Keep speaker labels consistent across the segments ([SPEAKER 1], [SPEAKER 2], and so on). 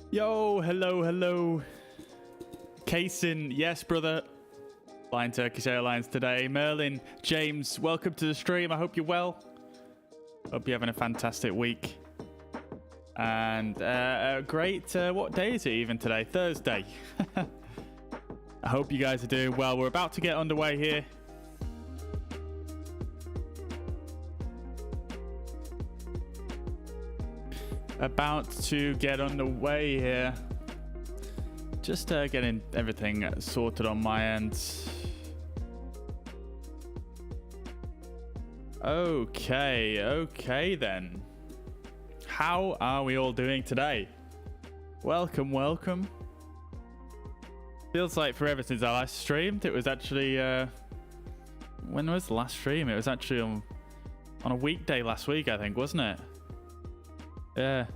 [SPEAKER 1] Yo, hello. Kaysen, yes, brother. Flying Turkish Airlines today. Merlin, James, welcome to the stream. I hope you're well. Hope you're having a fantastic week. And great, what day is it even today? Thursday. I hope you guys are doing well. We're about to get underway here. About to get underway here. Just getting everything sorted on my end. Okay then. How are we all doing today? Welcome. Feels like forever since I last streamed. It was actually when was the last stream? It was actually on a weekday last week, I think, wasn't it? Yeah,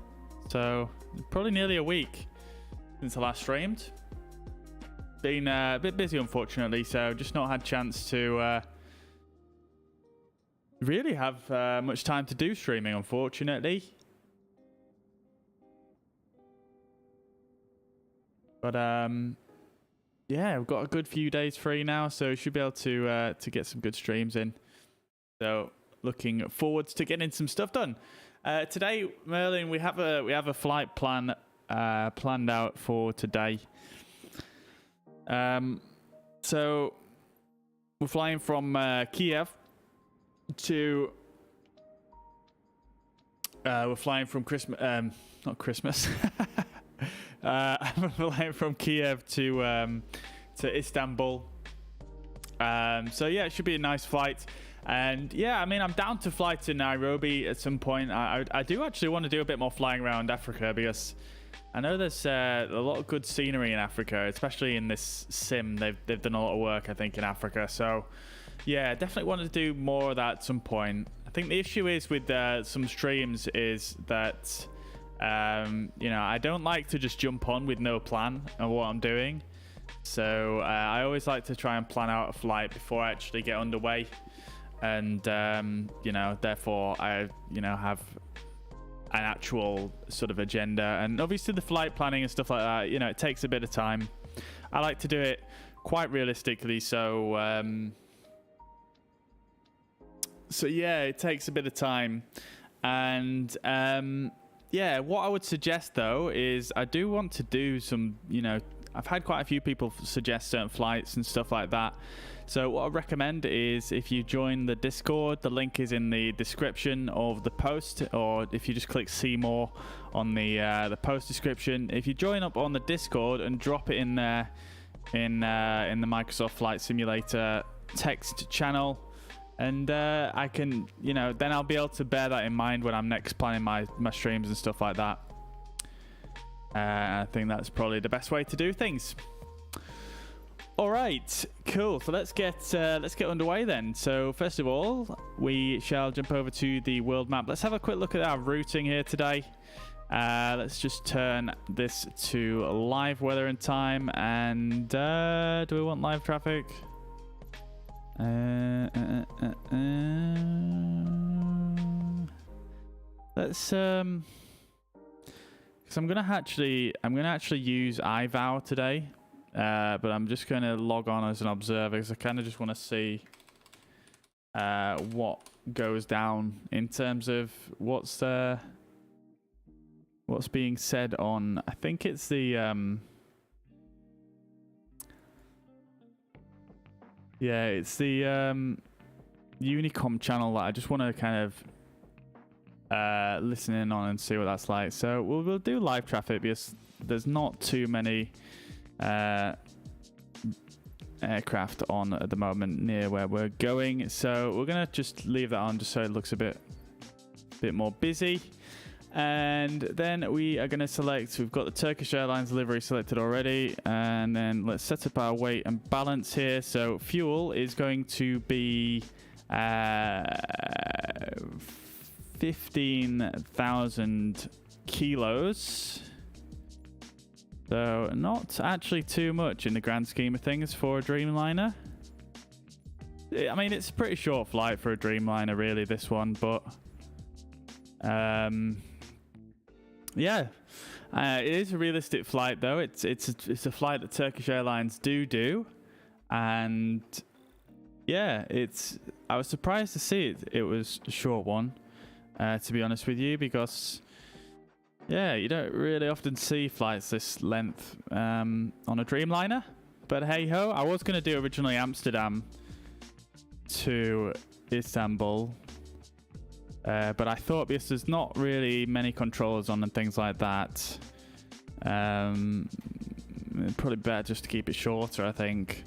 [SPEAKER 1] so probably nearly a week since I last streamed. Been a bit busy, unfortunately, so just not had chance to really have much time to do streaming, unfortunately. But yeah, we've got a good few days free now, so should be able to get some good streams in. So looking forward to getting some stuff done. Today, Merlin, we have a flight plan planned out for today. So we're flying from Kiev to we're flying from not Christmas. I'm flying from Kiev to Istanbul. So yeah, it should be a nice flight. And yeah, I mean, I'm down to fly to Nairobi at some point. I do actually want to do a bit more flying around Africa, because I know there's a lot of good scenery in Africa, especially in this sim. They've done a lot of work, I think, in Africa. So yeah, definitely want to do more of that at some point. I think the issue is with some streams is that you know, I don't like to just jump on with no plan on what I'm doing. So I always like to try and plan out a flight before I actually get underway. And you know, therefore I, you know, have an actual sort of agenda. And obviously the flight planning and stuff like that, you know, it takes a bit of time. I like to do it quite realistically, so yeah, it takes a bit of time. And yeah, what I would suggest though is I do want to do some, you know, I've had quite a few people suggest certain flights and stuff like that. So what I recommend is if you join the Discord, the link is in the description of the post, or if you just click see more on the post description. If you join up on the Discord and drop it in there in the Microsoft Flight Simulator text channel, and I can, you know, then I'll be able to bear that in mind when I'm next planning my streams and stuff like that. I think that's probably the best way to do things. All right, cool. So let's get underway then. So first of all, we shall jump over to the world map. Let's have a quick look at our routing here today. Let's just turn this to live weather and time. And do we want live traffic? Let's because I'm gonna actually use iVow today, but I'm just gonna log on as an observer because I kind of just want to see what goes down in terms of what's being said on. I think it's the yeah, it's the Unicom channel that I just want to kind of listen in on and see what that's like. So we'll do live traffic because there's not too many aircraft on at the moment near where we're going, so we're gonna just leave that on just so it looks a bit more busy. And then we are going to select, we've got the Turkish Airlines livery selected already, and then let's set up our weight and balance here. So fuel is going to be 15,000 kilos. So not actually too much in the grand scheme of things for a Dreamliner. I mean, it's a pretty short flight for a Dreamliner, really, this one, but yeah, it is a realistic flight though. It's a flight that Turkish Airlines do, and yeah, I was surprised to see it was a short one, to be honest with you, because yeah, you don't really often see flights this length on a Dreamliner. But hey ho, I was going to do originally Amsterdam to Istanbul. But I thought because there's not really many controllers on and things like that, probably better just to keep it shorter, I think.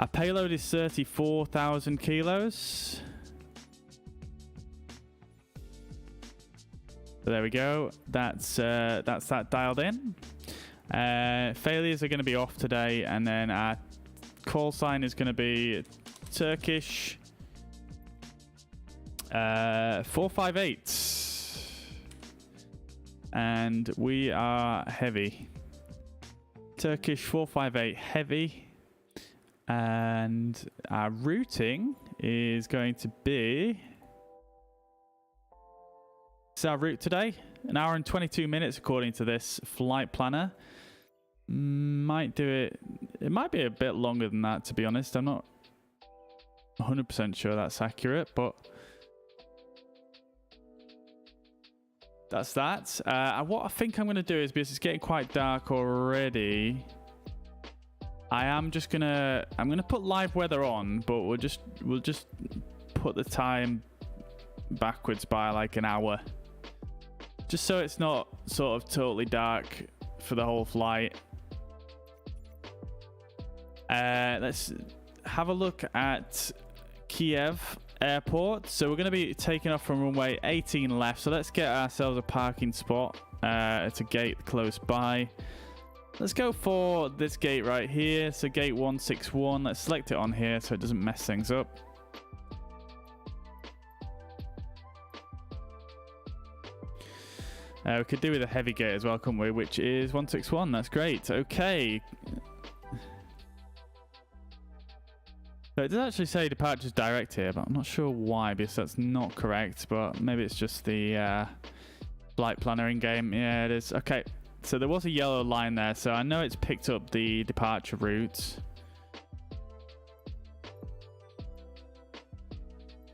[SPEAKER 1] Our payload is 34,000 kilos. So there we go. That's that dialed in. Failures are going to be off today, and then our call sign is going to be Turkish 458, and we are heavy. Turkish 458 heavy, and our routing is going to be. This is our route today. 1 hour and 22 minutes according to this flight planner. Might do it. It might be a bit longer than that, to be honest. I'm not 100% sure that's accurate, but that's that. What I think I'm going to do is, because it's getting quite dark already, I'm gonna put live weather on, but we'll just put the time backwards by like an hour, just so it's not sort of totally dark for the whole flight. Let's have a look at Kiev airport. So we're going to be taking off from runway 18 left. So let's get ourselves a parking spot. It's a gate close by. Let's go for this gate right here. So gate 161. Let's select it on here so it doesn't mess things up. We could do with a heavy gate as well, couldn't we? Which is 161. That's great. Okay. So it does actually say departures direct here, but I'm not sure why, because that's not correct. But maybe it's just the flight planner in game. Yeah, it is. Okay. So there was a yellow line there, so I know it's picked up the departure route.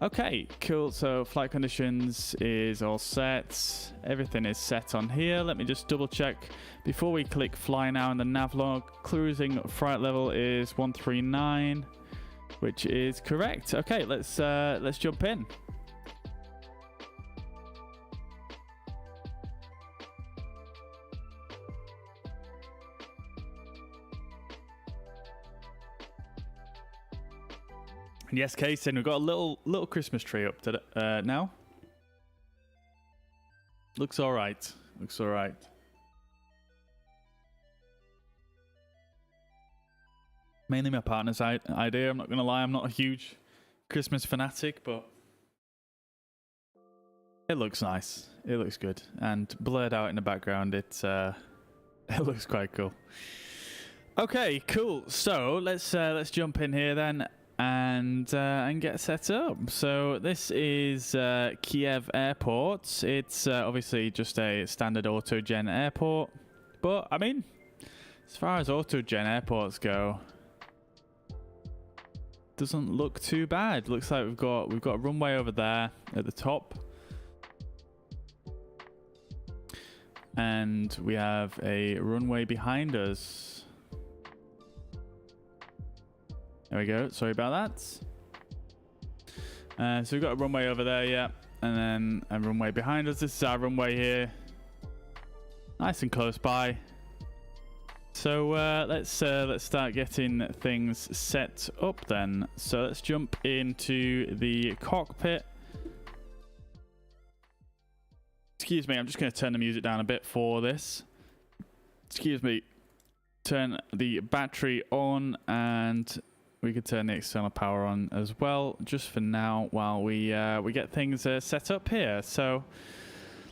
[SPEAKER 1] Okay, cool. So flight conditions is all set. Everything is set on here. Let me just double check before we click fly now in the nav log. Cruising flight level is 139, which is correct. Okay, let's jump in. Yes, Kason, we've got a little Christmas tree up to now. Looks all right. Looks all right. Mainly my partner's idea. I'm not gonna lie. I'm not a huge Christmas fanatic, but it looks nice. It looks good, and blurred out in the background, it looks quite cool. Okay, cool. So let's jump in here then. And get set up. So this is Kiev Airport. It's obviously just a standard autogen airport, but I mean, as far as autogen airports go, doesn't look too bad. Looks like we've got a runway over there at the top, and we have a runway behind us. There we go. Sorry about that. So we've got a runway over there, yeah, and then a runway behind us. This is our runway here, nice and close by. So let's start getting things set up then. So let's jump into the cockpit. Excuse me, I'm just going to turn the music down a bit for this. Excuse me. Turn the battery on, and we could turn the external power on as well, just for now, while we get things set up here. So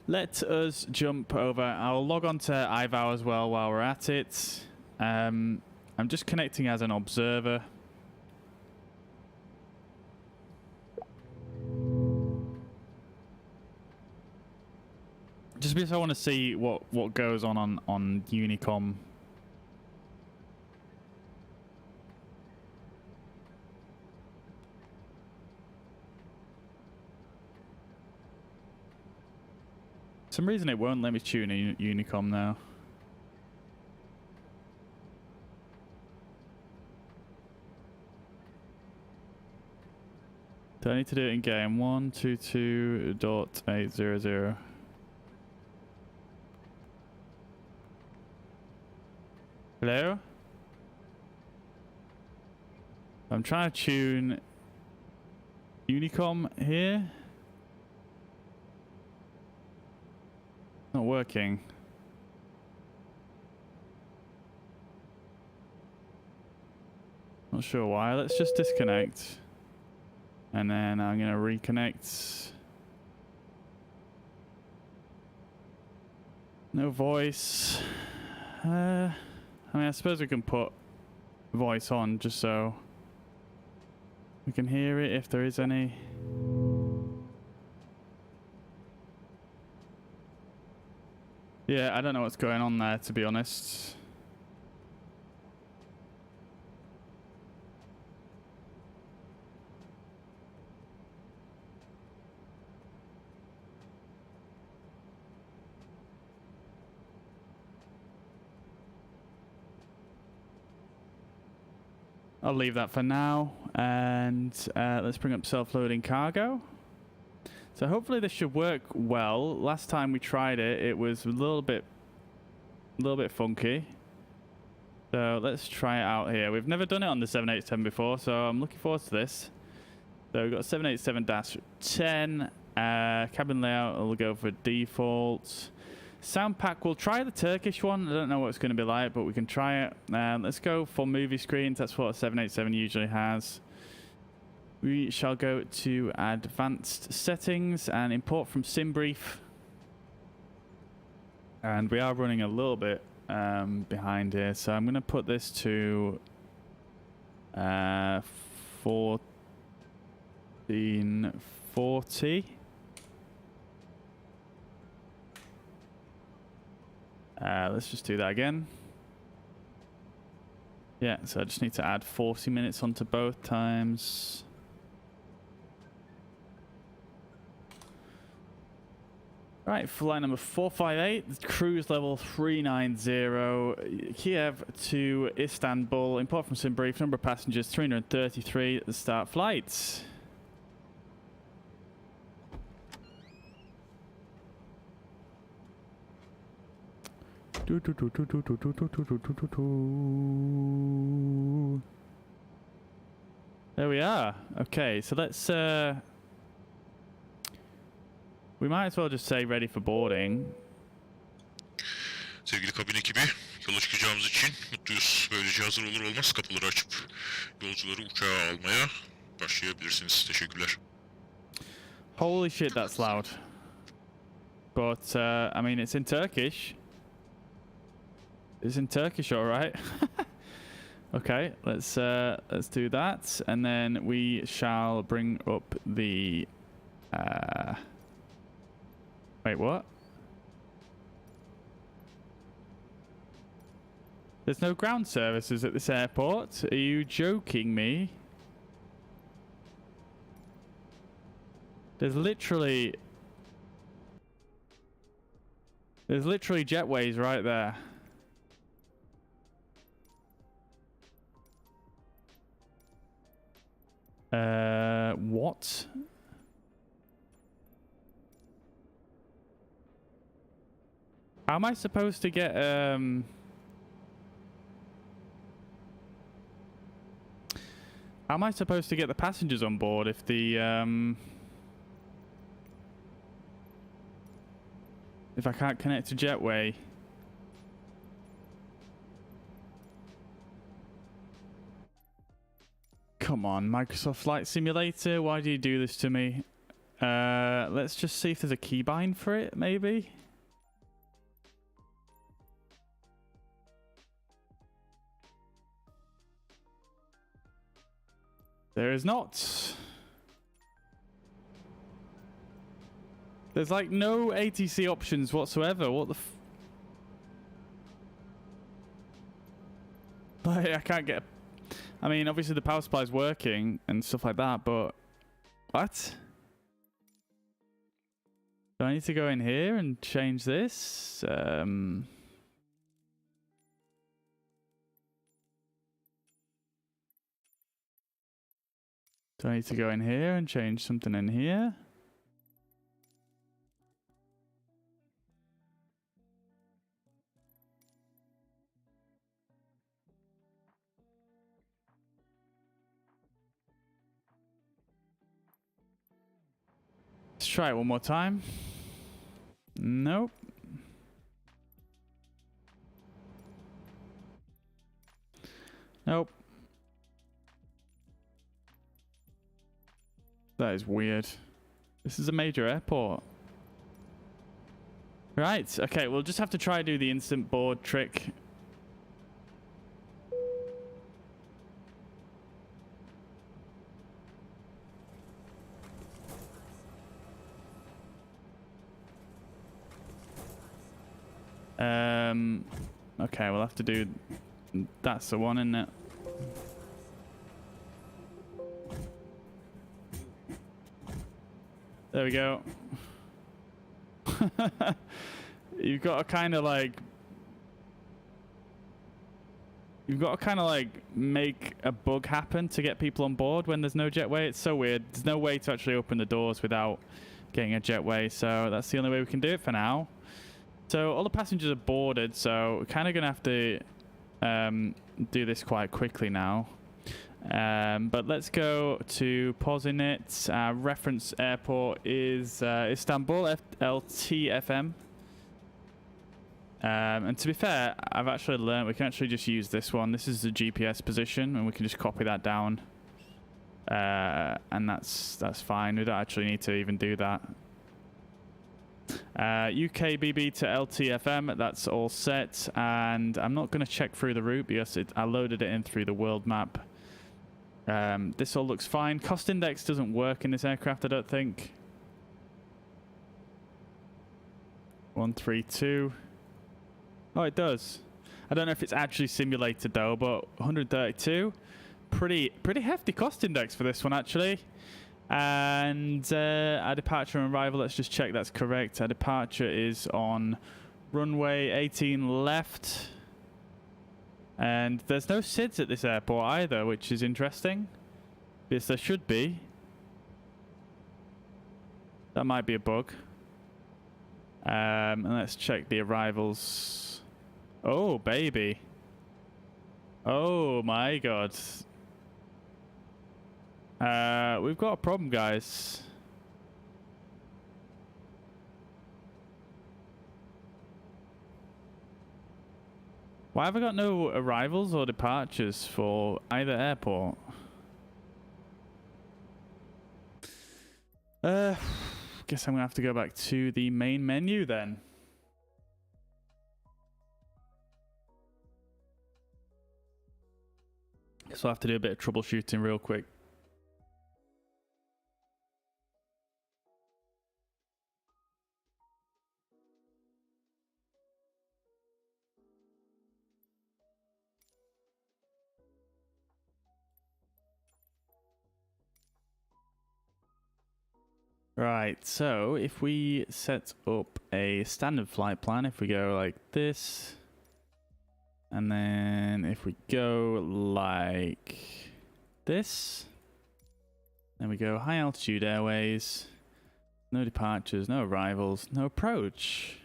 [SPEAKER 1] let us jump over. I'll log on to iVow as well while we're at it. I'm just connecting as an observer. Just because I want to see what goes on Unicom. For some reason it won't let me tune in Unicom now. Do I need to do it in game? 122.800. Hello? I'm trying to tune Unicom here. Not working. Not sure why. Let's just disconnect. And then I'm going to reconnect. No voice. I mean, I suppose we can put voice on just so we can hear it if there is any. Yeah, I don't know what's going on there, to be honest. I'll leave that for now, and let's bring up self-loading cargo. So hopefully this should work well. Last time we tried it, it was a little bit A little bit funky. So let's try it out here. We've never done it on the 787 before, so I'm looking forward to this. So we've got 787-10. Cabin layout will go for default. Sound pack, we'll try the Turkish one. I don't know what it's going to be like, but we can try it. Let's go for movie screens. That's what a 787 usually has. We shall go to advanced settings and import from SimBrief. And we are running a little bit behind here, so I'm going to put this to 1440. Let's just do that again. Yeah, so I just need to add 40 minutes onto both times. Right, flight number 458, cruise level 390, Kiev to Istanbul, import from SimBrief, number of passengers 333 at the start flight. There we are. Okay, so let's we might as well just say ready for boarding.
[SPEAKER 2] Sevgili kabin ekibi, yola çıkacağımız için mutluyuz. Böylece hazır olur olmaz kapıları açıp yolcuları uçağa almaya başlayabilirsiniz. Teşekkürler.
[SPEAKER 1] Holy shit, that's loud. But I mean, it's in Turkish. It's in Turkish, all right. Okay, let's do that, and then we shall bring up the. Wait, what? There's no ground services at this airport. Are you joking me? There's literally jetways right there. What? How am I supposed to get how am I supposed to get the passengers on board if the if I can't connect to jetway? Come on, Microsoft Flight Simulator, why do you do this to me? Let's just see if there's a keybind for it, maybe. There is not. There's like no ATC options whatsoever. What the like, I can't get. I mean, obviously the power supply is working and stuff like that, but what? Do I need to go in here and change this? Do I need to go in here and change something in here? Let's try it one more time. Nope. Nope. That is weird. This is a major airport. Right, okay, we'll just have to try to do the instant board trick. Okay, we'll have to do... That's the one, isn't it? There we go. You've got to kind of like... You've got to kind of like make a bug happen to get people on board when there's no jetway. It's so weird. There's no way to actually open the doors without getting a jetway, so that's the only way we can do it for now. So all the passengers are boarded, so we're kind of going to have to do this quite quickly now. But let's go to pausing it. Reference airport is Istanbul, LTFM. And to be fair, I've actually learned we can actually just use this one. This is the GPS position, and we can just copy that down. And that's fine. We don't actually need to even do that. UKBB to LTFM, that's all set. And I'm not going to check through the route because I loaded it in through the world map. This all looks fine. Cost index doesn't work in this aircraft, I don't think. 132. Oh, it does. I don't know if it's actually simulated though, but 132. Pretty hefty cost index for this one actually. And our departure and arrival, let's just check that's correct. Our departure is on runway 18 left. And there's no SIDS at this airport either, which is interesting. Yes, there should be. That might be a bug. And let's check the arrivals. Oh, baby. Oh, my God. We've got a problem, guys. Why have I got no arrivals or departures for either airport? Guess I'm gonna have to go back to the main menu then. Guess I'll have to do a bit of troubleshooting real quick. Right, so if we set up a standard flight plan, if we go like this, and then if we go like this, then we go high altitude airways, no departures, no arrivals, no approach.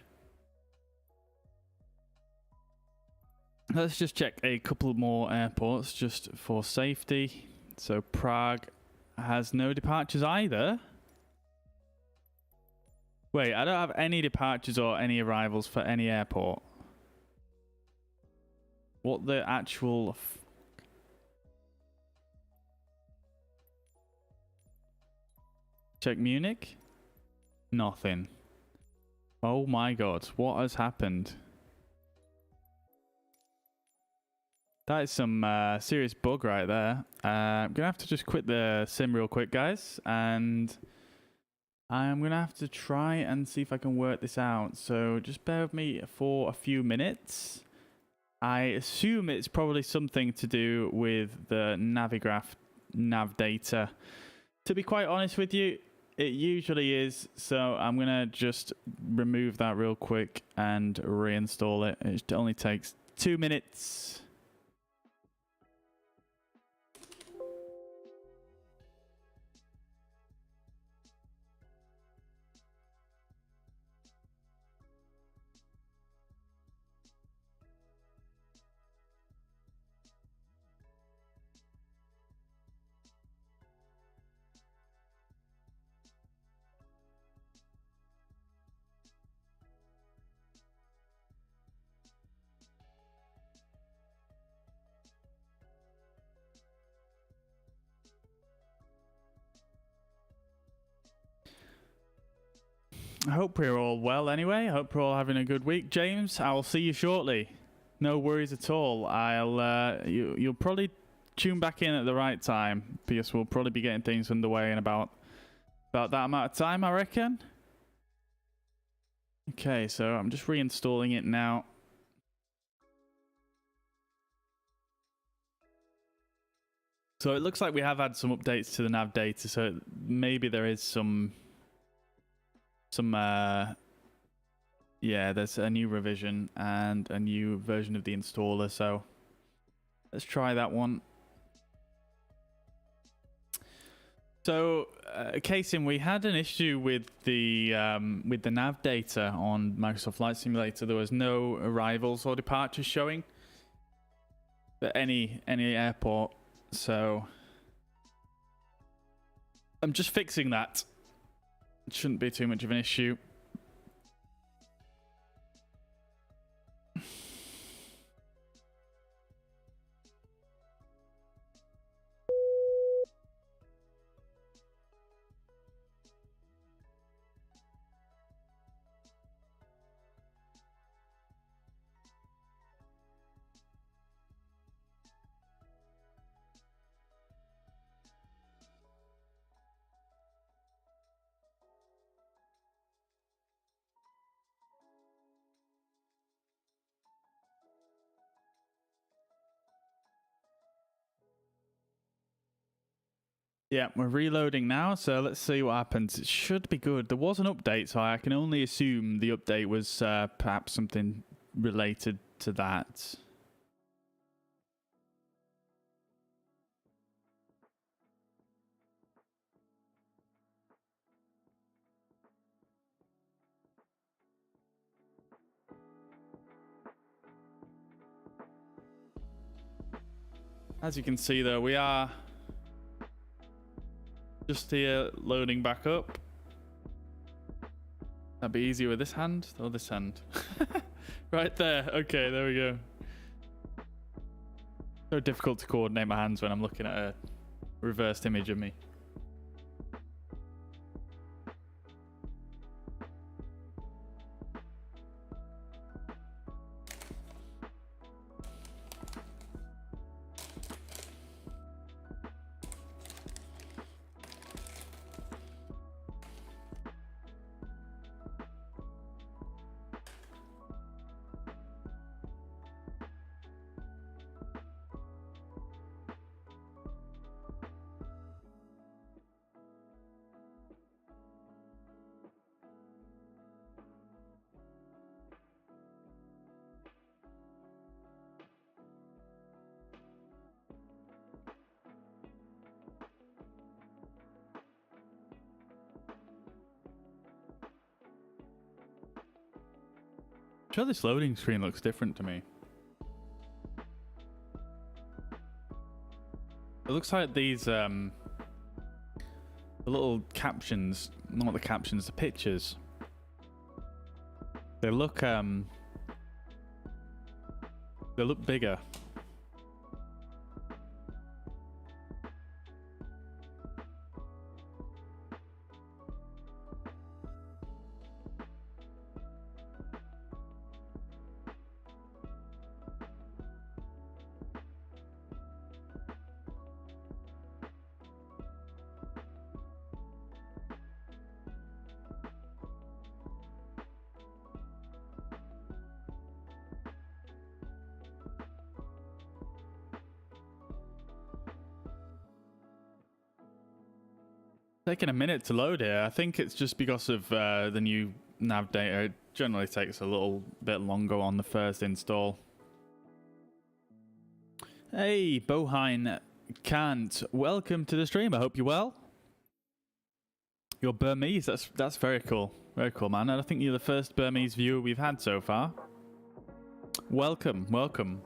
[SPEAKER 1] Let's just check a couple more airports just for safety. So Prague has no departures either. Wait, I don't have any departures or any arrivals for any airport. What the actual... Check Munich? Nothing. Oh my God, what has happened? That is some serious bug right there. I'm going to have to just quit the sim real quick, guys. And... I'm going to have to try and see if I can work this out. So just bear with me for a few minutes. I assume it's probably something to do with the Navigraph nav data. To be quite honest with you, it usually is. So I'm going to just remove that real quick and reinstall it. It only takes 2 minutes. I hope we're all well anyway. I hope we're all having a good week. James, I will see you shortly. No worries at all. You'll probably tune back in at the right time because we'll probably be getting things underway in about that amount of time, I reckon. Okay, so I'm just reinstalling it now. So it looks like we have had some updates to the nav data, so maybe there is some yeah, there's a new revision and a new version of the installer, so let's try that one. So, Casey, we had an issue with the nav data on Microsoft Flight Simulator. There was no arrivals or departures showing at any airport. So, I'm just fixing that. It shouldn't be too much of an issue. Yeah, we're reloading now, so let's see what happens. It should be good. There was an update, so I can only assume the update was perhaps something related to that. As you can see, though, we are just here loading back up. That'd be easier with this hand or this hand. Right there. Okay, there we go. So difficult to coordinate my hands when I'm looking at a reversed image of me. I'm sure this loading screen looks different to me. It looks like these the little captions, not the captions, the pictures. They look bigger. Taking a minute to load here. I think it's just because of the new nav data. It generally takes a little bit longer on the first install. Hey, Boeing Kant, welcome to the stream. I hope you're well. You're Burmese. That's very cool. Very cool, man. And I think you're the first Burmese viewer we've had so far. Welcome, welcome.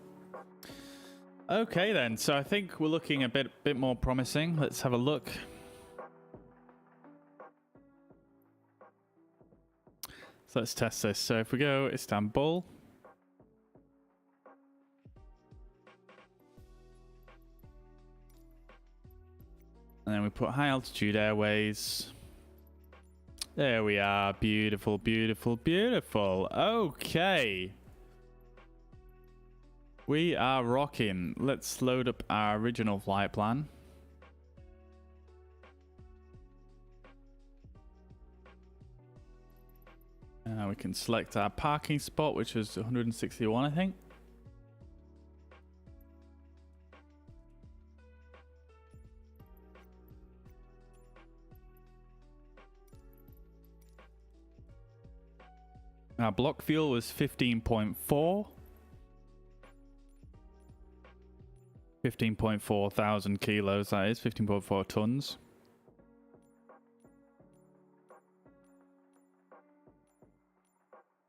[SPEAKER 1] Okay then. So I think we're looking a bit more promising. Let's have a look. So let's test this. So if we go Istanbul. And then we put high altitude airways. There we are. Beautiful, beautiful, beautiful. Okay. We are rocking. Let's load up our original flight plan. We can select our parking spot, which is 161, I think. Our block fuel was 15.4. 15.4 thousand kilos, that is, 15.4 tons.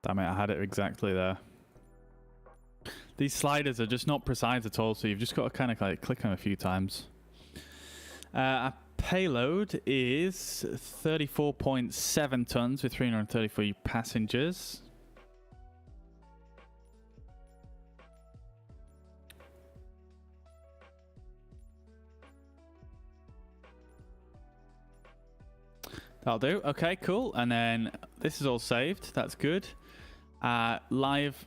[SPEAKER 1] Damn it, I had it exactly there. These sliders are just not precise at all, so you've just got to kind of like click them a few times. Our payload is 34.7 tons with 333 passengers. That'll do. Okay, cool. And then this is all saved. That's good. Live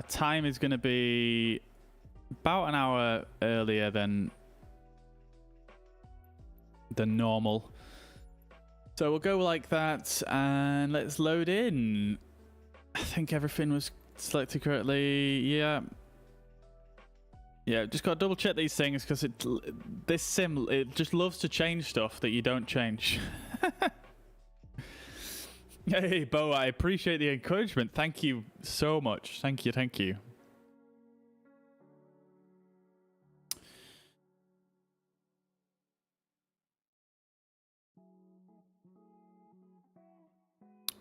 [SPEAKER 1] time is going to be about an hour earlier than normal. So we'll go like that and let's load in. I think everything was selected correctly. Yeah. Yeah, just got to double check these things because this sim, it just loves to change stuff that you don't change. Hey, Bo, I appreciate the encouragement. Thank you so much. Thank you, thank you.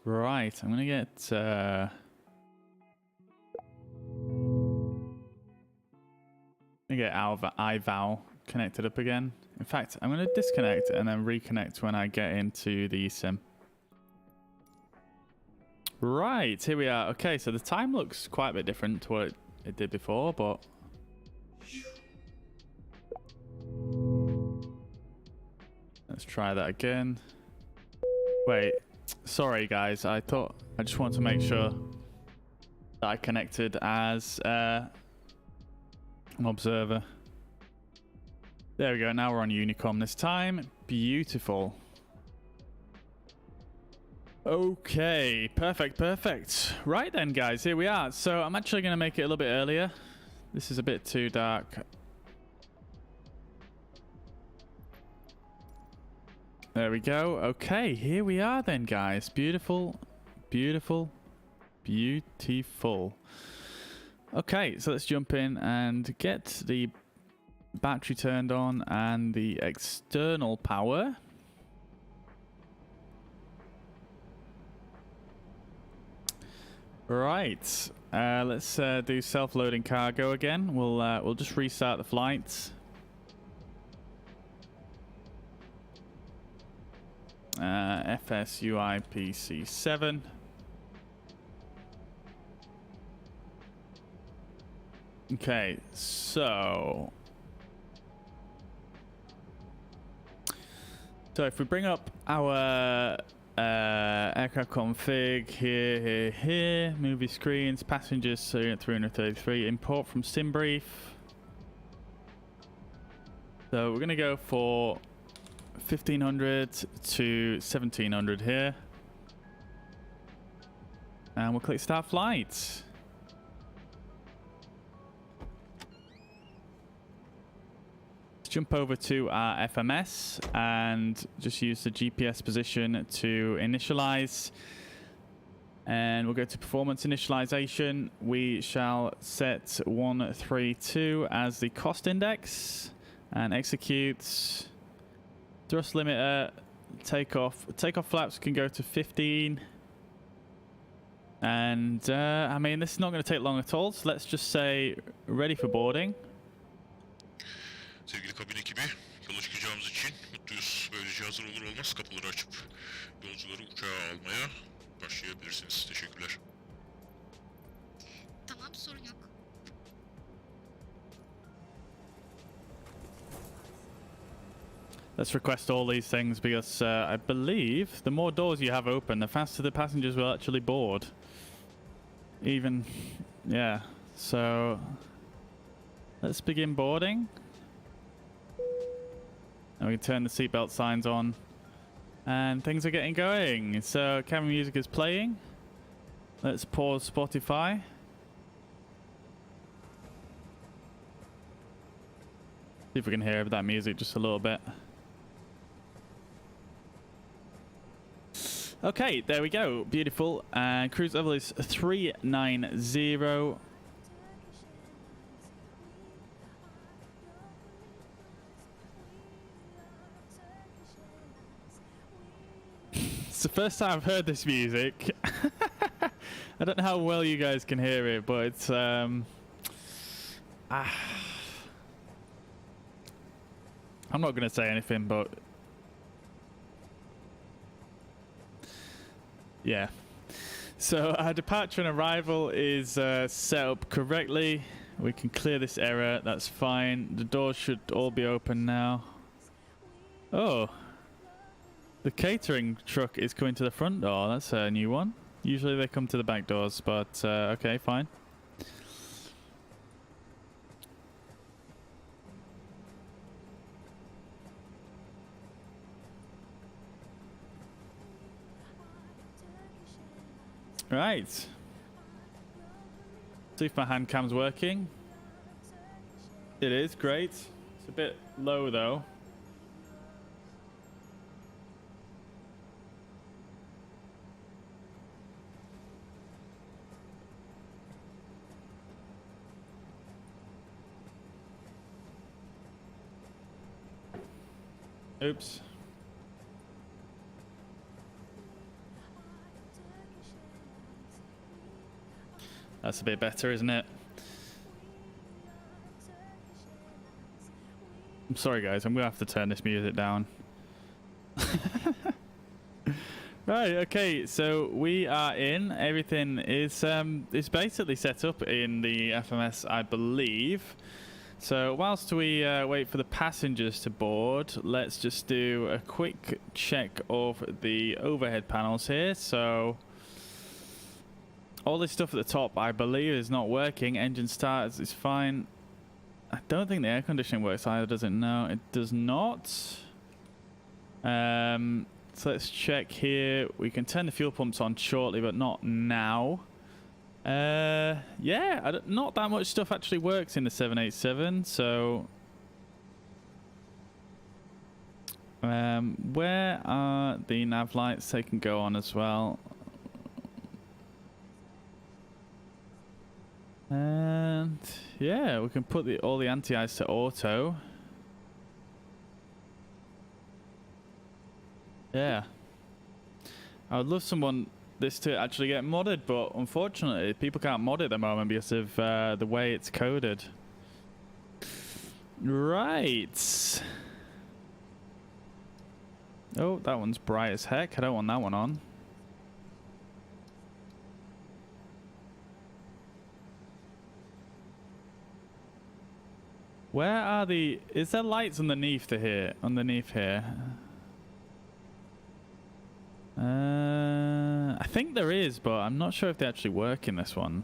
[SPEAKER 1] Right, I'm going to get... iVal connected up again. In fact, I'm going to disconnect and then reconnect when I get into the sim. Right, here we are. Okay, so the time looks quite a bit different to what it did before, but... Let's try that again. Wait, sorry guys, I just wanted to make sure that I connected as an observer. There we go, now we're on Unicom this time. Beautiful. Okay, perfect. Right then, guys, here we are. So I'm actually going to make it a little bit earlier. This is a bit too dark. There we go. Okay, here we are then, guys. Beautiful. Okay, so let's jump in and get the battery turned on and the external power. Right, let's do self-loading cargo again. We'll just restart the flight. FSUI PC7. Okay, so if we bring up our aircraft config here, movie screens, passengers, so 333, import from SimBrief. So we're gonna go for 1500 to 1700 here, and we'll click start flight. Jump over to our FMS and just use the GPS position to initialize, and we'll go to performance initialization. We shall set 132 as the cost index and execute. Thrust limiter, takeoff flaps can go to 15, and I mean, this is not going to take long at all, so let's just say ready for boarding.
[SPEAKER 2] Sevgili kabin ekibi, yola çıkacağımız için mutluyuz. Böylece hazır olur olmaz kapıları açıp yolcuları uçağa almaya başlayabilirsiniz. Teşekkürler.
[SPEAKER 3] Tamam, sorun yok.
[SPEAKER 1] Let's request all these things because I believe the more doors you have open, the faster the passengers will actually board. Even, yeah. So let's begin boarding. And we can turn the seatbelt signs on, and things are getting going. So cabin music is playing. Let's pause Spotify. See if we can hear that music just a little bit. Okay, there we go. Beautiful. And cruise level is 390. It's the first time I've heard this music. I don't know how well you guys can hear it, but it's I'm not going to say anything, but yeah. So our departure and arrival is set up correctly. We can clear this error. That's fine. The doors should all be open now. Oh, the catering truck is coming to the front door. That's a new one. Usually they come to the back doors, but okay, fine. Right. See if my hand cam's working. It is great. It's a bit low though. Oops. That's a bit better, isn't it? I'm sorry guys, I'm gonna have to turn this music down. Right, okay, so we are in. Everything is basically set up in the FMS, I believe. So whilst we wait for the passengers to board, let's just do a quick check of the overhead panels here. So all this stuff at the top, I believe, is not working. Engine starts is fine. I don't think the air conditioning works either, does it? No, it does not. So let's check here. We can turn the fuel pumps on shortly, but not now. Yeah, not that much stuff actually works in the 787. So, where are the nav lights? They can go on as well. And yeah, we can put all the anti-ice to auto. Yeah, I would love this to actually get modded, but unfortunately people can't mod it at the moment because of the way it's coded. Right. Oh, that one's bright as heck. I don't want that one on. Where are the... Is there lights underneath here? Underneath here? I think there is, but I'm not sure if they actually work in this one.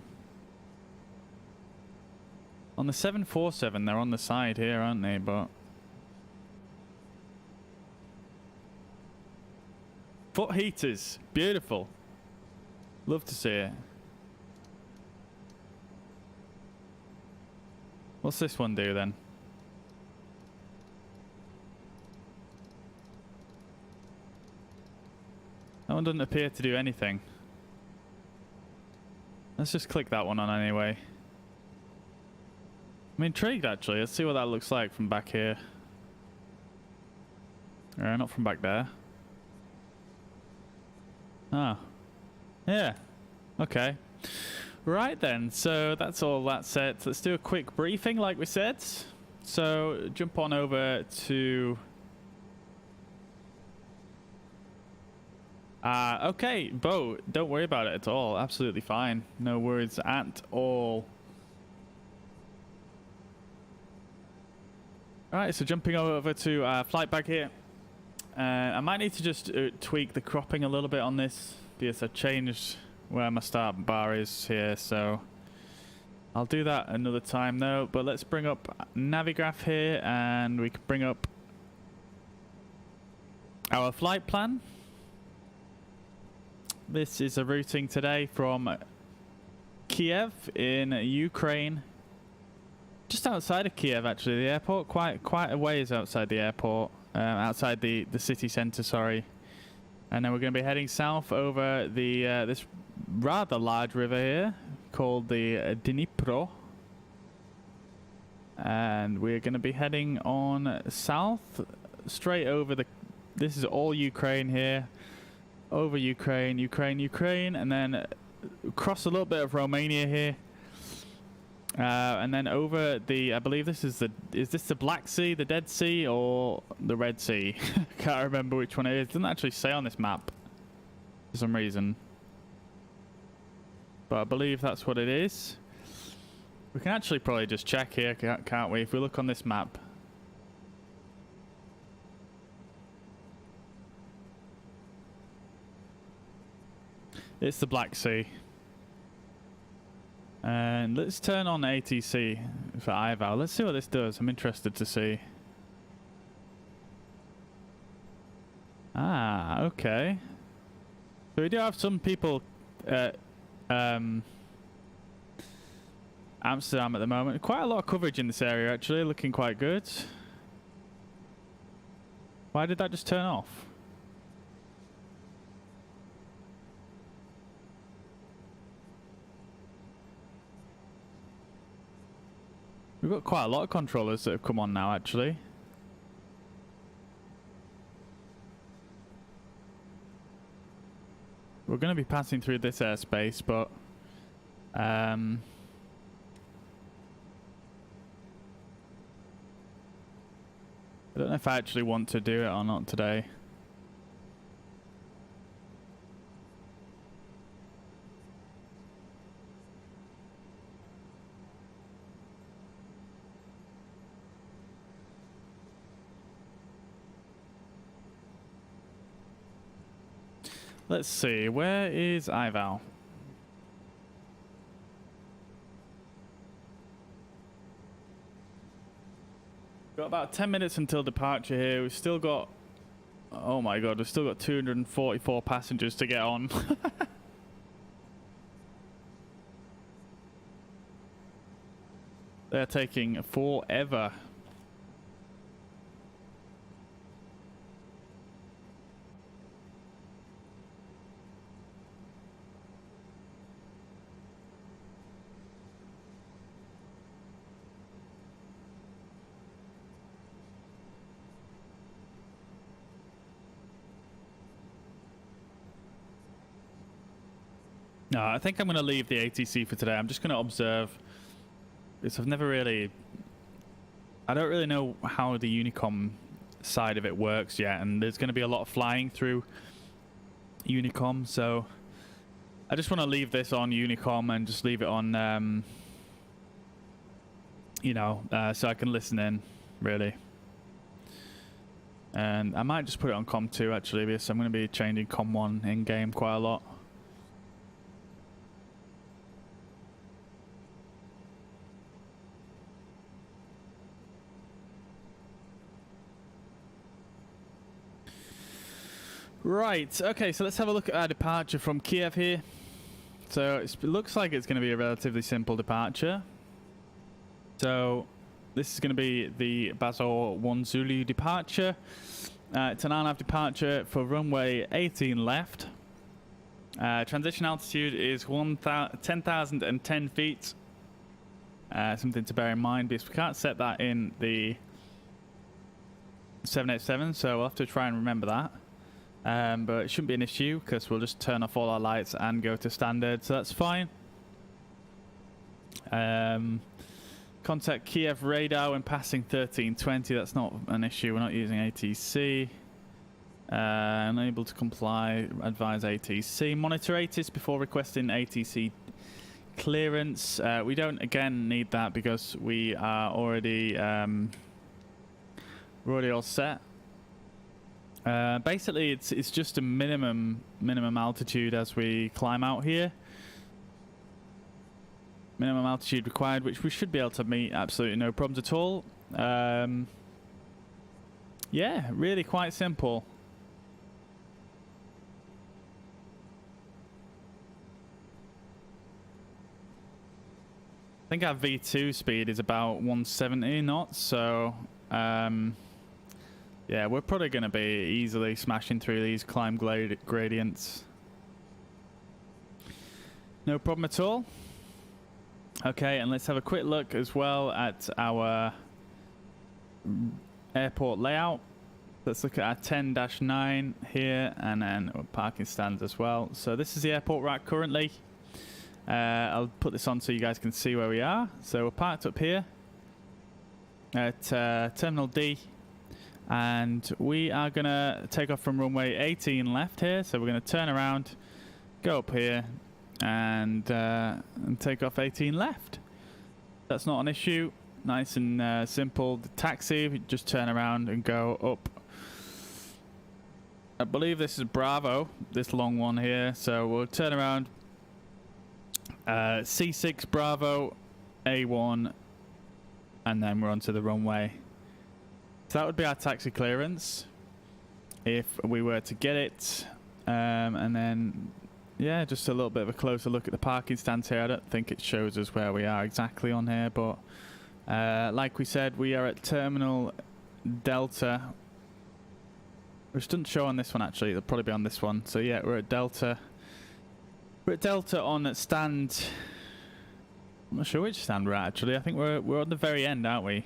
[SPEAKER 1] On the 747, they're on the side here, aren't they? But foot heaters, beautiful. Love to see it. What's this one do then? That one doesn't appear to do anything. Let's just click that one on anyway. I'm intrigued actually. Let's see what that looks like from back here. Not from back there. Ah. Yeah. Okay. Right then, so that's all that set. Let's do a quick briefing like we said. So jump on over to... okay, Bo, don't worry about it at all. Absolutely fine. No worries at all. Alright, so jumping over to flight bag here. I might need to just tweak the cropping a little bit on this because I changed where my start bar is here, so I'll do that another time though. But let's bring up Navigraph here and we can bring up our flight plan. This is a routing today from Kiev in Ukraine. Just outside of Kiev actually, the airport, quite a ways outside the airport, outside the city centre, sorry. And then we're going to be heading south over the this rather large river here called the Dnipro. And we're going to be heading on south straight over this is all Ukraine here. Over Ukraine, and then cross a little bit of Romania here. And then over the, I believe this is this the Black Sea, the Dead Sea, or the Red Sea? Can't remember which one it is. It doesn't actually say on this map for some reason. But I believe that's what it is. We can actually probably just check here, can't we? If we look on this map. It's the Black Sea. And let's turn on ATC for IVAL. Let's see what this does. I'm interested to see. Ah, okay. So we do have some people at Amsterdam at the moment. Quite a lot of coverage in this area, actually. Looking quite good. Why did that just turn off? We've got quite a lot of controllers that have come on now, actually. We're going to be passing through this airspace, but I don't know if I actually want to do it or not today. Let's see, where is IVAL? Got about 10 minutes until departure here. We've still got, oh my god, we've still got 244 passengers to get on. They're taking forever. No, I think I'm going to leave the ATC for today. I'm just going to observe. Because I've never really... I don't really know how the Unicom side of it works yet. And there's going to be a lot of flying through Unicom. So I just want to leave this on Unicom and just leave it on, you know, so I can listen in, really. And I might just put it on Com 2, actually, because I'm going to be changing Com 1 in-game quite a lot. Right, okay, so let's have a look at our departure from Kiev here. So it looks like it's going to be a relatively simple departure. So this is going to be the Basel 1 Zulu departure. It's an RNAV departure for runway 18 left. Transition altitude is 10,010 feet. Something to bear in mind because we can't set that in the 787, so we'll have to try and remember that. But it shouldn't be an issue because we'll just turn off all our lights and go to standard, so that's fine. Contact Kiev radar when passing 1320, that's not an issue, we're not using ATC. Unable to comply, advise ATC. Monitor ATIS before requesting ATC clearance. We don't again need that because we are already we're already all set. Basically, it's just a minimum altitude as we climb out here. Minimum altitude required, which we should be able to meet absolutely no problems at all. Yeah, really quite simple. I think our V2 speed is about 170 knots, so yeah, we're probably going to be easily smashing through these climb gradients. No problem at all. Okay, and let's have a quick look as well at our airport layout. Let's look at our 10-9 here, and then parking stands as well. So this is the airport rack currently. I'll put this on so you guys can see where we are. So we're parked up here at Terminal D, and we are going to take off from runway 18 left here. So we're going to turn around, go up here, and take off 18 left. That's not an issue. Nice and simple. The taxi, just turn around and go up. I believe this is Bravo, this long one here. So we'll turn around. C6 Bravo, A1, and then we're onto the runway. So that would be our taxi clearance if we were to get it. And then, yeah, just a little bit of a closer look at the parking stands here. I don't think it shows us where we are exactly on here, but like we said, we are at Terminal Delta, which doesn't show on this one actually. It'll probably be on this one. So yeah, we're at Delta. We're at Delta on stand. I'm not sure which stand we're at actually. I think we're on the very end, aren't we?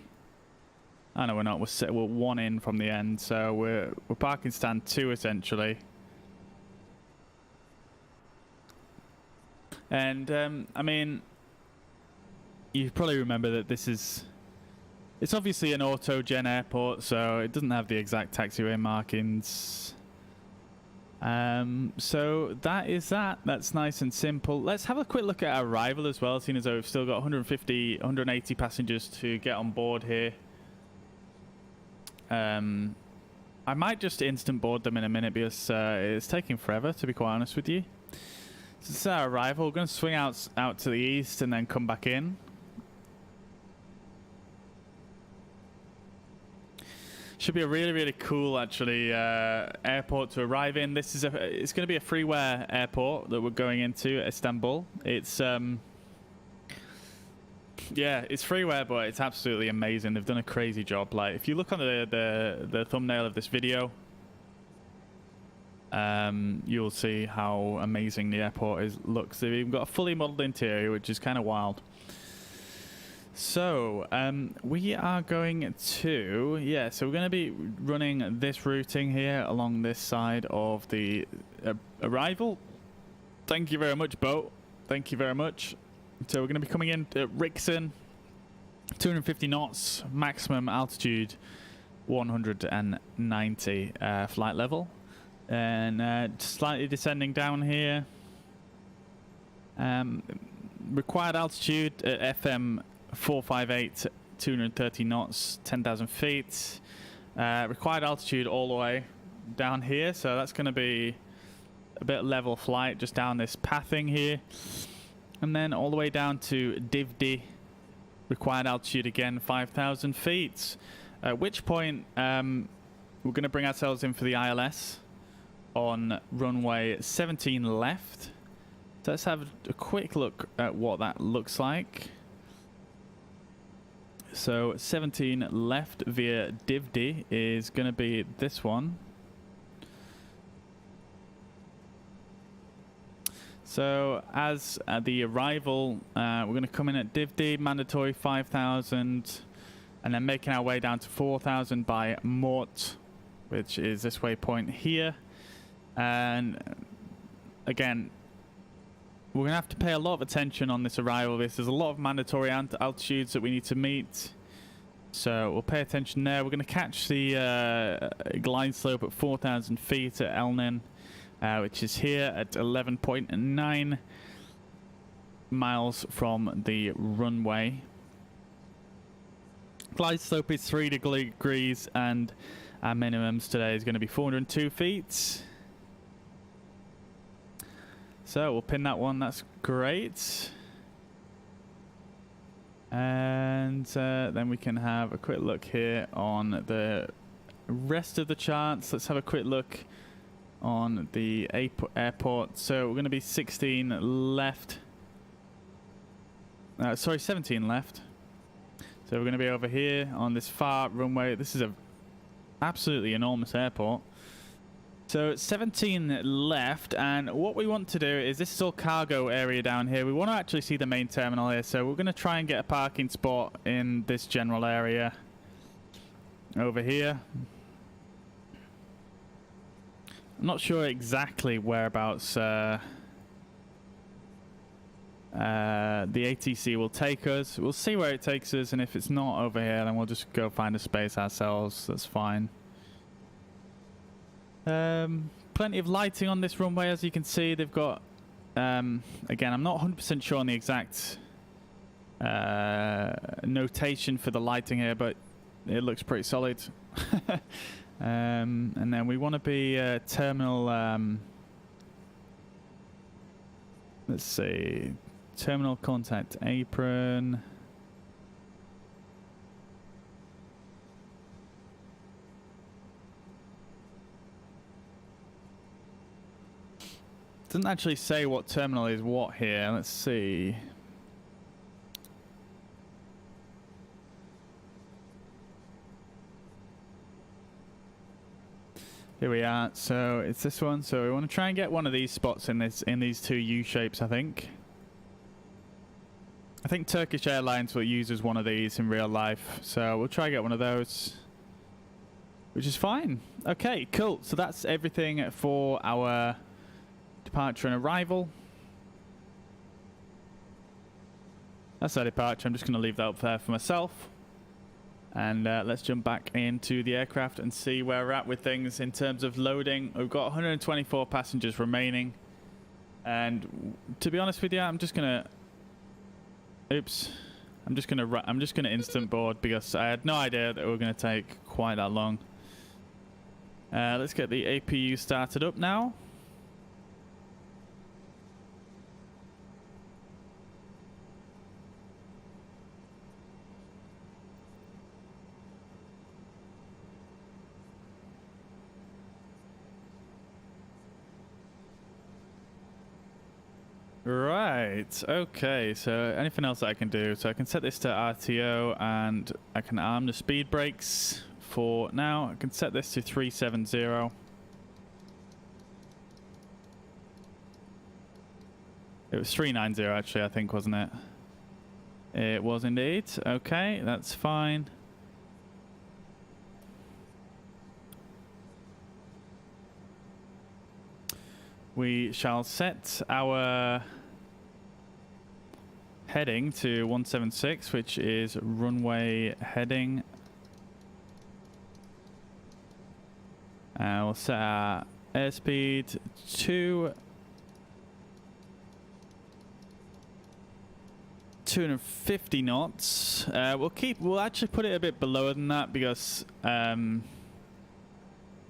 [SPEAKER 1] Oh no, we're not. We're one in from the end, so we're parking stand 2 essentially. And I mean, you probably remember that this is. It's obviously an auto-gen airport, so it doesn't have the exact taxiway markings. So that is that. That's nice and simple. Let's have a quick look at our arrival as well, seeing as though we've still got 180 passengers to get on board here. I might just instant board them in a minute because it's taking forever, to be quite honest with you. So this is our arrival. We're going to swing out to the east and then come back in. Should be a really, really cool, actually, airport to arrive in. This is it's going to be a freeware airport that we're going into, Istanbul. It's yeah, it's freeware, but it's absolutely amazing. They've done a crazy job. Like, if you look on the thumbnail of this video, you'll see how amazing the airport looks. They've even got a fully modeled interior, which is kind of wild. So, we are going to, yeah, so we're going to be running this routing here along this side of the arrival. Thank you very much, boat. Thank you very much. So we're going to be coming in at Rixon, 250 knots, maximum altitude 190 flight level. And slightly descending down here. Required altitude at FM 458, 230 knots, 10,000 feet. Required altitude all the way down here, so that's going to be a bit level flight just down this pathing here. And then all the way down to Divdi, required altitude again 5,000 feet. At which point we're going to bring ourselves in for the ILS on runway 17 left. So let's have a quick look at what that looks like. So 17 left via Divdi is going to be this one. So as at the arrival, we're going to come in at Divdi, mandatory 5,000, and then making our way down to 4,000 by Mort, which is this waypoint here. And again, we're going to have to pay a lot of attention on this arrival. There's a lot of mandatory altitudes that we need to meet. So we'll pay attention there. We're going to catch the glide slope at 4,000 feet at Elnin, which is here at 11.9 miles from the runway. Glide slope is 3 degrees, and our minimums today is going to be 402 feet. So we'll pin that one. That's great. And then we can have a quick look here on the rest of the charts. Let's have a quick look on the airport. So we're going to be 16 left. Sorry, 17 left. So we're going to be over here on this far runway. This is a absolutely enormous airport. So 17 left, and what we want to do is, this is all cargo area down here. We want to actually see the main terminal here, so we're going to try and get a parking spot in this general area over here. I'm not sure exactly whereabouts the ATC will take us. We'll see where it takes us, and if it's not over here, then we'll just go find a space ourselves. That's fine. Plenty of lighting on this runway, as you can see. They've got, again, I'm not 100% sure on the exact notation for the lighting here, but it looks pretty solid. And then we want to be terminal, let's see, terminal contact apron. Doesn't actually say what terminal is what here. Let's see. Here we are. So it's this one. So we want to try and get one of these spots in these two U shapes, I think. I think Turkish Airlines will use as one of these in real life. So we'll try and get one of those, which is fine. Okay, cool. So that's everything for our departure and arrival. That's our departure. I'm just going to leave that up there for myself. And let's jump back into the aircraft and see where we're at with things in terms of loading. We've got 124 passengers remaining. And to be honest with you, I'm just going to... Oops. I'm just going to instant board because I had no idea that we were going to take quite that long. Let's get the APU started up now. Right, okay, so anything else that I can do? So I can set this to RTO and I can arm the speed brakes for now. I can set this to 370. It was 390 actually, I think, wasn't it? It was indeed. Okay, that's fine. We shall set our heading to 176, which is runway heading. We'll set our airspeed to 250 knots. We'll actually put it a bit below than that because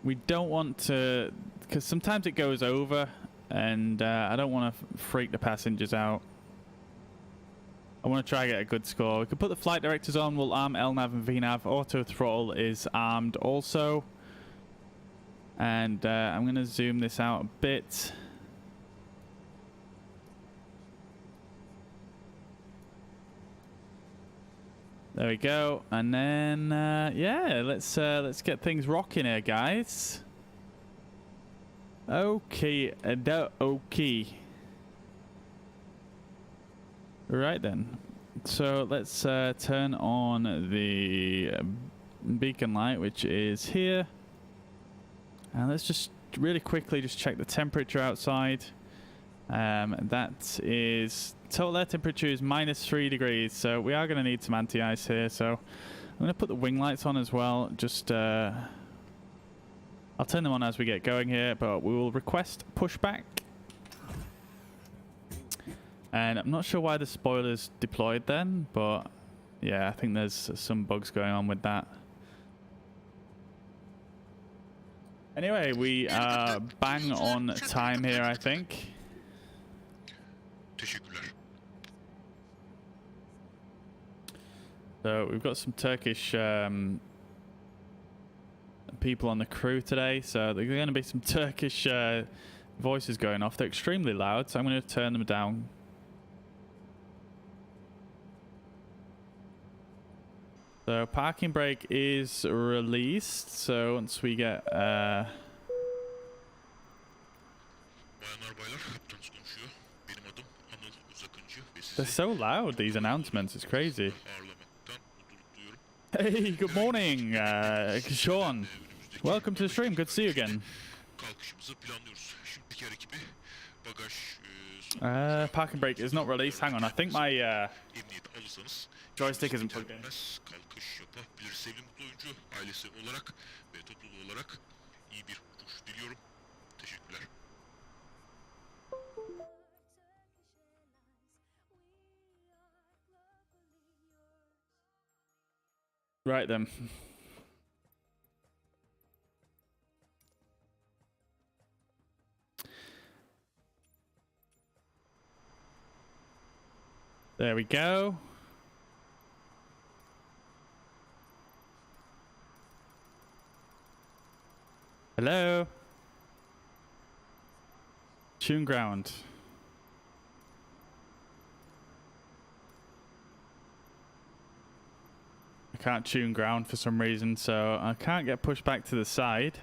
[SPEAKER 1] we don't want to, because sometimes it goes over and I don't want to freak the passengers out. I want to try and get a good score. We can put the flight directors on. We'll arm LNAV and VNAV. Auto throttle is armed also. And I'm going to zoom this out a bit. There we go. And then, yeah, let's get things rocking here, guys. Okay, okay. Right then. So let's turn on the beacon light, which is here. And let's just really quickly just check the temperature outside. That is, total air temperature is -3 degrees. So we are going to need some anti-ice here. So I'm going to put the wing lights on as well. Just, I'll turn them on as we get going here, but we will request pushback. And I'm not sure why the spoiler's deployed then, but yeah, I think there's some bugs going on with that. Anyway, we are bang on time here, I think.
[SPEAKER 2] Teşekkürler.
[SPEAKER 1] So we've got some Turkish people on the crew today, so there's going to be some Turkish voices going off. They're extremely loud, so I'm going to turn them down. So parking brake is released, so once we get
[SPEAKER 2] Bayanlar baylar, kaptanınız konuşuyor. Benim adım Anıl Uzakıncı ve sizi
[SPEAKER 1] they're so loud, these announcements, it's crazy.
[SPEAKER 2] ağırlamaktan mutluluk duyuyorum.
[SPEAKER 1] Hey, good morning, Sean. Welcome to the stream, good to see you again.
[SPEAKER 2] Kalkışımızı planlıyoruz. Şimdiki ekibi bagaj
[SPEAKER 1] Parking brake is not released. Hang on, I think my
[SPEAKER 2] emniyeti alırsanız
[SPEAKER 1] joystick isn't plugged in.
[SPEAKER 2] kalkış yapabilir. Sevgili mutlu oyuncu ailesi olarak ve topluluğu olarak iyi bir uçuş diliyorum. Teşekkürler.
[SPEAKER 1] Right then. There we go. Hello. Tune ground. I can't tune ground for some reason, so I can't get pushed back to the side.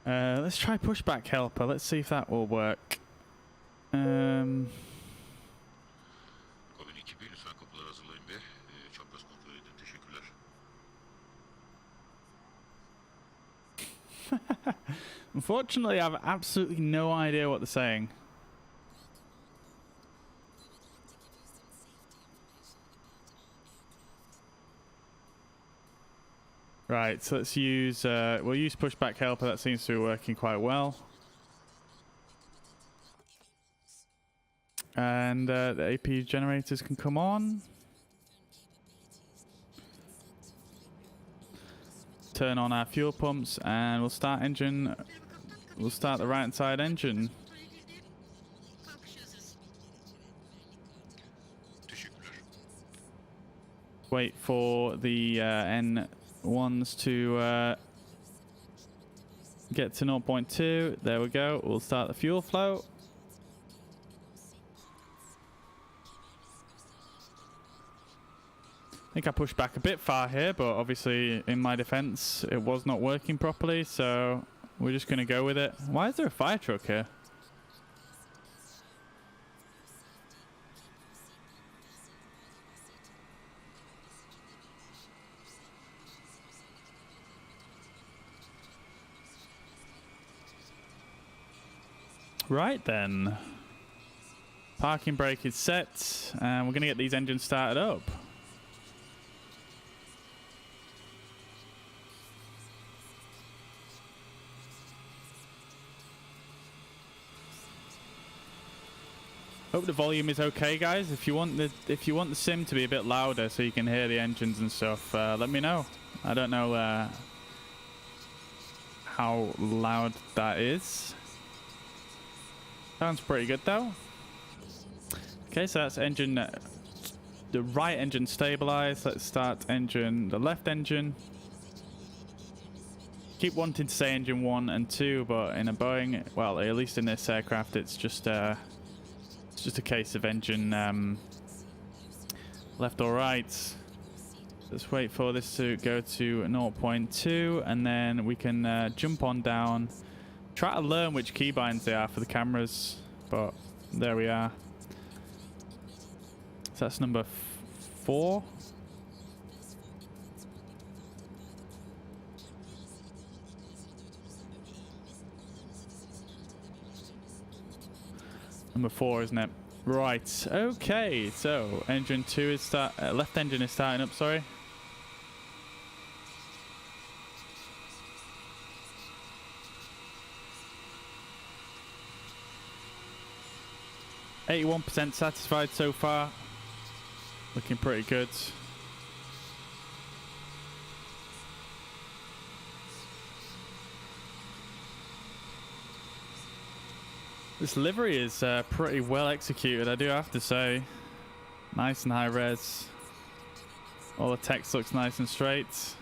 [SPEAKER 1] Let's try pushback helper. Let's see if that will work.
[SPEAKER 2] Kabin ekibi lütfen kapıları hazırlayın ve çapraz kontrol edin. Teşekkürler.
[SPEAKER 1] Unfortunately, I have absolutely no idea what they're saying. Right, so let's use, we'll use pushback helper. That seems to be working quite well. And the AP generators can come on. Turn on our fuel pumps and we'll start engine. We'll start the right side engine. Wait for the N1s to get to 0.2. There we go. We'll start the fuel flow. I think I pushed back a bit far here, but obviously in my defense it was not working properly, so we're just going to go with it. Why is there a fire truck here? Right then. Parking brake is set, and we're going to get these engines started up. Hope the volume is okay, guys. If you want the sim to be a bit louder so you can hear the engines and stuff, let me know. I don't know how loud that is. Sounds pretty good though. Okay, so that's engine, the right engine stabilized. Let's start the left engine. Keep wanting to say engine 1 and 2, but in a Boeing, well, at least in this aircraft, it's just a case of engine left or right. Let's wait for this to go to 0.2 and then we can jump on down. Try to learn which keybinds they are for the cameras, but there we are. So that's number 4. Number 4, isn't it? Right. Okay. So engine 2 is left engine is starting up. Sorry. %81 satisfied so far. Looking pretty good. This livery is pretty well executed, I do have to say. Nice and high res. All the text looks nice and straight.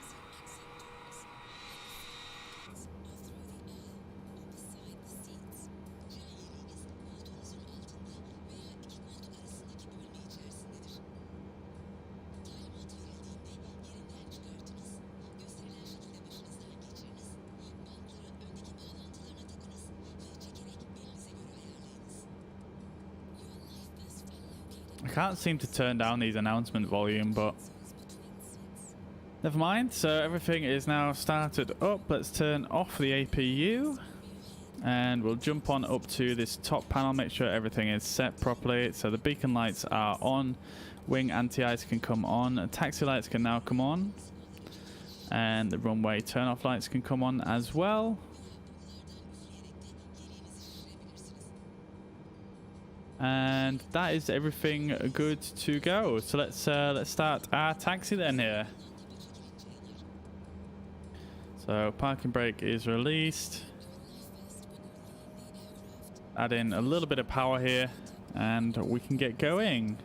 [SPEAKER 1] I can't seem to turn down these announcement volume, but never mind. So everything is now started up. Let's turn off the APU. And we'll jump on up to this top panel, make sure everything is set properly. So the beacon lights are on, wing anti-ice can come on, taxi lights can now come on, and the runway turn-off lights can come on as well. And that is everything good to go. So let's start our taxi then here. So parking brake is released. Add in a little bit of power here and we can get going.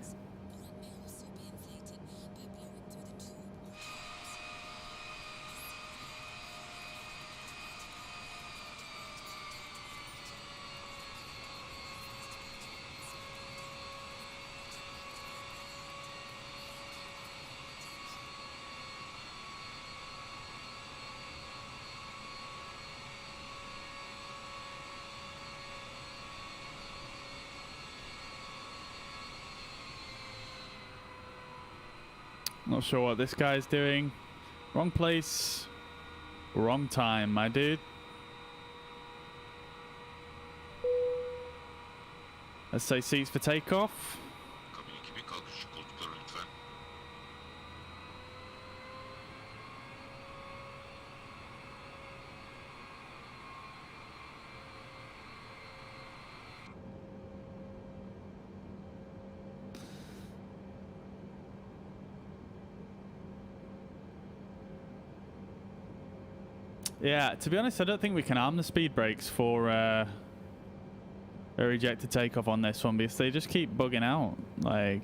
[SPEAKER 1] Not sure what this guy's doing. Wrong place, wrong time, my dude. Let's say seats for takeoff.
[SPEAKER 2] Kabin ekibi kalkışçı koltuklara lütfen.
[SPEAKER 1] Yeah, to be honest, I don't think we can arm the speed brakes for a rejected takeoff on this one because they just keep bugging out. Like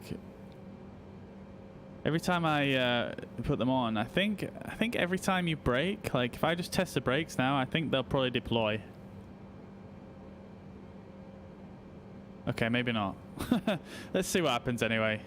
[SPEAKER 1] every time I put them on, I think every time you brake, like if I just test the brakes now, I think they'll probably deploy. Okay, maybe not. Let's see what happens anyway.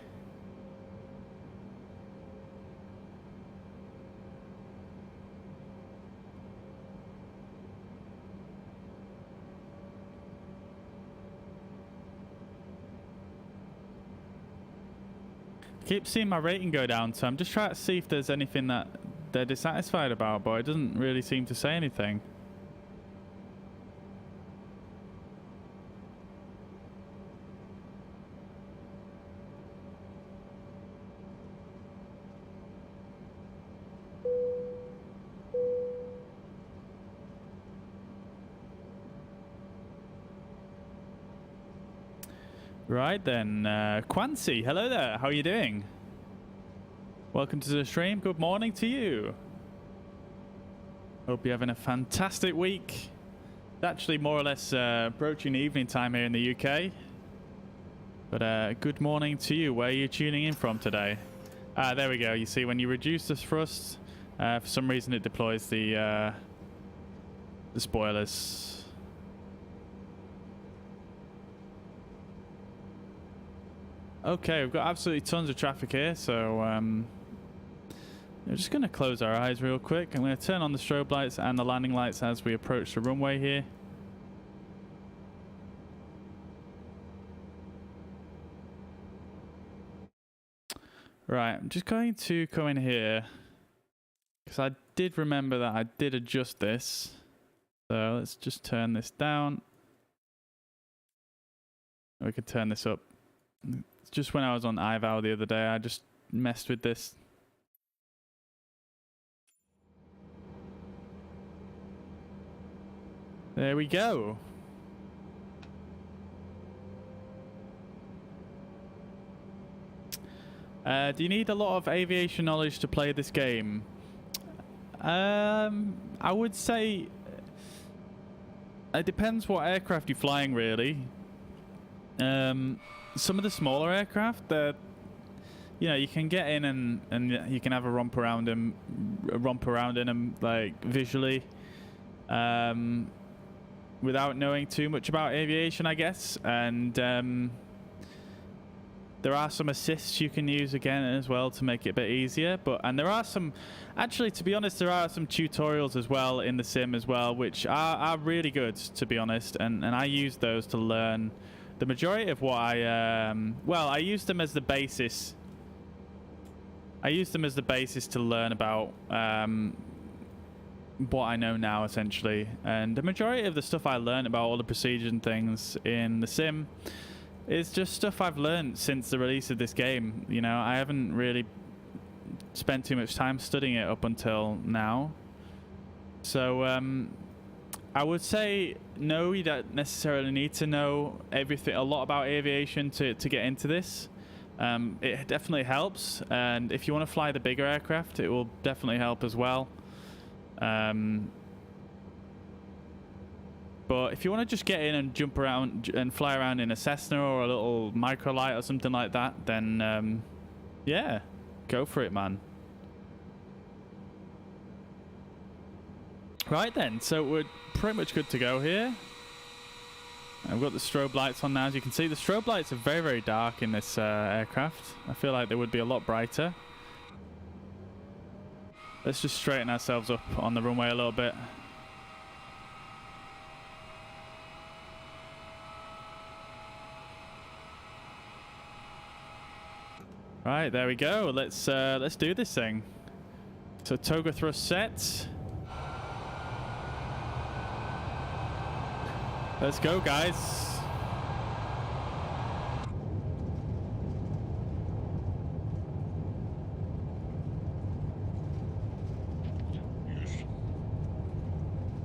[SPEAKER 1] Keep seeing my rating go down, so I'm just trying to see if there's anything that they're dissatisfied about, but it doesn't really seem to say anything. Right then, Quancy, hello there, how are you doing? Welcome to the stream, good morning to you. Hope you're having a fantastic week. It's actually more or less approaching evening time here in the UK. But good morning to you, where are you tuning in from today? There we go, you see when you reduce the thrust, for some reason it deploys the spoilers. Okay, we've got absolutely tons of traffic here, so we're just going to close our eyes real quick. I'm going to turn on the strobe lights and the landing lights as we approach the runway here. Right, I'm just going to go in here because I did remember that I did adjust this. So let's just turn this down. We could turn this up. Just when I was on iVal the other day, I just messed with this. There we go. Do you need a lot of aviation knowledge to play this game? I would say it depends what aircraft you're flying, really. Some of the smaller aircraft, you know, you can get in and you can have a romp around in them, like visually, without knowing too much about aviation, I guess. And there are some assists you can use again as well to make it a bit easier. And there are some, actually, to be honest, there are some tutorials as well in the sim as well, which are really good, to be honest. And I use those to learn. The majority of what I use them as the basis. I use them as the basis to learn about what I know now, essentially. And the majority of the stuff I learned about all the procedures and things in the sim is just stuff I've learned since the release of this game. You know, I haven't really spent too much time studying it up until now. So I would say no, you don't necessarily need to know everything, a lot about aviation to get into this. It definitely helps, and if you want to fly the bigger aircraft, it will definitely help as well. But if you want to just get in and jump around and fly around in a Cessna or a little microlight or something like that, then yeah, go for it, man. Right then, so we're pretty much good to go here. I've got the strobe lights on now. As you can see, the strobe lights are very, very dark in this aircraft. I feel like they would be a lot brighter. Let's just straighten ourselves up on the runway a little bit. Right, there we go. Let's do this thing. So toga thrust set. Let's go, guys.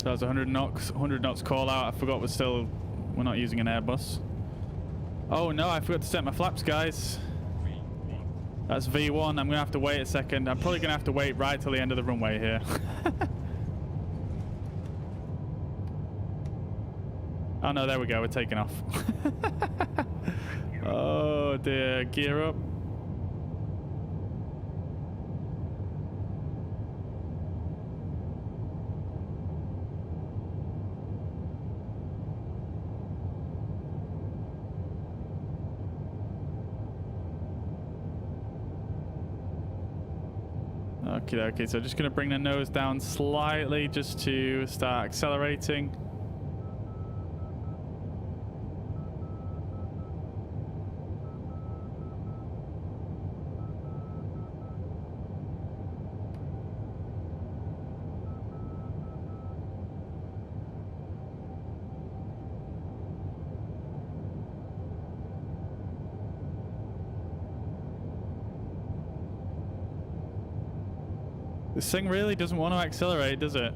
[SPEAKER 1] That was 100 knots call out. I forgot we're not using an Airbus. Oh no, I forgot to set my flaps, guys. That's V1. I'm gonna have to wait a second. I'm probably gonna have to wait right till the end of the runway here. Oh no, there we go, we're taking off. Oh dear, gear up. Okay, so just gonna bring the nose down slightly just to start accelerating. This thing really doesn't want to accelerate, does it?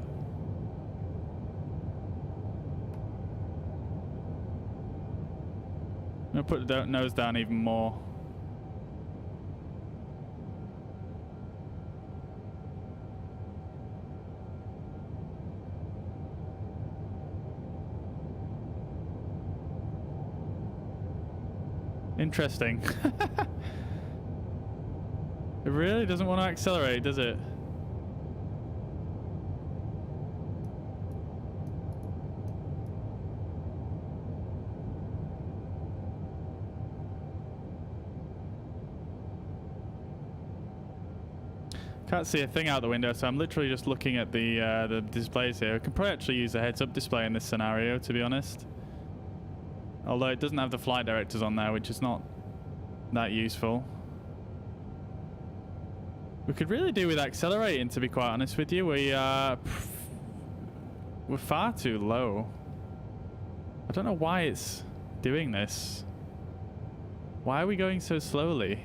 [SPEAKER 1] I'm gonna put the nose down even more. Interesting. It really doesn't want to accelerate, does it? Can't see a thing out the window, so I'm literally just looking at the displays here. I can probably actually use a heads-up display in this scenario, to be honest. Although it doesn't have the flight directors on there, which is not that useful. We could really do with accelerating, to be quite honest with you. We're far too low. I don't know why it's doing this. Why are we going so slowly?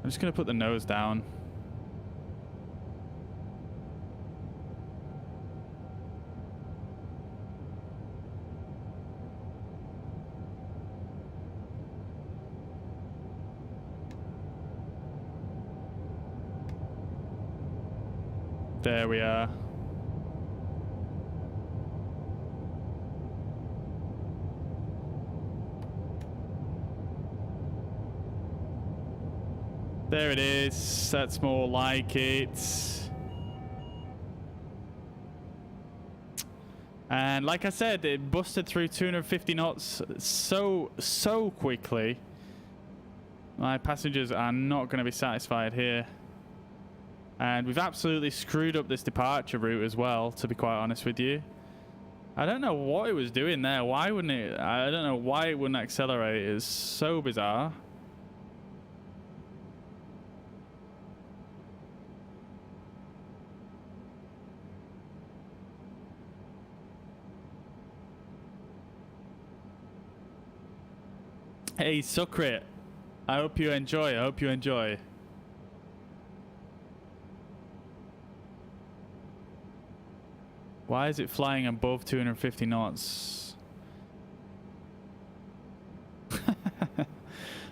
[SPEAKER 1] I'm just going to put the nose down. There we are. There it is. That's more like it. And like I said, it busted through 250 knots so quickly. My passengers are not going to be satisfied here. And we've absolutely screwed up this departure route as well, to be quite honest with you. I don't know what it was doing there. Why wouldn't it? I don't know why it wouldn't accelerate. It's so bizarre. Hey, Sucrit. I hope you enjoy. I hope you enjoy. Why is it flying above 250 knots?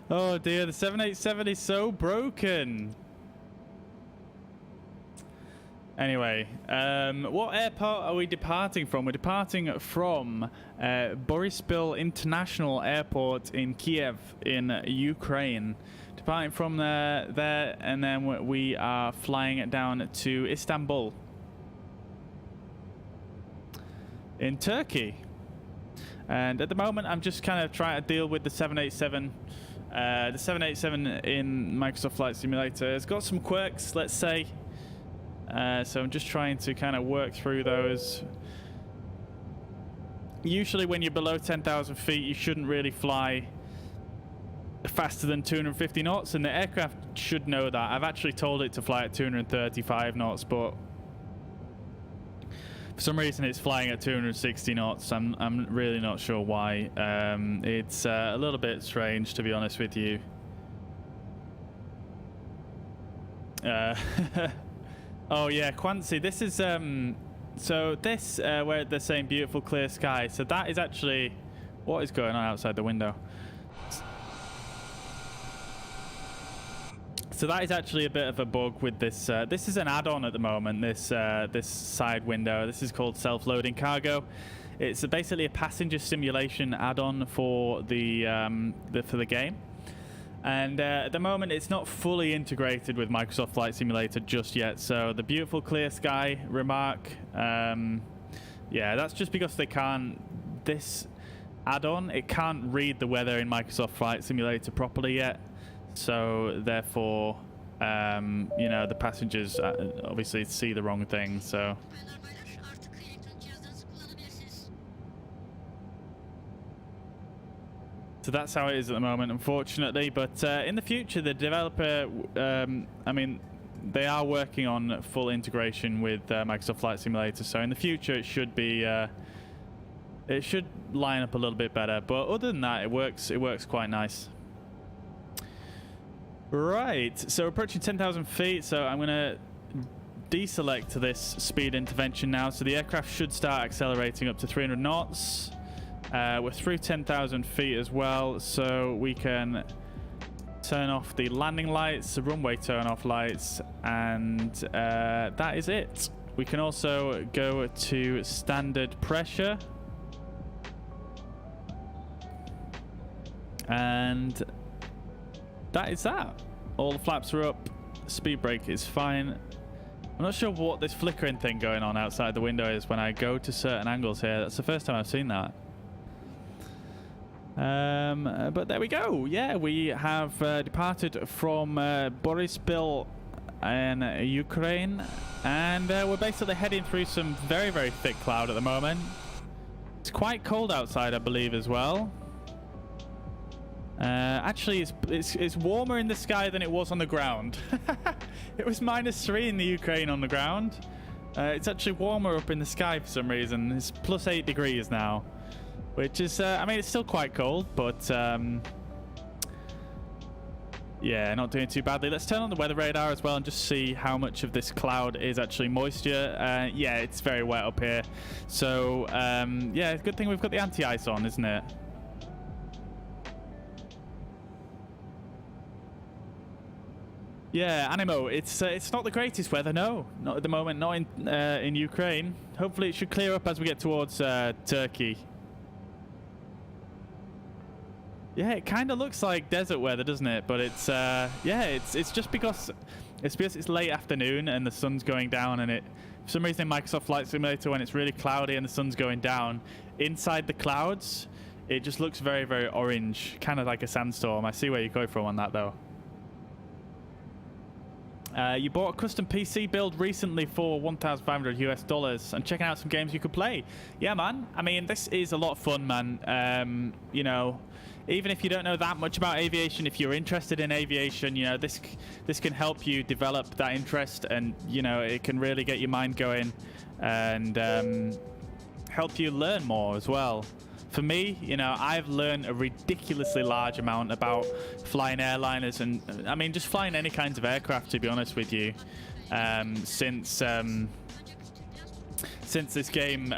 [SPEAKER 1] Oh dear, the 787 is so broken. Anyway, what airport are we departing from? We're departing from Boryspil International Airport in Kiev in Ukraine. Departing from there, and then we are flying down to Istanbul in Turkey. And at the moment, I'm just kind of trying to deal with the 787. The 787 in Microsoft Flight Simulator has got some quirks, let's say. So I'm just trying to kind of work through those. Usually when you're below 10,000 feet, you shouldn't really fly faster than 250 knots, and the aircraft should know that. I've actually told it to fly at 235 knots, but for some reason it's flying at 260 knots. I'm really not sure why. It's a little bit strange, to be honest with you. Oh yeah, Quancy, this is so this where they're saying beautiful clear sky, so that is actually what is going on outside the window. So that is actually a bit of a bug with this. This is an add-on at the moment, this this side window. This is called self-loading cargo. It's basically a passenger simulation add-on for the game. And at the moment, it's not fully integrated with Microsoft Flight Simulator just yet. So the beautiful clear sky remark, yeah, that's just because they can't, this add-on, it can't read the weather in Microsoft Flight Simulator properly yet. So therefore, you know, the passengers obviously see the wrong thing, so. So that's how it is at the moment, unfortunately. But in the future, the developer, I mean, they are working on full integration with Microsoft Flight Simulator. So in the future, it should be, it should line up a little bit better. But other than that, it works quite nice. Right, so we're approaching 10,000 feet. So I'm going to deselect this speed intervention now. So the aircraft should start accelerating up to 300 knots. We're through 10,000 feet as well, so we can turn off the landing lights, the runway turn off lights, and that is it. We can also go to standard pressure. And that is that. All the flaps are up, speed brake is fine. I'm not sure what this flickering thing going on outside the window is when I go to certain angles here. That's the first time I've seen that. But there we go. Yeah, we have departed from Boryspil in Ukraine, and we're basically heading through some very, very thick cloud at the moment. It's quite cold outside, I believe, as well. Actually, it's warmer in the sky than it was on the ground. It was -3 in the Ukraine on the ground. It's actually warmer up in the sky for some reason. It's +8 degrees now. Which is, I mean, it's still quite cold, but yeah, not doing too badly. Let's turn on the weather radar as well and just see how much of this cloud is actually moisture. Yeah, it's very wet up here. So, yeah, it's a good thing we've got the anti-ice on, isn't it? Yeah, Animo, it's not the greatest weather, no. Not at the moment, not in Ukraine. Hopefully it should clear up as we get towards Turkey. Yeah, it kind of looks like desert weather, doesn't it? But it's yeah, it's just because it's late afternoon and the sun's going down, and for some reason in Microsoft Flight Simulator, when it's really cloudy and the sun's going down, inside the clouds, it just looks very, very orange, kind of like a sandstorm. I see where you're going from on that though. You bought a custom PC build recently for $1,500 and checking out some games you could play. Yeah, man. I mean, this is a lot of fun, man. You know, even if you don't know that much about aviation, if you're interested in aviation, you know, this can help you develop that interest, and you know, it can really get your mind going and help you learn more as well. For me, you know, I've learned a ridiculously large amount about flying airliners and, I mean, just flying any kinds of aircraft, to be honest with you, since this game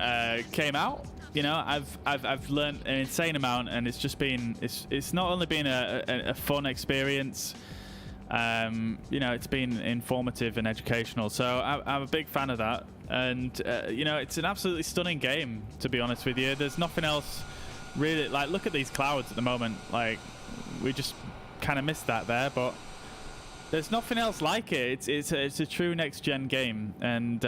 [SPEAKER 1] came out. You know, I've learned an insane amount, and it's just been it's not only been a fun experience. You know, it's been informative and educational, so I'm a big fan of that. And you know, it's an absolutely stunning game, to be honest with you. There's nothing else really, like, look at these clouds at the moment. Like, we just kind of missed that there, but there's nothing else like it. It's a true next gen game, and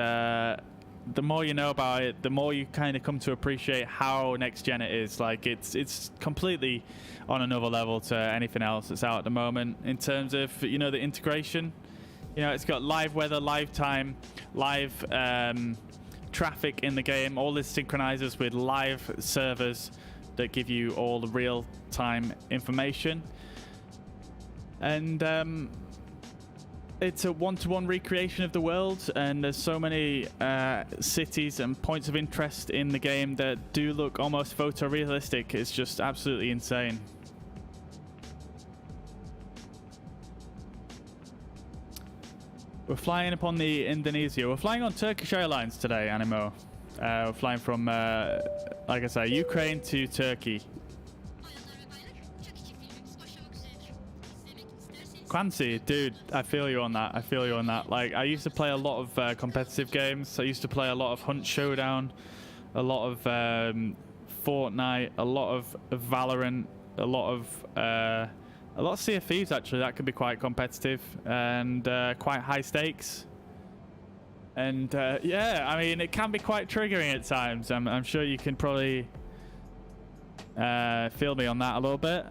[SPEAKER 1] the more you know about it, the more you kind of come to appreciate how next gen it is. Like, it's completely on another level to anything else that's out at the moment in terms of, you know, the integration. You know, it's got live weather, live time, live traffic in the game. All this synchronizes with live servers that give you all the real-time information. And it's a one-to-one recreation of the world, and there's so many cities and points of interest in the game that do look almost photorealistic. It's just absolutely insane. We're flying upon the Indonesia. We're flying on Turkish Airlines today, Animo. We're flying from, like I say, Ukraine to Turkey. Quancy, dude, I feel you on that. I feel you on that. Like, I used to play a lot of competitive games. I used to play a lot of Hunt Showdown, a lot of Fortnite, a lot of Valorant, a lot of Sea of Thieves, actually. That can be quite competitive and quite high stakes. And yeah, I mean, it can be quite triggering at times. I'm sure you can probably feel me on that a little bit.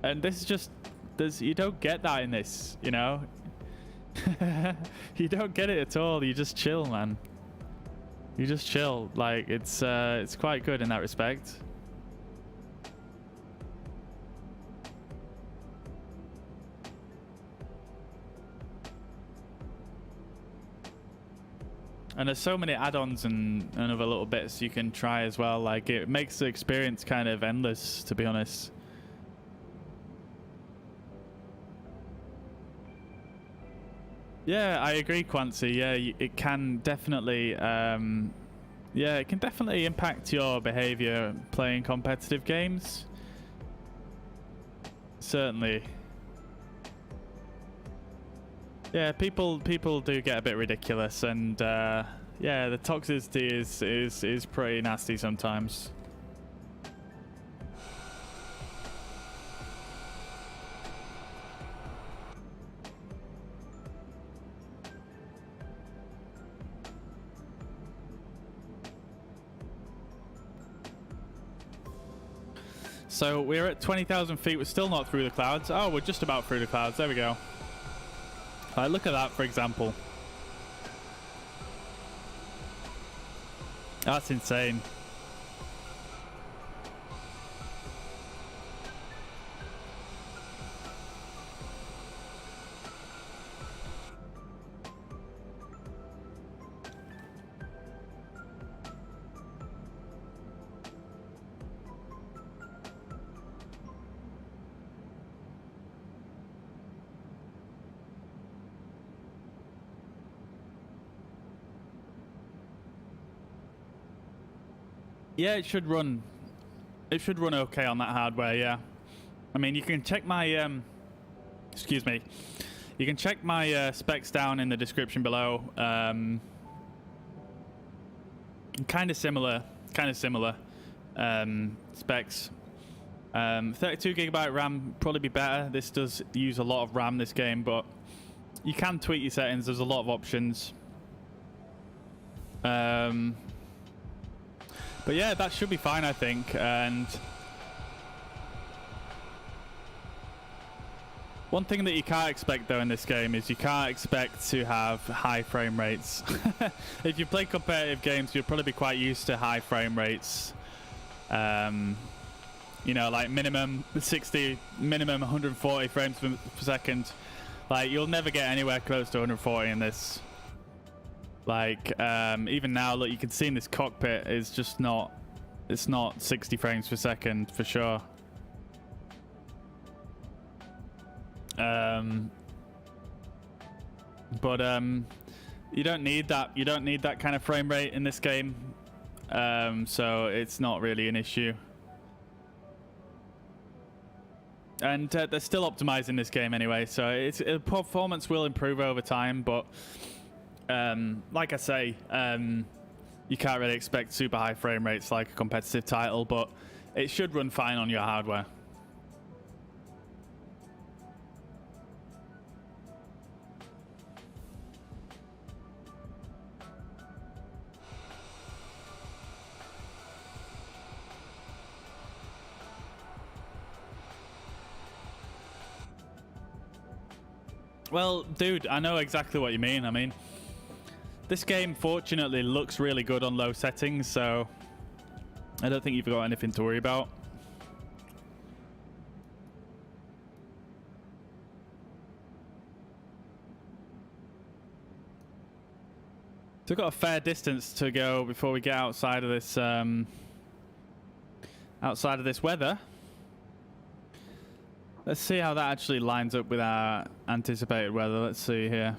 [SPEAKER 1] And this is just, you don't get that in this, you know. You don't get it at all. You just chill, man. You just chill. Like, it's quite good in that respect. And there's so many add-ons and other little bits you can try as well. Like, it makes the experience kind of endless, to be honest. Yeah, I agree, Quancy. Yeah, it can definitely, yeah, it can definitely impact your behavior playing competitive games. Certainly. Yeah, people do get a bit ridiculous, and yeah, the toxicity is pretty nasty sometimes. So we're at 20,000 feet. We're still not through the clouds. Oh, we're just about through the clouds. There we go. Look at that, for example. That's insane. Yeah, it should run. It should run okay on that hardware. Yeah, I mean, you can check my excuse me. You can check my specs down in the description below. Kind of similar specs. 32GB RAM probably be better. This does use a lot of RAM, this game, but you can tweak your settings. There's a lot of options. But yeah, that should be fine, I think. And One thing that you can't expect though in this game is you can't expect to have high frame rates. If you play competitive games, you'll probably be quite used to high frame rates. You know, like minimum 60, minimum 140 frames per second. Like, you'll never get anywhere close to 140 in this. Like, even now, look, you can see in this cockpit is just not, it's not 60 frames per second for sure. But you don't need that. You don't need that kind of frame rate in this game. So it's not really an issue. And they're still optimizing this game anyway, so performance will improve over time. But like I say, you can't really expect super high frame rates like a competitive title, but it should run fine on your hardware. Well, dude, I know exactly what you mean. I mean, this game fortunately looks really good on low settings, so I don't think you've got anything to worry about. So we've got a fair distance to go before we get outside of this weather. Let's see how that actually lines up with our anticipated weather. Let's see here.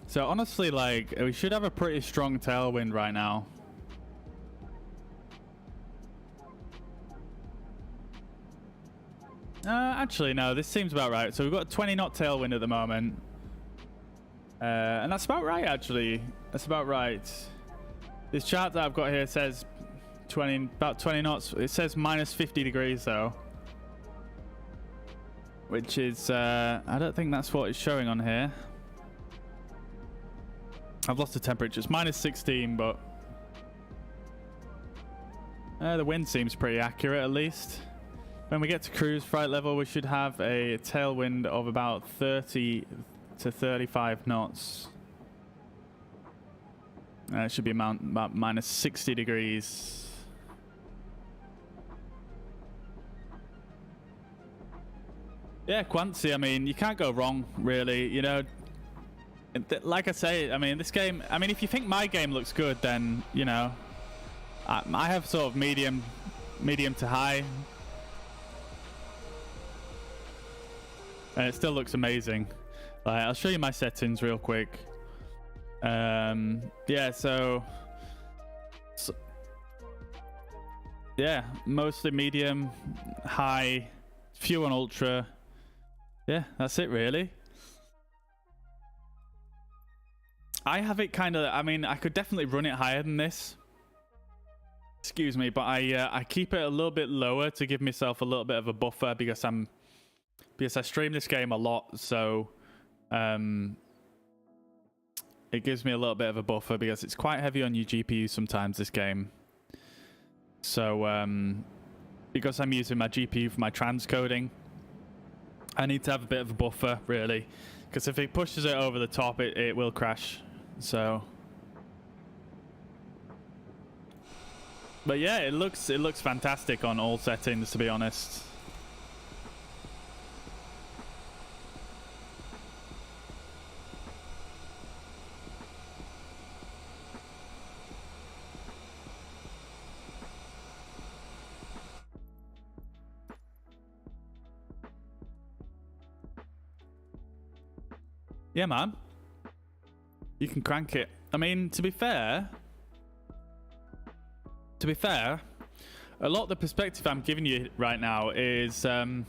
[SPEAKER 1] So honestly, like, we should have a pretty strong tailwind right now. Actually, no, this seems about right. So we've got a 20 knot tailwind at the moment. And that's about right, actually. That's about right. This chart that I've got here says about 20 knots. It says minus 50 degrees, though. Which is, I don't think that's what it's showing on here. I've lost the temperature. It's minus 16, but the wind seems pretty accurate at least. When we get to cruise flight level, we should have a tailwind of about 30 to 35 knots. It should be about minus 60 degrees. Yeah, Quancy, I mean, you can't go wrong, really, you know. Like I say, I mean, this game, I mean, if you think my game looks good, then, you know, I have sort of medium to high. And it still looks amazing. I'll show you my settings real quick. Yeah, so yeah, mostly medium, high, few on ultra. Yeah, that's it really. I have it kind of, I mean, I could definitely run it higher than this. Excuse me, but I keep it a little bit lower to give myself a little bit of a buffer because I stream this game a lot, so it gives me a little bit of a buffer because it's quite heavy on your GPU sometimes, this game. So because I'm using my GPU for my transcoding, I need to have a bit of a buffer really, because if it pushes it over the top, it will crash. So, but yeah, it looks fantastic on all settings, to be honest. Yeah, man. You can crank it. I mean, to be fair, a lot of the perspective I'm giving you right now is from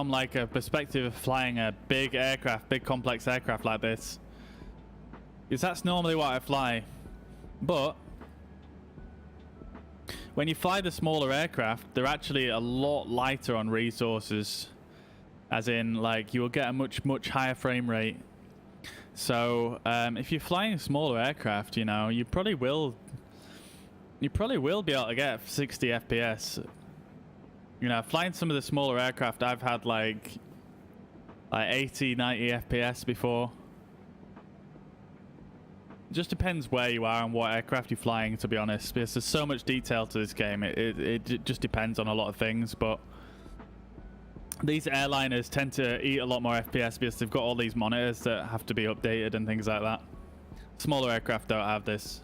[SPEAKER 1] like a perspective of flying a big aircraft, big complex aircraft like this. because that's normally what I fly. But when you fly the smaller aircraft, they're actually a lot lighter on resources, as in like you will get a much higher frame rate. So if you're flying a smaller aircraft, you know, you probably will be able to get 60 FPS. You know, flying some of the smaller aircraft, I've had like 80, 90 FPS before. It just depends where you are and what aircraft you're flying, to be honest, because there's so much detail to this game. It just depends on a lot of things, but these airliners tend to eat a lot more FPS because they've got all these monitors that have to be updated and things like that. Smaller aircraft don't have this.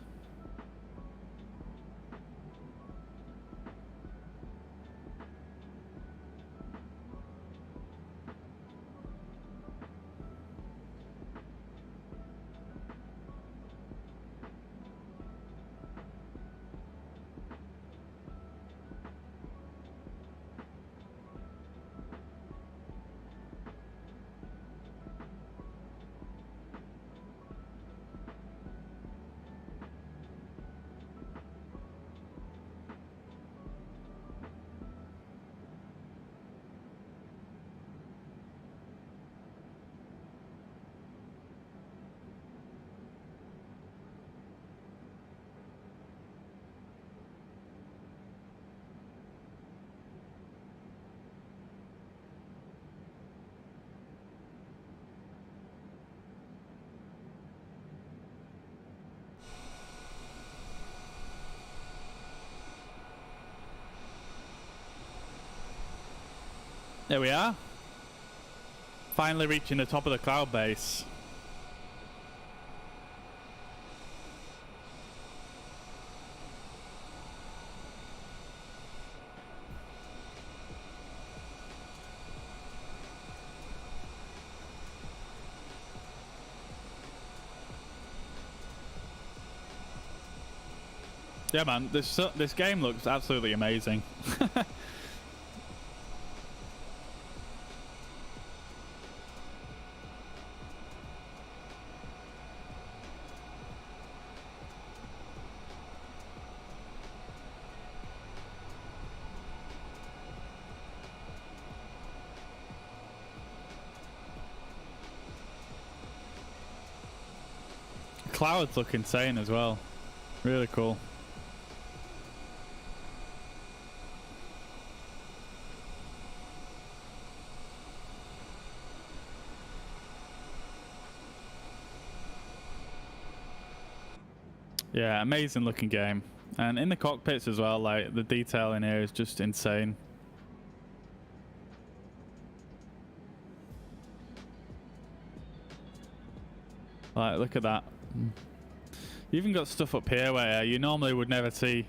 [SPEAKER 1] There we are. Finally reaching the top of the cloud base. Yeah, man, this game looks absolutely amazing. Clouds look insane as well. Really cool. Yeah, amazing looking game. And in the cockpits as well, like the detail in here is just insane. Like, look at that. You even got stuff up here where you normally would never see.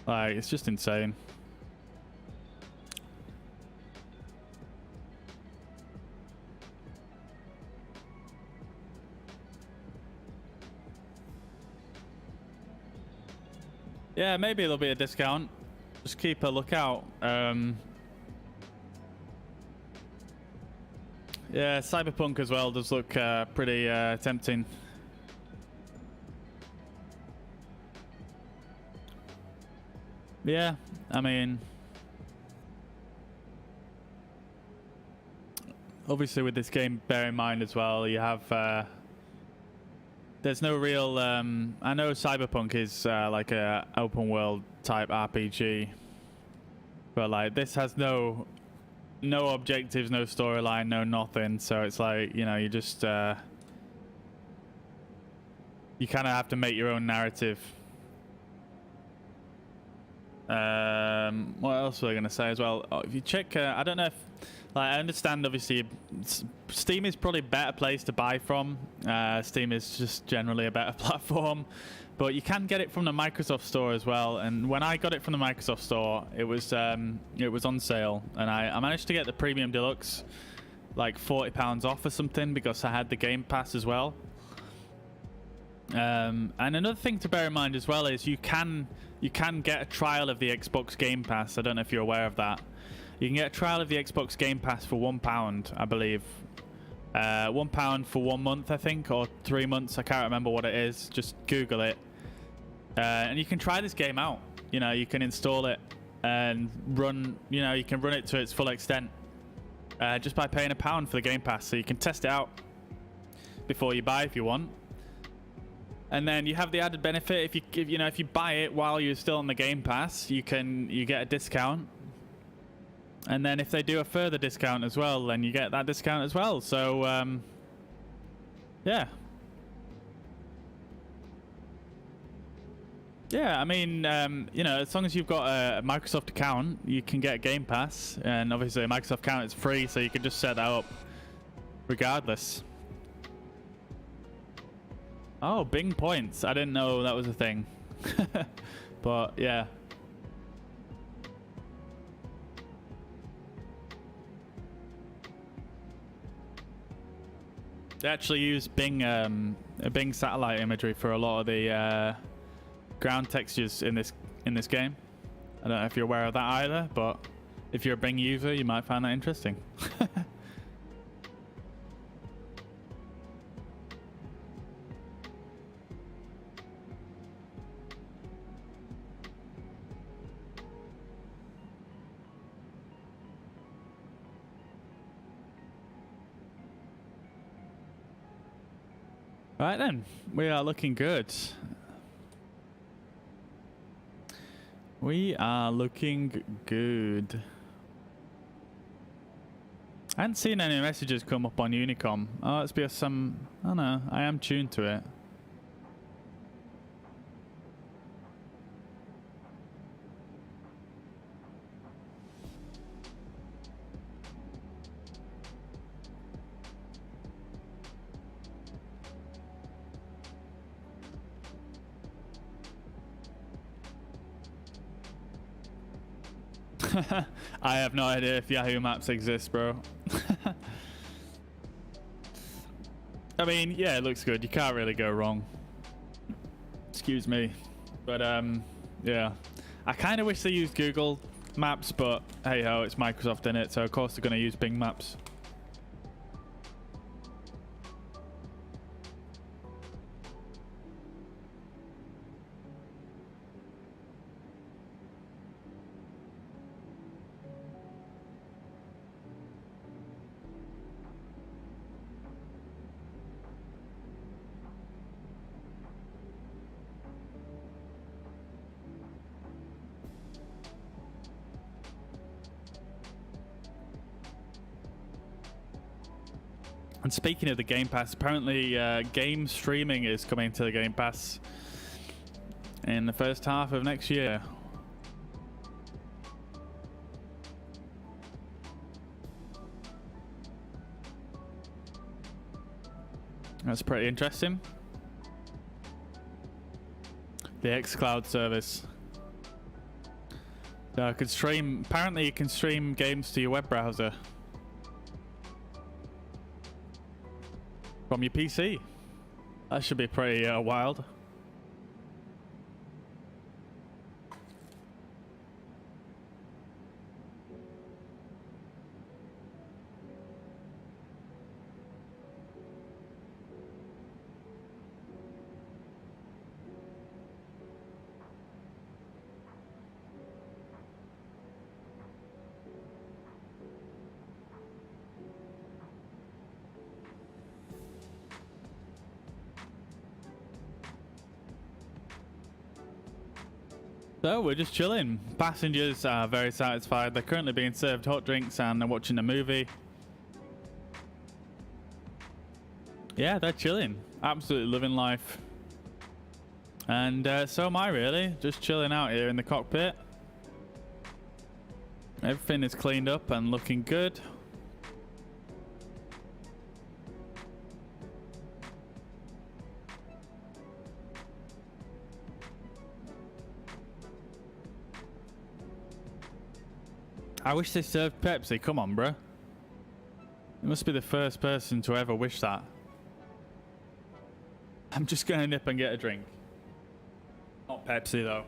[SPEAKER 1] Like, it's just insane. Yeah, maybe there'll be a discount. Just keep a lookout. Yeah, Cyberpunk as well does look pretty tempting. Yeah, I mean, obviously with this game, bear in mind as well, you have there's no real I know Cyberpunk is like a open world type RPG, but like this has no objectives, no storyline, no nothing, so it's like, you know, you just you kind of have to make your own narrative. What else were I going to say as well? Oh, if you check, I don't know if, like, I understand obviously Steam is probably a better place to buy from. Steam is just generally a better platform, but you can get it from the Microsoft Store as well. And when I got it from the Microsoft Store, it was on sale, and I managed to get the Premium Deluxe like £40 off or something because I had the Game Pass as well. And another thing to bear in mind as well is you can get a trial of the Xbox Game Pass. I don't know if you're aware of that. You can get a trial of the Xbox Game Pass for £1, I believe. £1 for 1 month, I think, or 3 months. I can't remember what it is. Just Google it. And you can try this game out. You know, you can install it and run, you know, you can run it to its full extent just by paying £1 for the Game Pass. So you can test it out before you buy if you want. And then you have the added benefit if you buy it while you're still on the Game Pass, you get a discount. And then if they do a further discount as well, then you get that discount as well. So yeah. Yeah, I mean, you know, as long as you've got a Microsoft account, you can get Game Pass. And obviously a Microsoft account is free, so you can just set that up regardless. Oh, Bing points. I didn't know that was a thing. But yeah. They actually use Bing satellite imagery for a lot of the ground textures in this game. I don't know if you're aware of that either, but if you're a Bing user, you might find that interesting. Right then, we are looking good. We are looking good. I hadn't seen any messages come up on Unicom. Oh, it's because I don't know, I am tuned to it. I have no idea if Yahoo Maps exists, bro. I mean, yeah, it looks good. You can't really go wrong. Excuse me. But, yeah. I kind of wish they used Google Maps, but hey ho, it's Microsoft in it, so of course they're going to use Bing Maps. And speaking of the Game Pass, apparently game streaming is coming to the Game Pass in the first half of next year. That's pretty interesting. The xCloud service. Could stream. Apparently, you can stream games to your web browser from your PC. That should be pretty wild. So we're just chilling. Passengers are very satisfied. They're currently being served hot drinks and they're watching a movie. Yeah, they're chilling. Absolutely living life. And so am I, really. Just chilling out here in the cockpit. Everything is cleaned up and looking good. I wish they served Pepsi. Come on, bruh. You must be the first person to ever wish that. I'm just gonna nip and get a drink. Not Pepsi, though.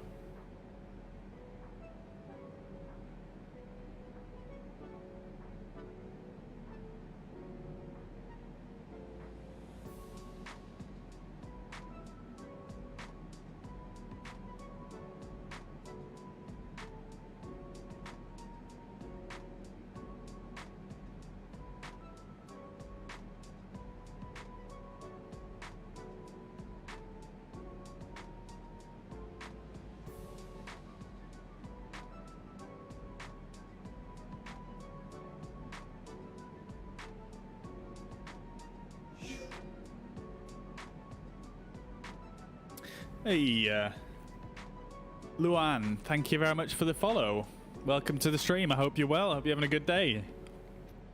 [SPEAKER 1] Hey, Luan, thank you very much for the follow. Welcome to the stream. I hope you're well. I hope you're having a good day.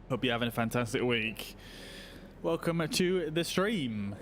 [SPEAKER 1] Hope you're having a fantastic week. Welcome to the stream.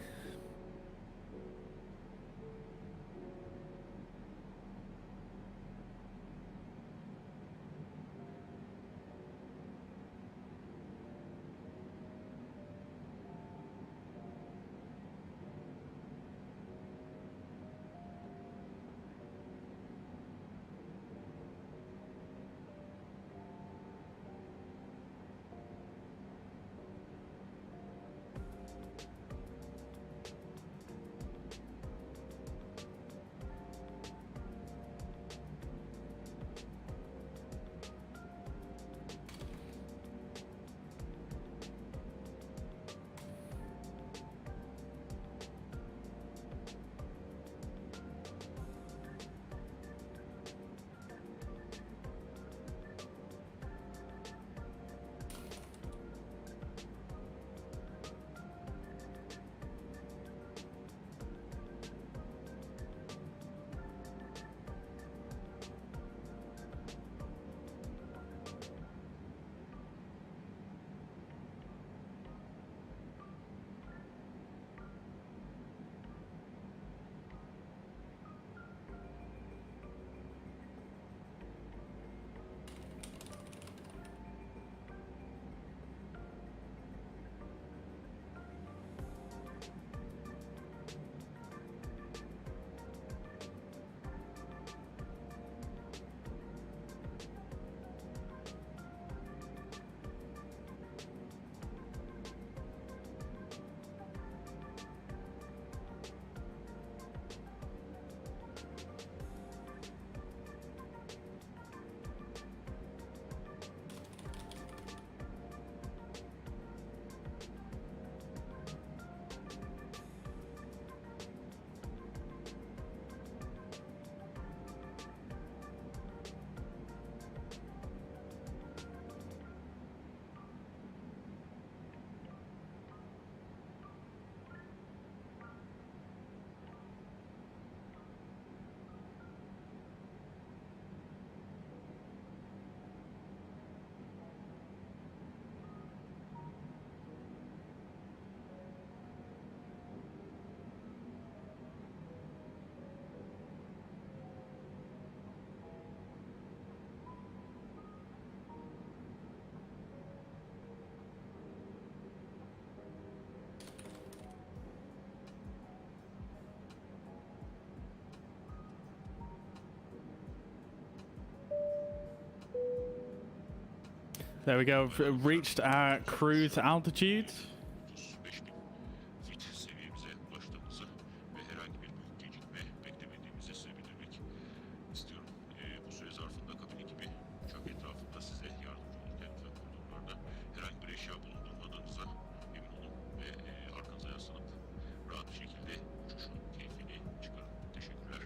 [SPEAKER 1] There we go. Reached our cruise altitude.
[SPEAKER 2] 35.000 fit seviyemize ulaştığımızı ve herhangi bir büyük gecikme beklemediğimizi size bildirmek istiyorum. Bu süre zarfında kabin ekibi uçak etrafında size yardımcı olurken lütfen koridorlarda herhangi bir eşya bulundurmadığınıza emin olun ve arkanıza yaslanıp rahat bir şekilde uçuşun keyfini çıkarın. Teşekkürler.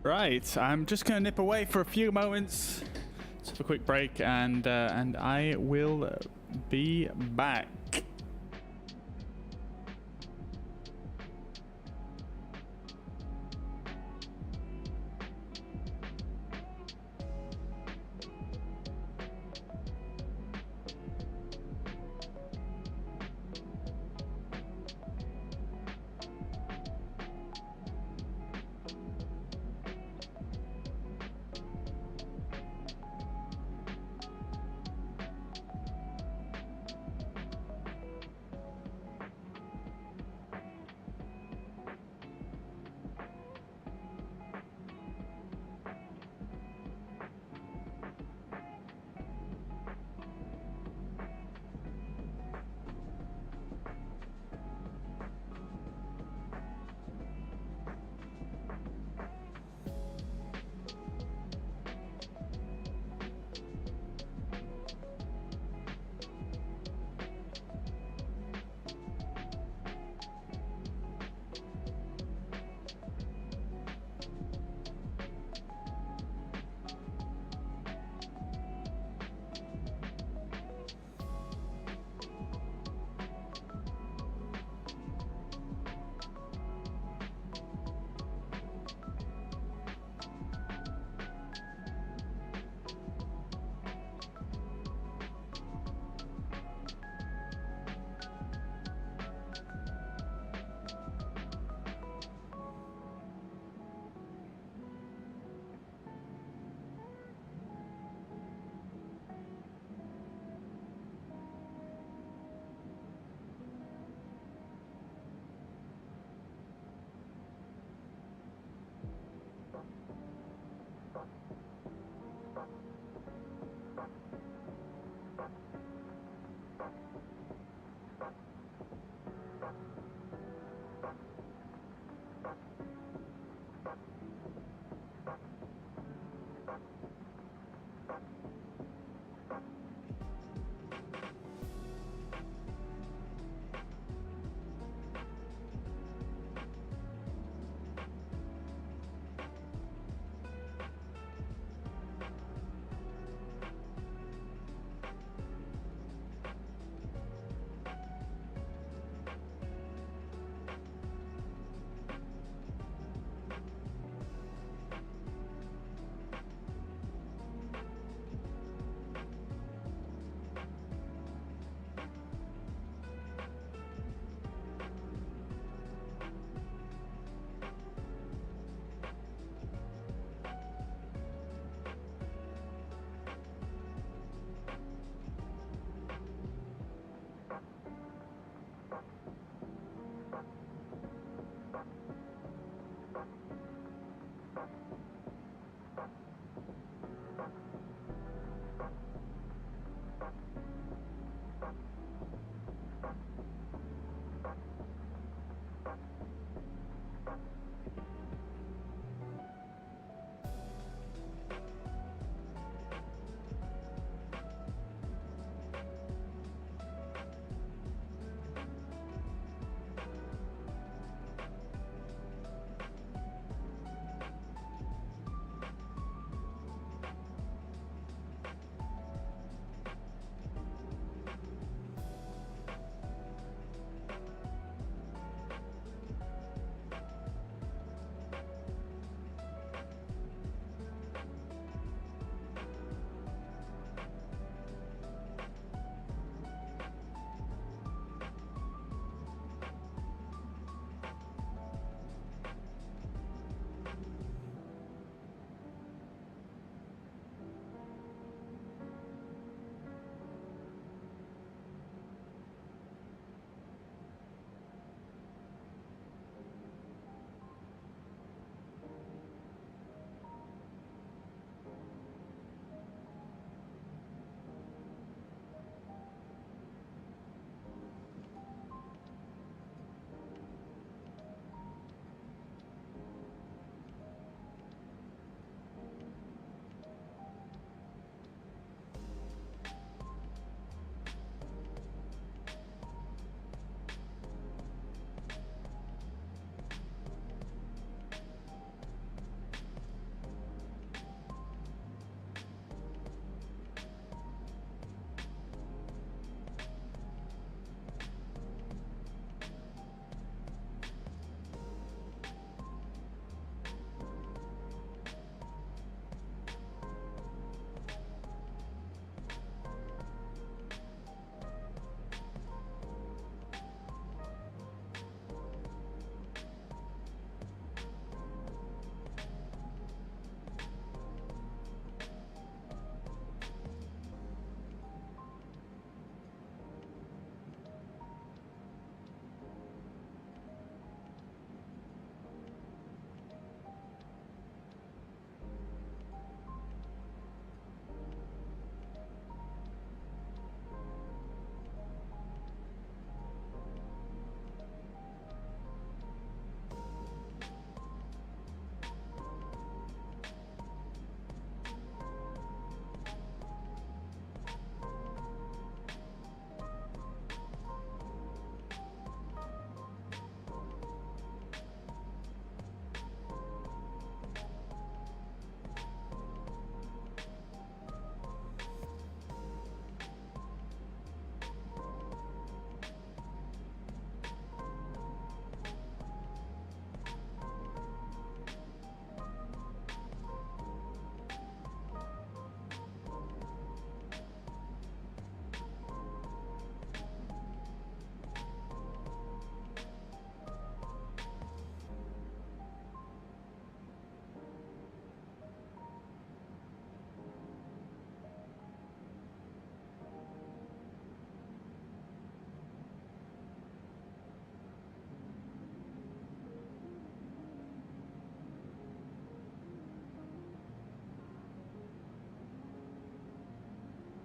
[SPEAKER 1] Right, I'm just gonna nip away for a few moments. Let's have a quick break, and I will be back.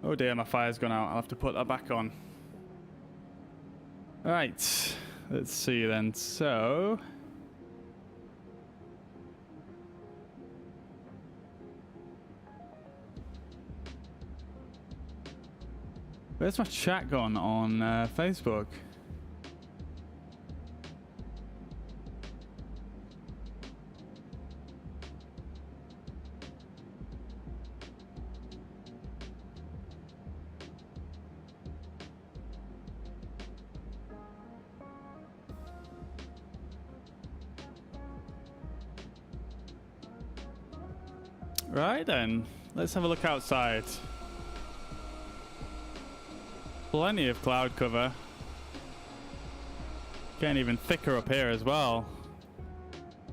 [SPEAKER 1] Oh dear, my fire's gone out. I'll have to put that back on. Right, let's see then. So, where's my chat gone on Facebook? Right then, let's have a look outside. Plenty of cloud cover. Getting even thicker up here as well.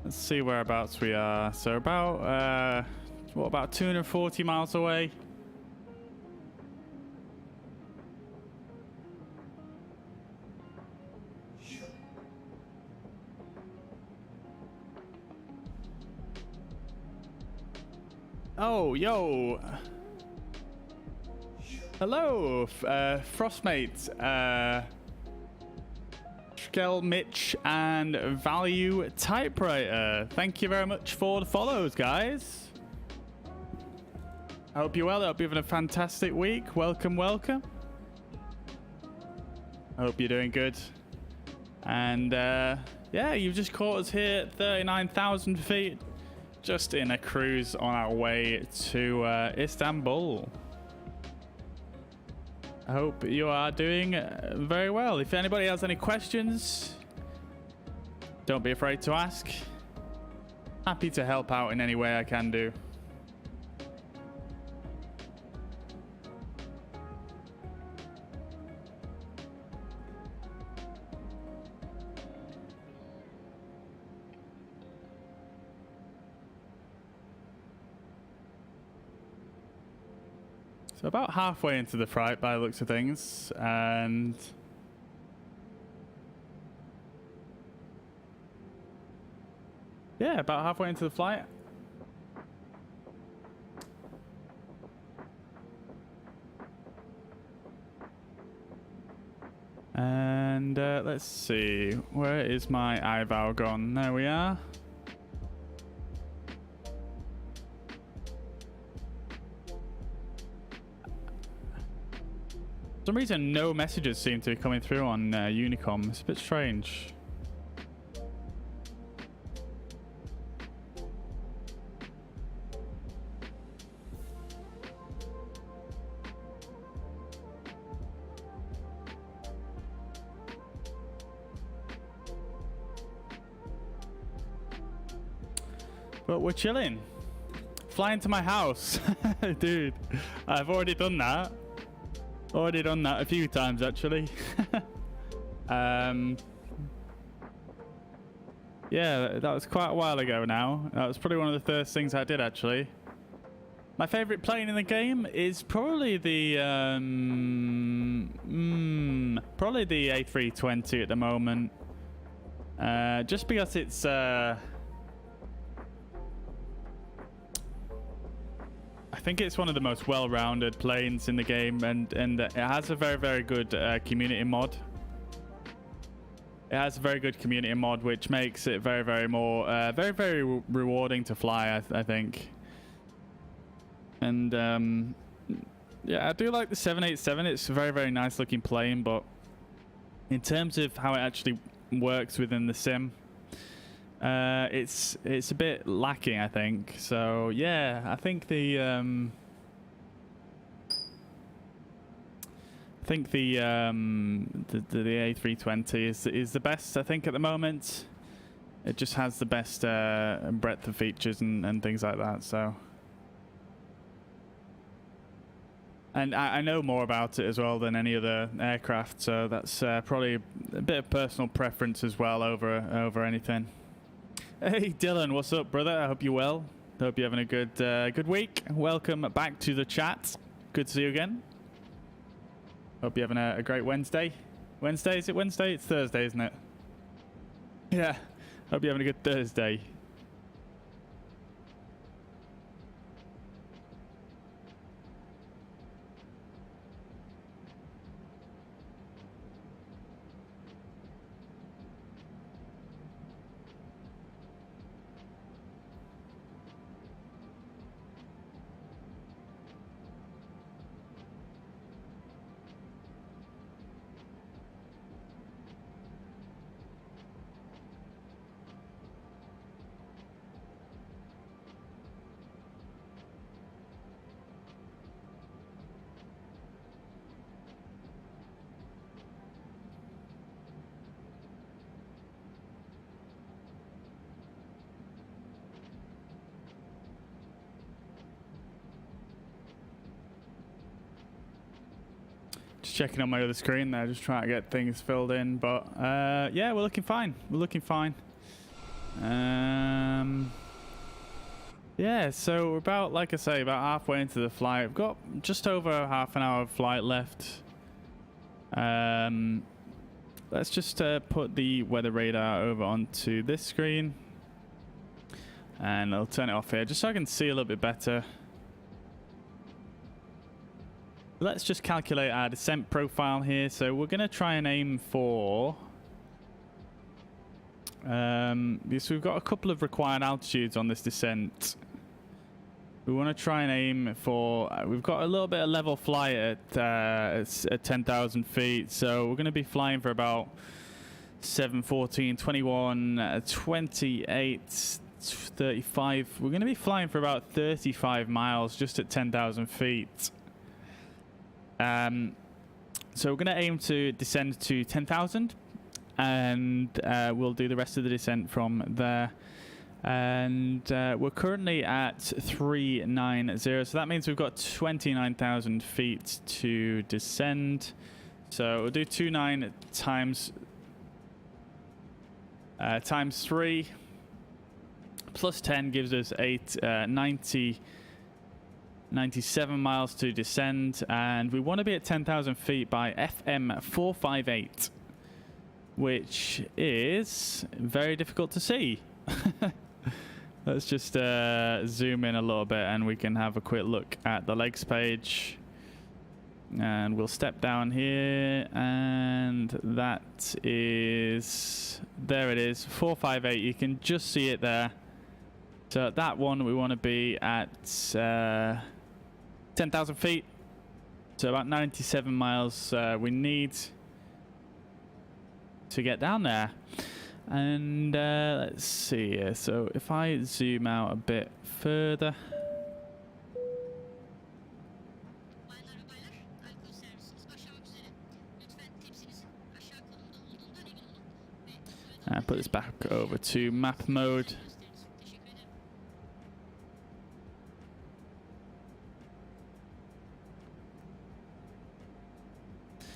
[SPEAKER 1] Let's see whereabouts we are. So about, what, about 240 miles away? Oh, yo. Hello, Frostmate, Skel, Mitch, and Value Typewriter. Thank you very much for the follows, guys. I hope you're well. I hope you're having a fantastic week. Welcome, welcome. I hope you're doing good. And yeah, you've just caught us here at 39,000 feet. Just in a cruise on our way to Istanbul. I hope you are doing very well. If anybody has any questions, don't be afraid to ask. Happy to help out in any way I can do. So about halfway into the flight by the looks of things, and yeah, about halfway into the flight. And let's see, where is my iVow gone? There we are. For some reason, no messages seem to be coming through on Unicom. It's a bit strange. But we're chilling. Flying to my house. Dude, I've already done that. Already done that a few times, actually. Yeah, that was quite a while ago now. That was probably one of the first things I did, actually. My favorite plane in the game is probably the probably the A320 at the moment. Just because it's I think it's one of the most well-rounded planes in the game, and it has a very good community mod. It has a very good community mod, which makes it very rewarding to fly, I think. And yeah, I do like the 787. It's a very nice looking plane, but in terms of how it actually works within the sim, it's a bit lacking, I think. So yeah, I think the A320 is the best, I think, at the moment. It just has the best breadth of features and things like that. So, and I know more about it as well than any other aircraft. So that's probably a bit of personal preference as well over anything. Hey Dylan, what's up, brother? I hope you're well. I hope you're having a good week. Welcome back to the chat. Good to see you again. Hope you're having a great Wednesday. Wednesday? Is it Wednesday? It's Thursday, isn't it? Yeah. Hope you're having a good Thursday. checking on my other screen there, just trying to get things filled in. But yeah, we're looking fine. We're looking fine. Yeah, so we're about, like I say, about halfway into the flight. We've got just over half an hour of flight left. Let's just put the weather radar over onto this screen. And I'll turn it off here just so I can see a little bit better. Let's just calculate our descent profile here. So we're going to try and aim for... so we've got a couple of required altitudes on this descent. We want to try and aim for... we've got a little bit of level flight at 10,000 feet. So we're going to be flying for about 7, 14, 21, 28, 35. We're going to be flying for about 35 miles just at 10,000 feet. So we're going to aim to descend to 10,000. And we'll do the rest of the descent from there. And we're currently at 390, so that means we've got 29,000 feet to descend. So we'll do 29 times 3 plus 10 gives us 97 miles to descend, and we want to be at 10,000 feet by FM 458. Which is very difficult to see. Let's just zoom in a little bit and we can have a quick look at the legs page. And we'll step down here, and that is... there it is, 458. You can just see it there. So at that one, we want to be at 10,000 feet. So about 97 miles we need to get down there. And let's see here. So if I zoom out a bit further, and put this back over to map mode.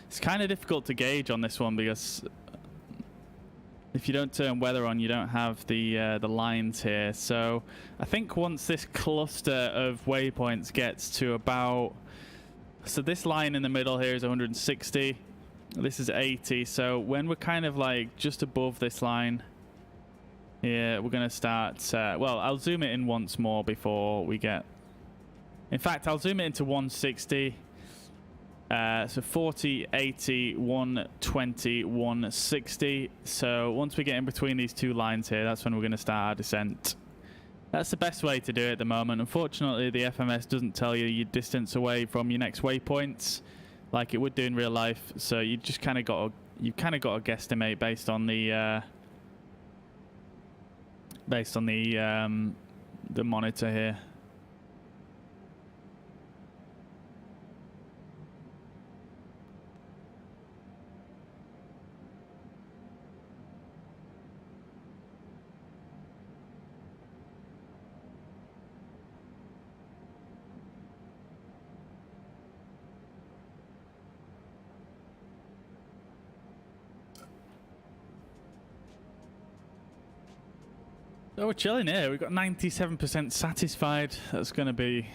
[SPEAKER 1] It's kind of difficult to gauge on this one because if you don't turn weather on, you don't have the lines here. So I think once this cluster of waypoints gets to about... so this line in the middle here is 160. This is 80. So when we're kind of like just above this line here, we're going to start... well, I'll zoom it in once more before we get... in fact, I'll zoom it into 160. So 40, 80, 120, 160. So once we get in between these two lines here, that's when we're going to start our descent. That's the best way to do it at the moment. Unfortunately, the FMS doesn't tell you your distance away from your next waypoints like it would do in real life. So you just kind of got to guesstimate based on the monitor here. So we're chilling here. We've got 97% satisfied. That's going to be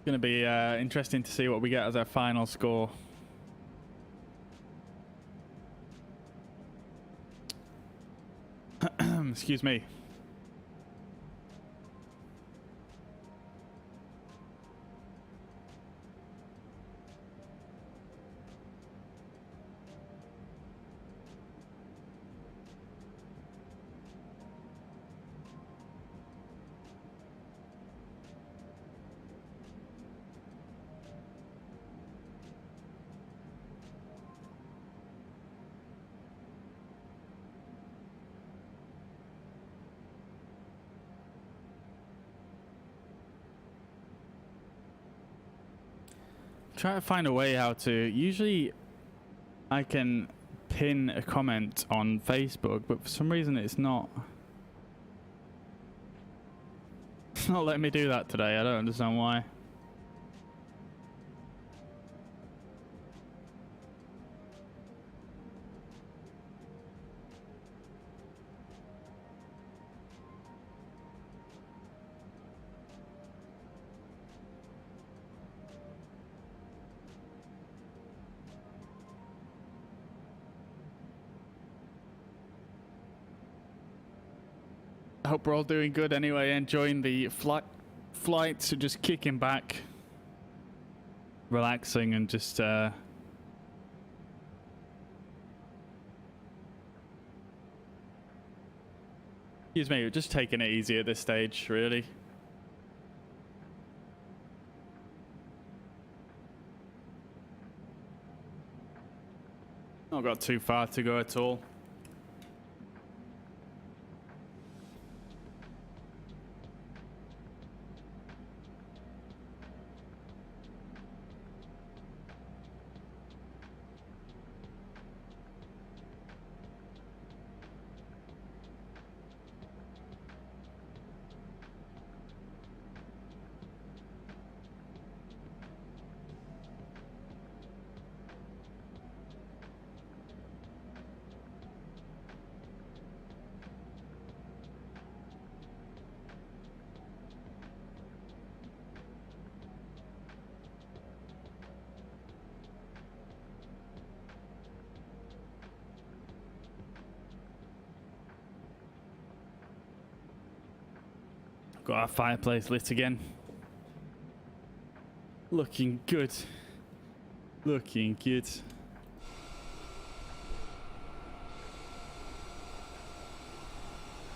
[SPEAKER 1] interesting to see what we get as our final score. Excuse me. Try to find a way how to... usually I can pin a comment on Facebook, but for some reason it's not letting me do that today. I don't understand why. hope we're all doing good anyway, enjoying the flights, just kicking back, relaxing, and just excuse me, we're just taking it easy at this stage, really. Not got too far to go at all. Got our fireplace lit again. Looking good. Looking good.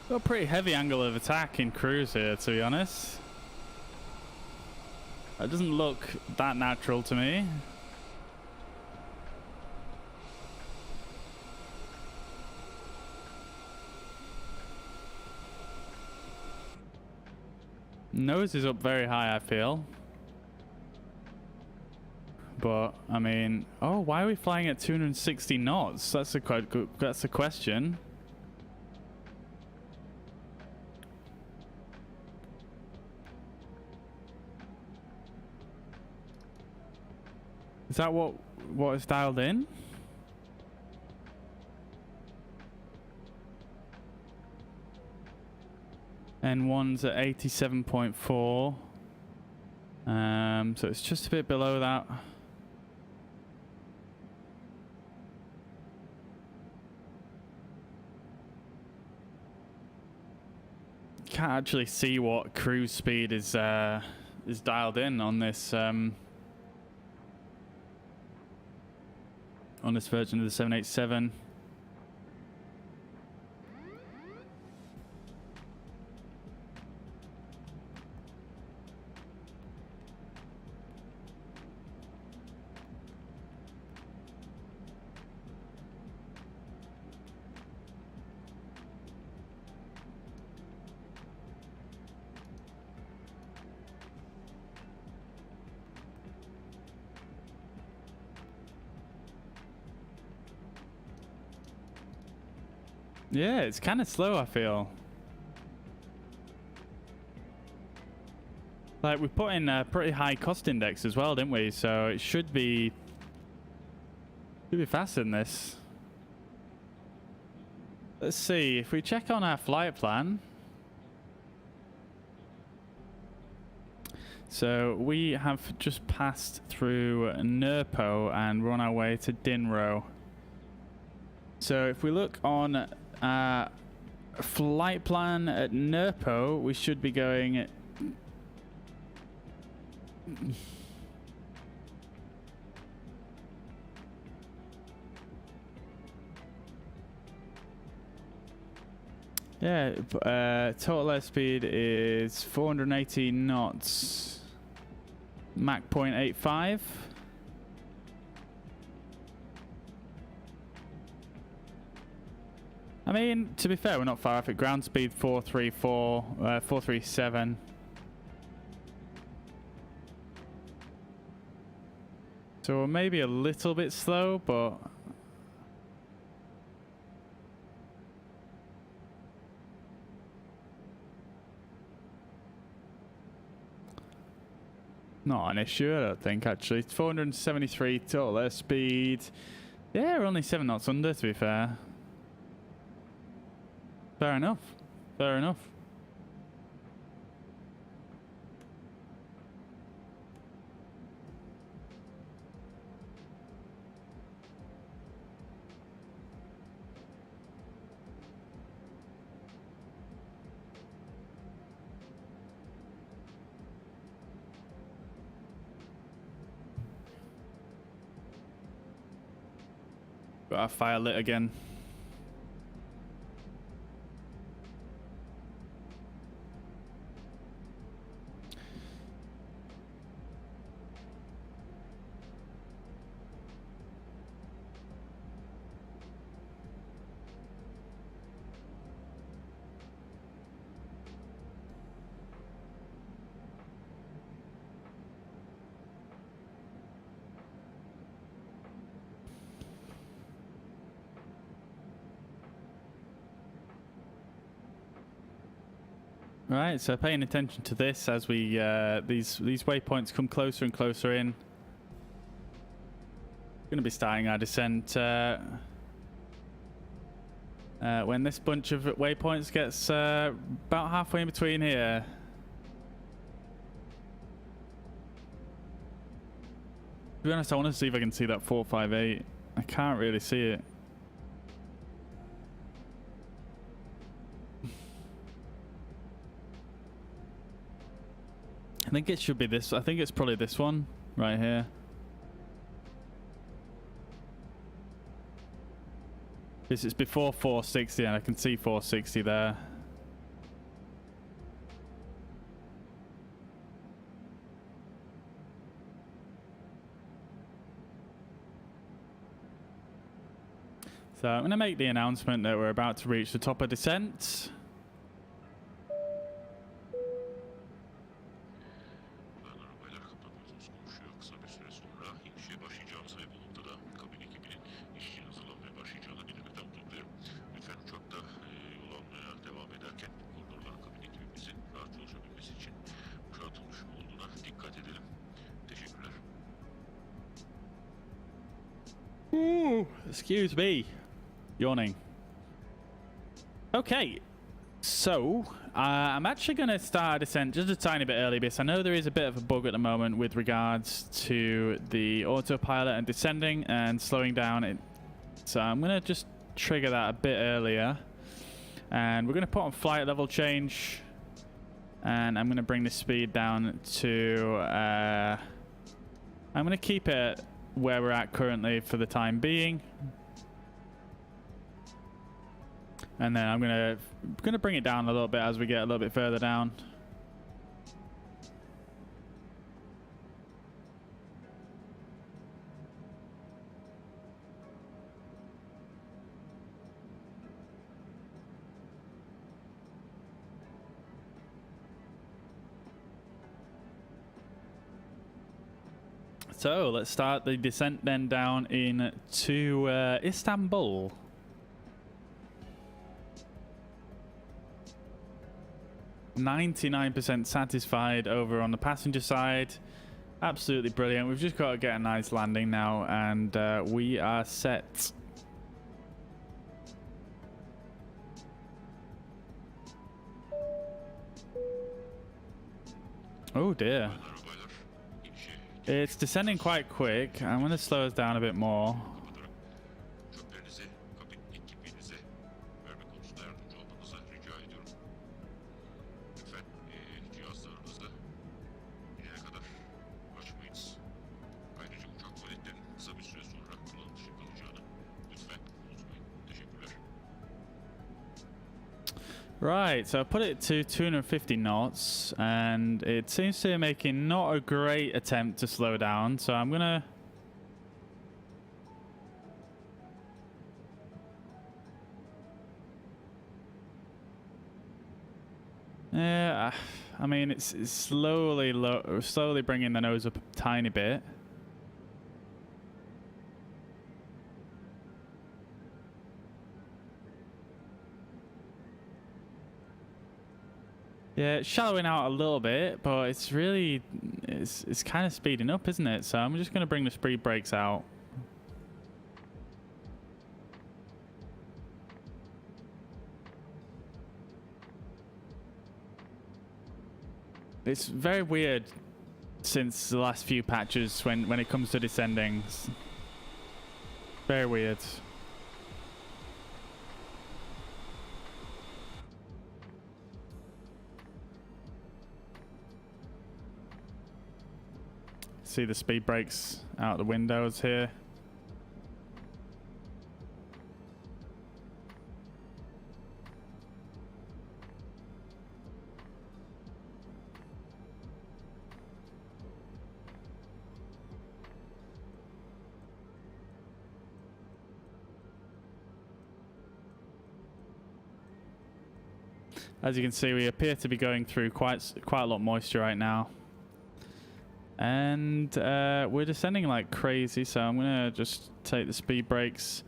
[SPEAKER 1] Got a pretty heavy angle of attack in cruise here, to be honest. It doesn't look that natural to me. Nose is up very high, I feel. But I mean, oh, why are we flying at 260 knots? That's a quite good. That's a question. Is that what is dialed in? N1's at 87.4. So it's just a bit below that. Can't actually see what cruise speed is dialed in on this version of the 787. Yeah, it's kind of slow, I feel. Like, we put in a pretty high cost index as well, didn't we? So it should be faster than this. Let's see, if we check on our flight plan. So we have just passed through Nurpo and we're on our way to Dinro. So if we look on flight plan at Nurpo, we should be going yeah, total airspeed is 480 knots, Mach 0.85. I mean, to be fair, we're not far off it. Ground speed 437. So we're maybe a little bit slow, but not an issue, I don't think, actually. It's 473 total airspeed. Yeah, we're only 7 knots under, to be fair. Fair enough. Fair enough. Got our fire lit again. Right, so paying attention to this as we these waypoints come closer and closer in. Going to be starting our descent when this bunch of waypoints gets about halfway in between here. To be honest, I want to see if I can see that 458. I can't really see it. I think it should be this. I think it's probably this one right here. This is before 460 and I can see 460 there. So I'm going to make the announcement that we're about to reach the top of descent. Ooh, excuse me. Yawning. Okay, so I'm actually going to start a descent just a tiny bit early because I know there is a bit of a bug at the moment with regards to the autopilot and descending and slowing down. So I'm going to just trigger that a bit earlier. And we're going to put on flight level change. And I'm going to bring the speed down to... I'm going to keep it where we're at currently for the time being. And then I'm gonna bring it down a little bit as we get a little bit further down. So let's start the descent then down into Istanbul. %99 satisfied over on the passenger side. Absolutely brilliant. We've just got to get a nice landing now and we are set. Oh dear. It's descending quite quick. I'm going to slow us down a bit more. Right, so I put it to 250 knots, and it seems to be making not a great attempt to slow down, so I'm gonna... Yeah, I mean, it's slowly bringing the nose up a tiny bit. Yeah, it's shallowing out a little bit, but it's really, it's kind of speeding up, isn't it? So I'm just going to bring the speed brakes out. It's very weird since the last few patches when it comes to descending. Very weird. See the speed brakes out the windows here. As you can see, we appear to be going through quite a lot of moisture right now. And we're descending like crazy, so I'm going to just take the speed brakes.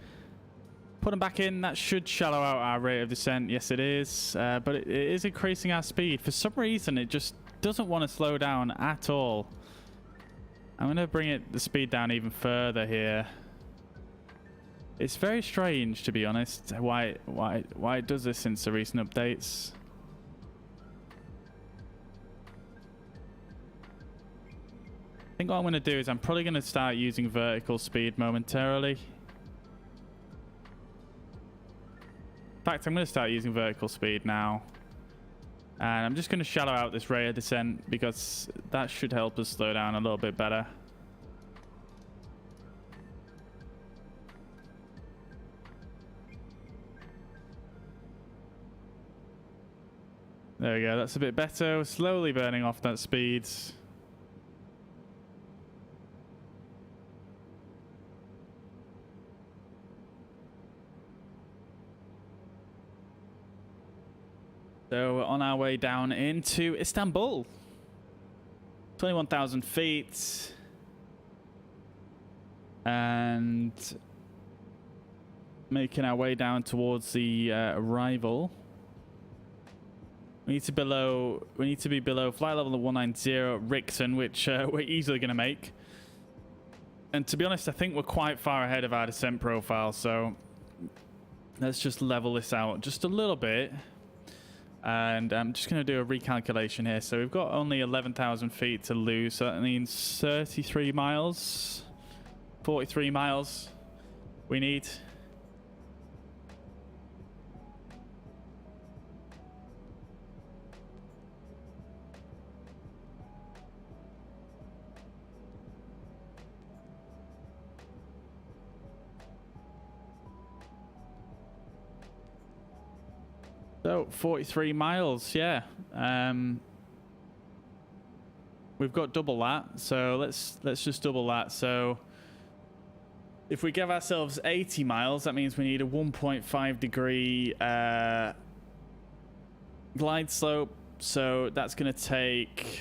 [SPEAKER 1] Put them back in. That should shallow out our rate of descent. Yes, it is. But it is increasing our speed. For some reason, it just doesn't want to slow down at all. I'm going to bring the speed down even further here. It's very strange, to be honest, why it does this since the recent updates. I think what I'm going to do is I'm probably going to start using vertical speed momentarily. In fact, I'm going to start using vertical speed now. And I'm just going to shallow out this rate of descent because that should help us slow down a little bit better. There we go, that's a bit better. We're slowly burning off that speed. So we're on our way down into Istanbul. 21,000 feet. And making our way down towards the arrival. We need to be below flight level 190 Rixon, which we're easily going to make. And to be honest, I think we're quite far ahead of our descent profile, so let's just level this out just a little bit. And I'm just going to do a recalculation here. So we've got only 11,000 feet to lose, so that means 33 miles, 43 miles we need. So 43 miles, yeah. We've got double that, so let's just double that. So if we give ourselves 80 miles, that means we need a 1.5 degree glide slope. So that's going to take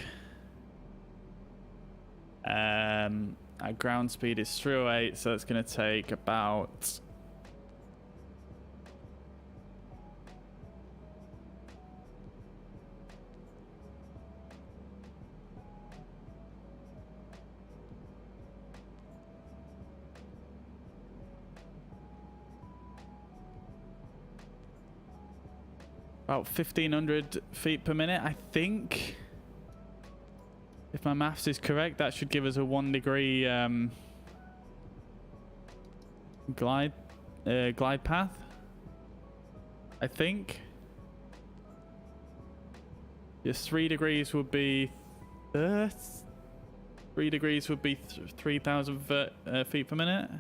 [SPEAKER 1] our ground speed is 308, so it's going to take about about 1,500 feet per minute, I think. If my maths is correct, that should give us a 1 degree glide path, I think. Yes, 3 degrees would be 3 degrees would be 3,000 feet per minute.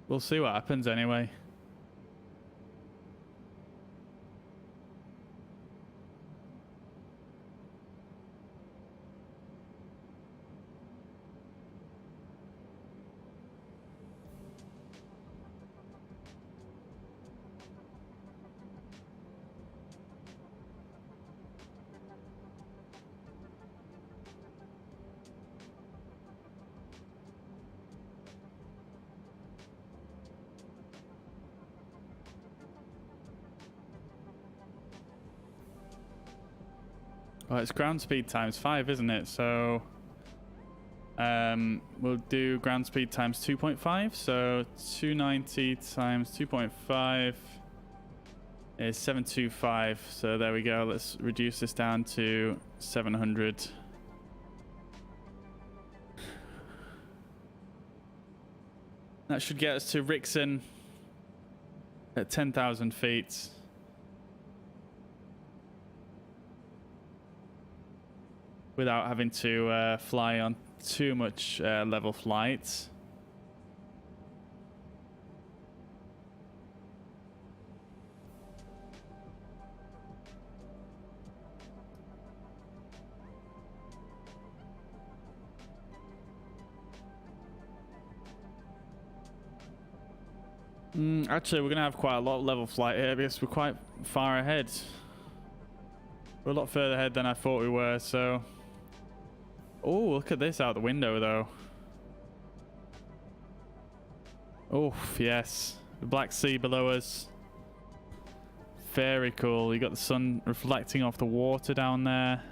[SPEAKER 1] We'll see what happens anyway. Well, it's ground speed times 5, isn't it? So we'll do ground speed times 2.5. So 290 times 2.5 is 725. So there we go. Let's reduce this down to 700. That should get us to Rixon at 10,000 feet. Without having to fly on too much level flight. Actually, we're going to have quite a lot of level flight here because we're quite far ahead. We're a lot further ahead than I thought we were, so... Oh, look at this out the window, though. Oh, yes. The Black Sea below us. Very cool. You got the sun reflecting off the water down there.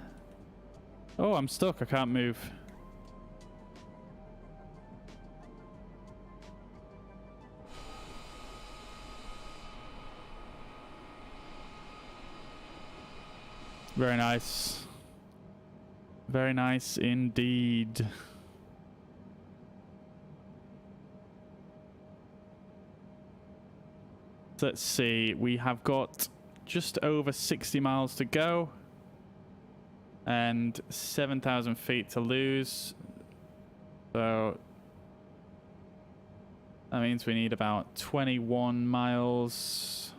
[SPEAKER 1] Oh, I'm stuck. I can't move. Very nice. Very nice indeed. Let's see. We have got just over 60 miles to go and 7,000 feet to lose. So that means we need about 21 miles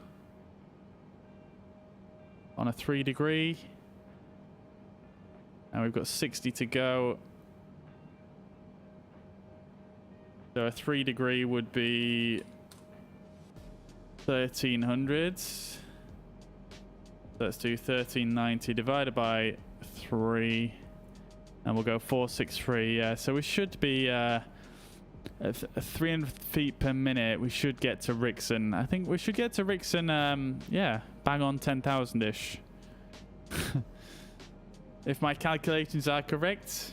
[SPEAKER 1] on a 3-degree. And we've got 60 to go. So a 3-degree would be 1,300. So let's do 1,390 divided by 3. And we'll go 463. Yeah, so we should be at 300 feet per minute. We should get to Rixon. I think we should get to Rixon, yeah, bang on 10,000-ish. If my calculations are correct.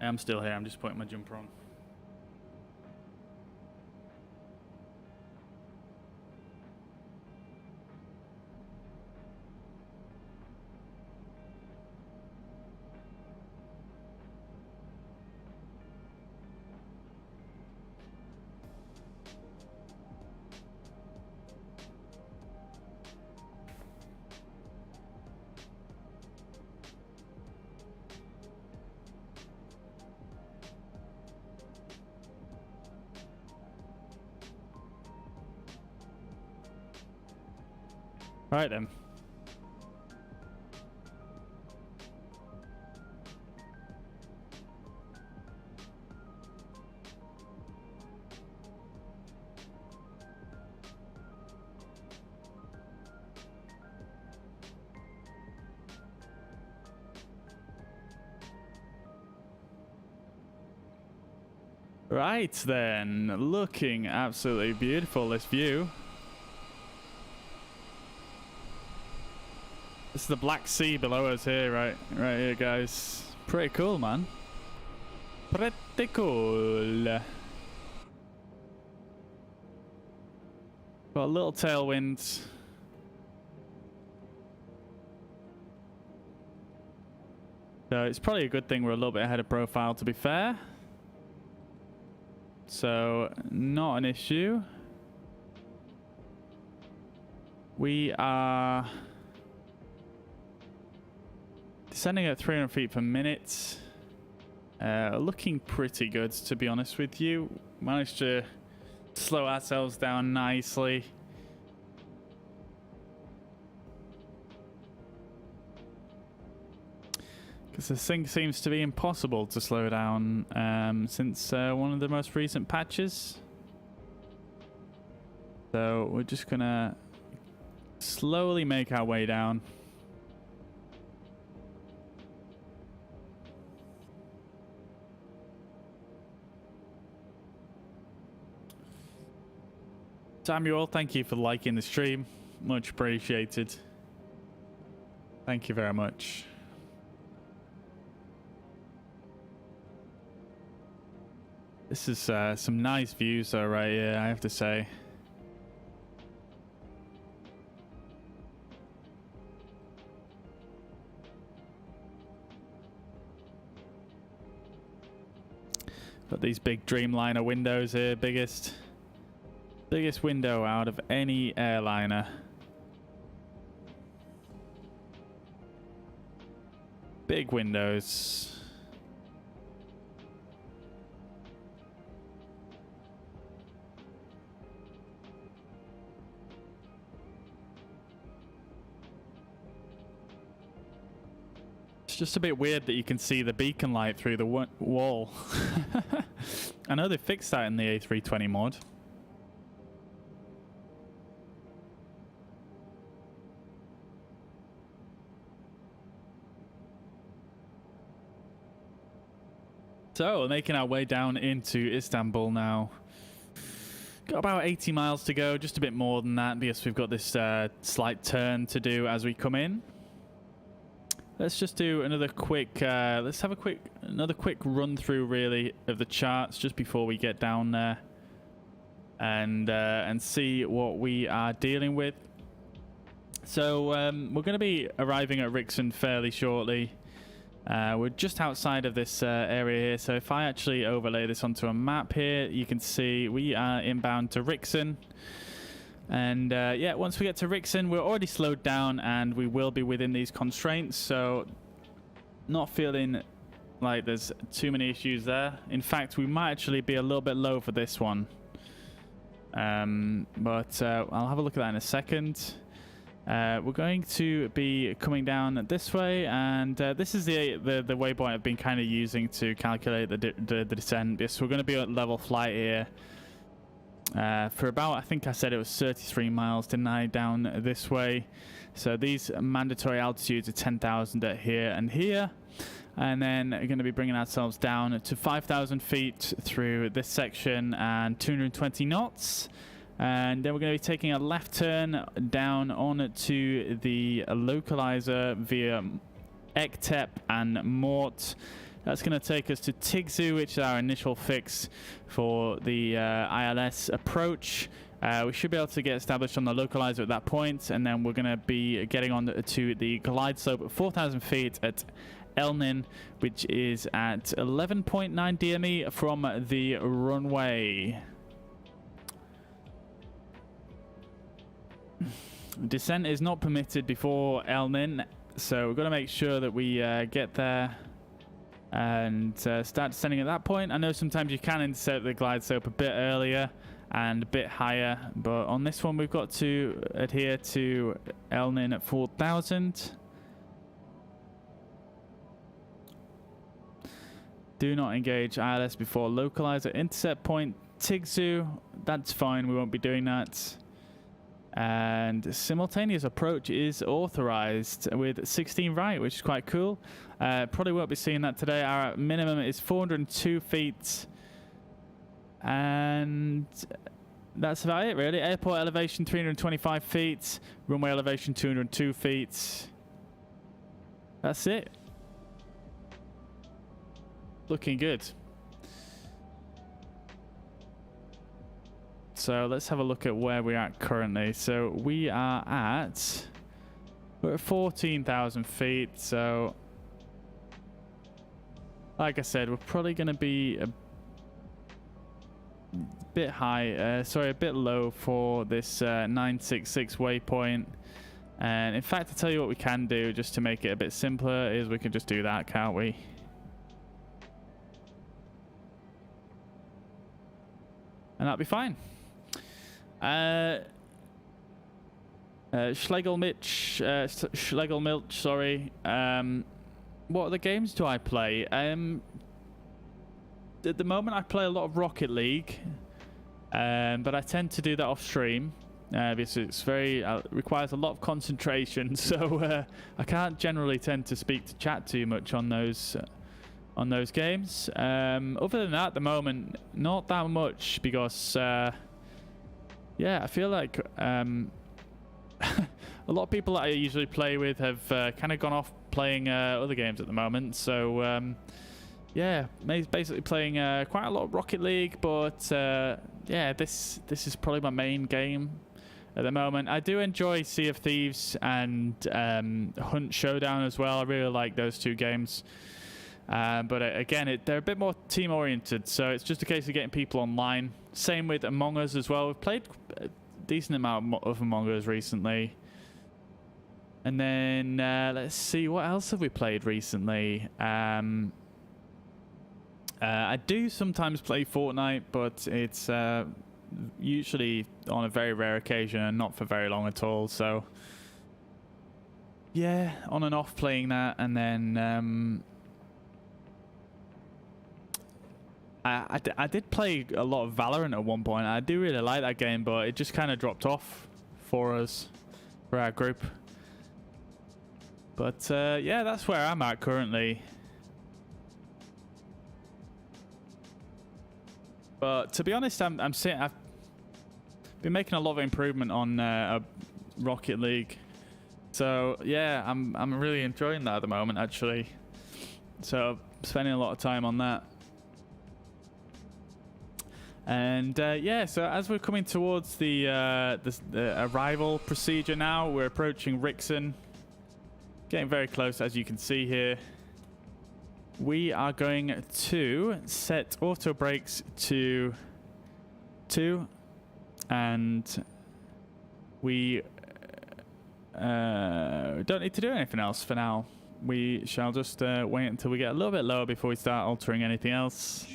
[SPEAKER 1] I'm still here. I'm just putting my jumper on. Right then. Right then, looking absolutely beautiful, this view. This is the Black Sea below us here, right here, guys. Pretty cool, man. Pretty cool. Got a little tailwind. So it's probably a good thing we're a little bit ahead of profile, to be fair. So, not an issue. We are descending at 300 feet per minute. Looking pretty good, to be honest with you. Managed to slow ourselves down nicely. Because this thing seems to be impossible to slow down since one of the most recent patches. So we're just gonna slowly make our way down. Samuel, thank you for liking the stream. Much appreciated. Thank you very much. This is some nice views though right here, I have to say. Got these big Dreamliner windows here, biggest window out of any airliner. Big windows. It's just a bit weird that you can see the beacon light through the wall. I know they fixed that in the A320 mod. So, we're making our way down into Istanbul now. Got about 80 miles to go, just a bit more than that, because we've got this slight turn to do as we come in. Let's just do another quick, let's have another quick run through really of the charts just before we get down there and see what we are dealing with. So we're going to be arriving at Rixen fairly shortly. We're just outside of this area here, so if I actually overlay this onto a map here, you can see we are inbound to Rixen. And yeah, once we get to Rixen, we're already slowed down and we will be within these constraints, so not feeling like there's too many issues there. In fact, we might actually be a little bit low for this one. But I'll have a look at that in a second. We're going to be coming down this way, and this is the waypoint I've been kind of using to calculate the descent. Yes, we're going to be at level flight here for about, I think I said it was 33 miles, didn't I, down this way. So these mandatory altitudes are 10,000 at here and here, and then we're going to be bringing ourselves down to 5,000 feet through this section and 220 knots. And then we're going to be taking a left turn down on to the localizer via Ektep and Mort. That's going to take us to Tigzu, which is our initial fix for the ILS approach. We should be able to get established on the localizer at that point, and then we're going to be getting on to the glide slope at 4,000 feet at Elnin, which is at 11.9 DME from the runway. Descent is not permitted before Elnin, so we've got to make sure that we get there and start descending at that point. I know sometimes you can insert the glide slope a bit earlier and a bit higher, but on this one we've got to adhere to Elnin at 4,000. Do not engage ILS before localizer intercept point Tigzu. That's fine, we won't be doing that. And simultaneous approach is authorized with 16 right, which is quite cool. Probably won't be seeing that today. Our minimum is 402 feet. And that's about it, really. Airport elevation 325 feet. Runway elevation 202 feet. That's it. Looking good. So let's have a look at where we're at currently. So we're at 14,000 feet. So like I said, we're probably going to be a bit high, sorry, a bit low for this 966 waypoint. And in fact, I'll tell you what we can do just to make it a bit simpler is we can just do that, can't we? And that'll be fine. Schlegelmilch, sorry. What other games do I play? At the moment I play a lot of Rocket League, but I tend to do that off stream because it's very requires a lot of concentration, so I can't generally tend to speak to chat too much on those games. Other than that, at the moment, not that much because yeah, I feel like a lot of people that I usually play with have kind of gone off playing other games at the moment. So yeah, basically playing quite a lot of Rocket League, but yeah, this is probably my main game at the moment. I do enjoy Sea of Thieves and Hunt Showdown as well. I really like those two games. But again, they're a bit more team oriented, so it's just a case of getting people online. Same with Among Us as well. We've played a decent amount of Among Us recently. And then let's see, what else have we played recently? I do sometimes play Fortnite, but it's usually on a very rare occasion and not for very long at all. So yeah, on and off playing that, and then I did play a lot of Valorant at one point. I do really like that game, but it just kind of dropped off for us, for our group. But yeah, that's where I'm at currently. But to be honest, I've been making a lot of improvement on Rocket League. So yeah, I'm really enjoying that at the moment, actually. So spending a lot of time on that. And yeah, so as we're coming towards the arrival procedure now, we're approaching Rixon. Getting very close, as you can see here. We are going to set auto brakes to 2, and we don't need to do anything else for now. We shall just wait until we get a little bit lower before we start altering anything else.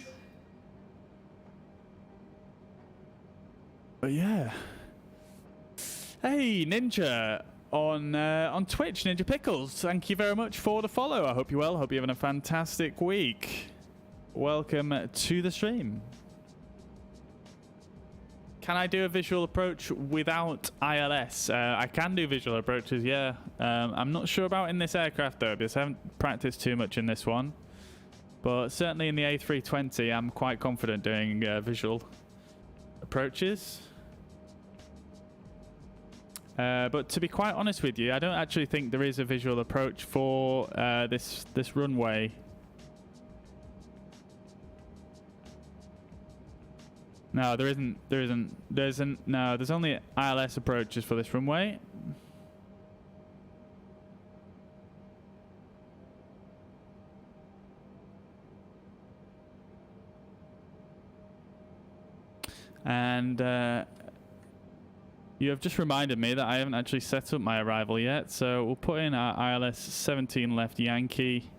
[SPEAKER 1] But yeah. Hey, Ninja on Twitch, Ninja Pickles. Thank you very much for the follow. I hope you're well. Hope you're having a fantastic week. Welcome to the stream. Can I do a visual approach without ILS? I can do visual approaches, yeah. I'm not sure about in this aircraft though, because I haven't practiced too much in this one. But certainly in the A320, I'm quite confident doing visual approaches. But to be quite honest with you, I don't actually think there is a visual approach for this runway. No, there isn't. No, there's only ILS approaches for this runway. And you have just reminded me that I haven't actually set up my arrival yet, so we'll put in our ILS 17 left Yankee.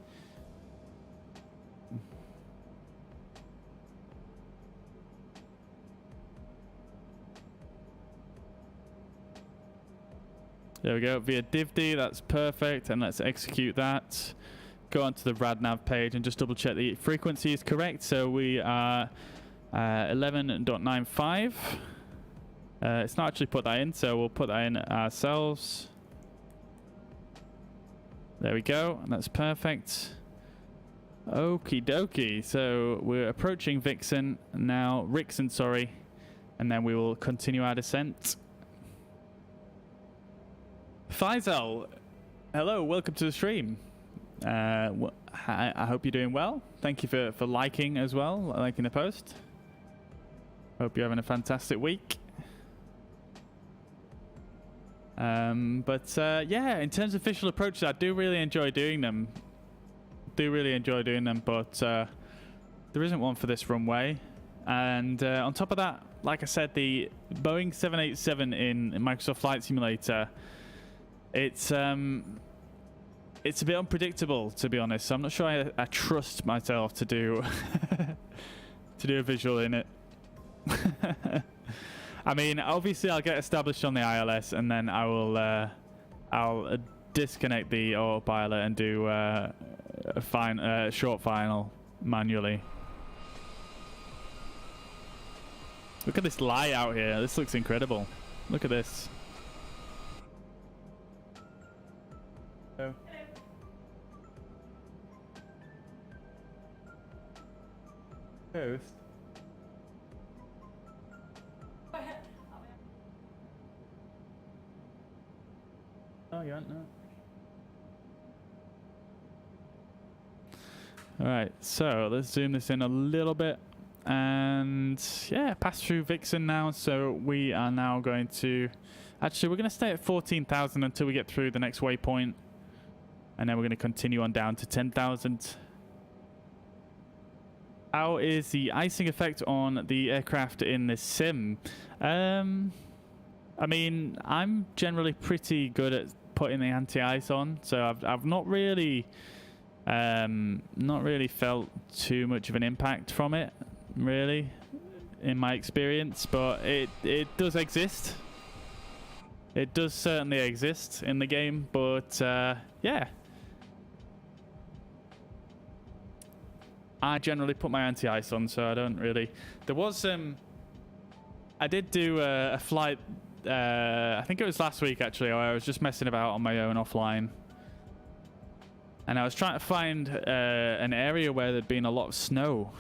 [SPEAKER 1] There we go, via DivD, that's perfect, and let's execute that. Go onto the RadNav page and just double check the frequency is correct. So we are 11.95. It's not actually put that in, so we'll put that in ourselves. There we go, and that's perfect. Okie dokie, so we're approaching Vixen now, Rixon, sorry, and then we will continue our descent. Faisal, hello, welcome to the stream. I hope you're doing well. Thank you for liking as well, liking the post. Hope you're having a fantastic week. Yeah, in terms of visual approaches, I do really enjoy doing them. But there isn't one for this runway. And on top of that, like I said, the Boeing 787 in Microsoft Flight Simulator, it's a bit unpredictable, to be honest. So I'm not sure I trust myself to do to do a visual in it. I mean, obviously I'll get established on the ILS, and then I'll disconnect the autopilot and do a short final manually. Look at this light out here. This looks incredible. Look at this. Hello. Host. Oh, you aren't? No. Alright, so let's zoom this in a little bit. And yeah, pass through Vixen now. So we are now going to... Actually, we're going to stay at 14,000 until we get through the next waypoint. And then we're going to continue on down to 10,000. How is the icing effect on the aircraft in this sim? I mean, I'm generally pretty good at putting the anti-ice on, so I've not really felt too much of an impact from it, really, in my experience. But it does exist. It does certainly exist in the game, but yeah. I generally put my anti-ice on, so I don't really... There was... I did do a flight... I think it was last week, actually, where I was just messing about on my own offline. And I was trying to find an area where there'd been a lot of snow.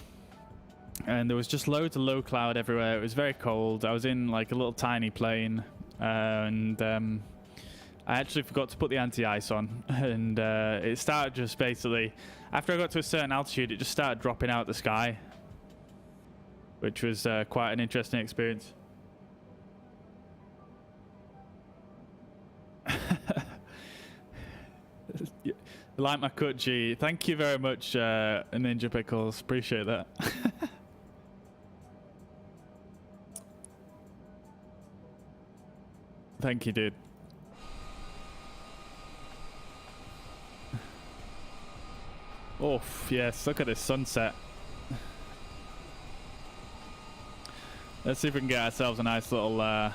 [SPEAKER 1] And there was just loads of low cloud everywhere. It was very cold. I was in like a little tiny plane. And I actually forgot to put the anti-ice on. And it started just basically... After I got to a certain altitude, it just started dropping out the sky. Which was quite an interesting experience. Like my cut, G. Thank you very much, Ninja Pickles. Appreciate that. Thank you, dude. Oh, yes. Look at this sunset. Let's see if we can get ourselves a nice little...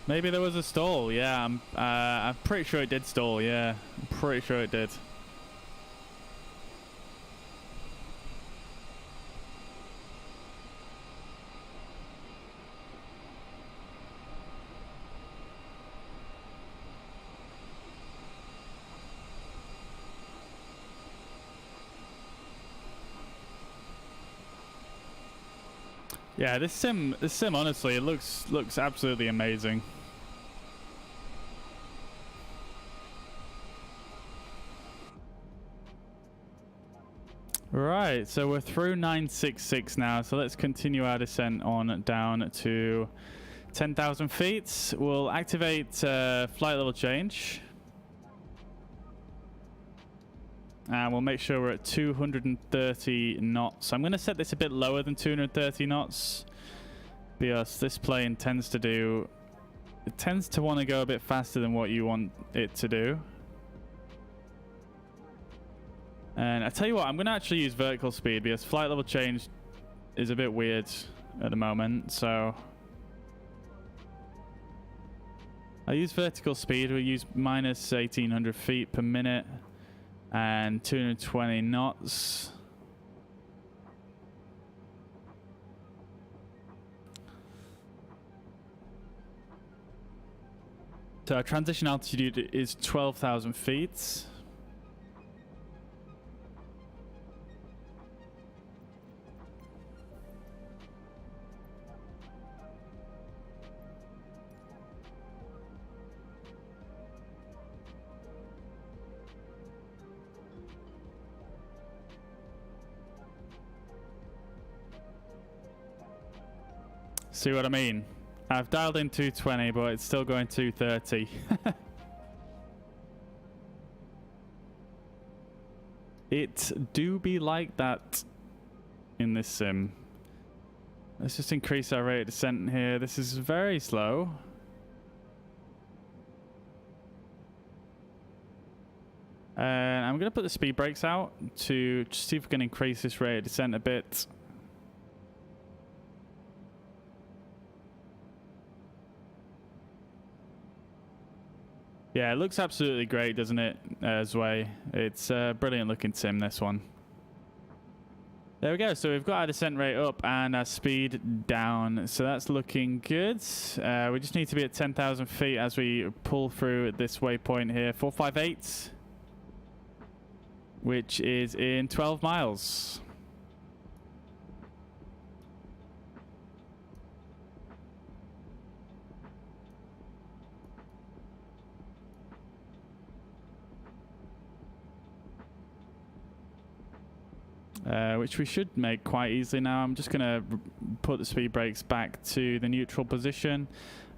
[SPEAKER 1] Maybe there was a stall. Yeah, I'm pretty sure it did stall. Yeah, I'm pretty sure it did. Yeah, this sim honestly, it looks absolutely amazing. Right, so we're through 966 now, so let's continue our descent on down to 10,000 feet. We'll activate flight level change. And we'll make sure we're at 230 knots. I'm going to set this a bit lower than 230 knots because this plane tends to want to go a bit faster than what you want it to do. And I tell you what, I'm going to actually use vertical speed because flight level change is a bit weird at the moment. So I use vertical speed. We'll use minus 1,800 feet per minute and 220 knots. So our transition altitude is 12,000 feet. See what I mean? I've dialed in 220, but it's still going 230. It do be like that in this sim. Let's just increase our rate of descent here. This is very slow. And I'm going to put the speed brakes out to just see if we can increase this rate of descent a bit. Yeah, it looks absolutely great, doesn't it, Zway? It's a brilliant looking sim, this one. There we go. So we've got our descent rate up and our speed down. So that's looking good. We just need to be at 10,000 feet as we pull through this waypoint here. 458, which is in 12 miles. Which we should make quite easily now. I'm just going to put the speed brakes back to the neutral position.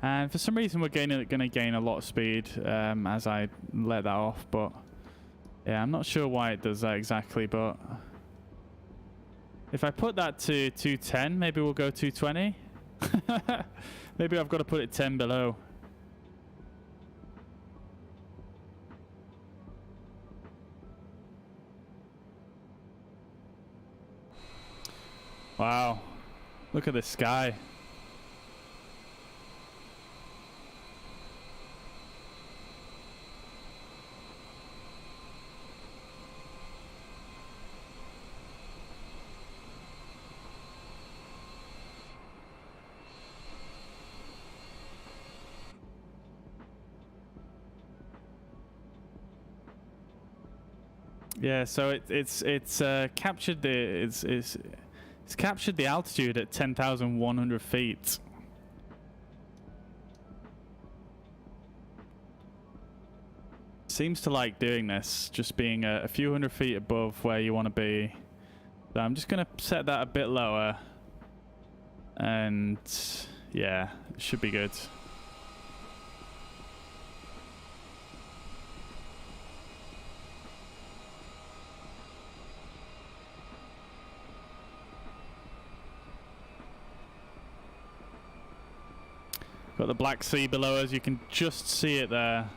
[SPEAKER 1] And for some reason, we're going to gain a lot of speed as I let that off. But yeah, I'm not sure why it does that exactly. But If I put that to 210, maybe we'll go 220. Maybe I've got to put it 10 below. Wow. Look at the sky. Yeah, so it's captured it's captured the altitude at 10,100 feet. Seems to like doing this, just being a few hundred feet above where you want to be. So I'm just gonna set that a bit lower, and yeah, it should be good. Got the Black Sea below us, you can just see it there.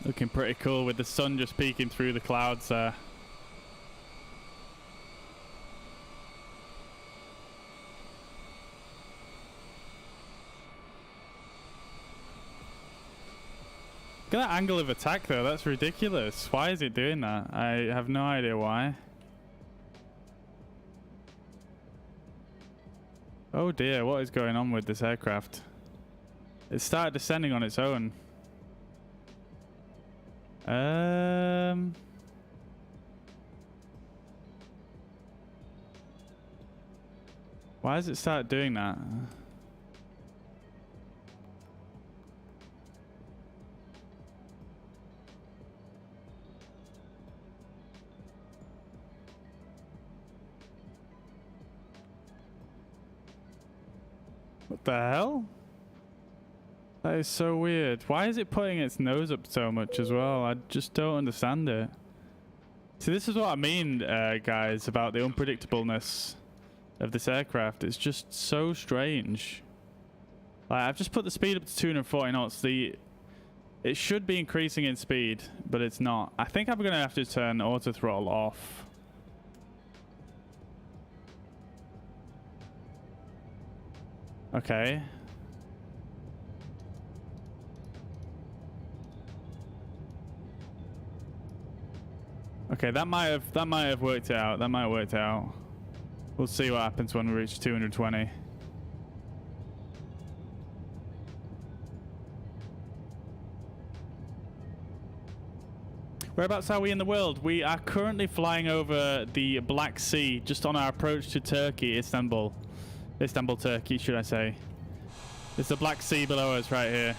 [SPEAKER 1] Looking pretty cool with the sun just peeking through the clouds there. Look at that angle of attack though, that's ridiculous. Why is it doing that? I have no idea why. Oh dear, what is going on with this aircraft? It started descending on its own. Why does it start doing that? What the hell? That is so weird. Why is it putting its nose up so much as well? I just don't understand it. See, this is what I mean, guys, about the unpredictableness of this aircraft. It's just so strange. Like, I've just put the speed up to 240 knots. It should be increasing in speed, but it's not. I think I'm going to have to turn auto throttle off. Okay. Okay, that might have worked it out. That might have worked out. We'll see what happens when we reach 220. Whereabouts are we in the world? We are currently flying over the Black Sea, just on our approach to Turkey, Istanbul. Istanbul, Turkey, should I say. There's the Black Sea below us right here.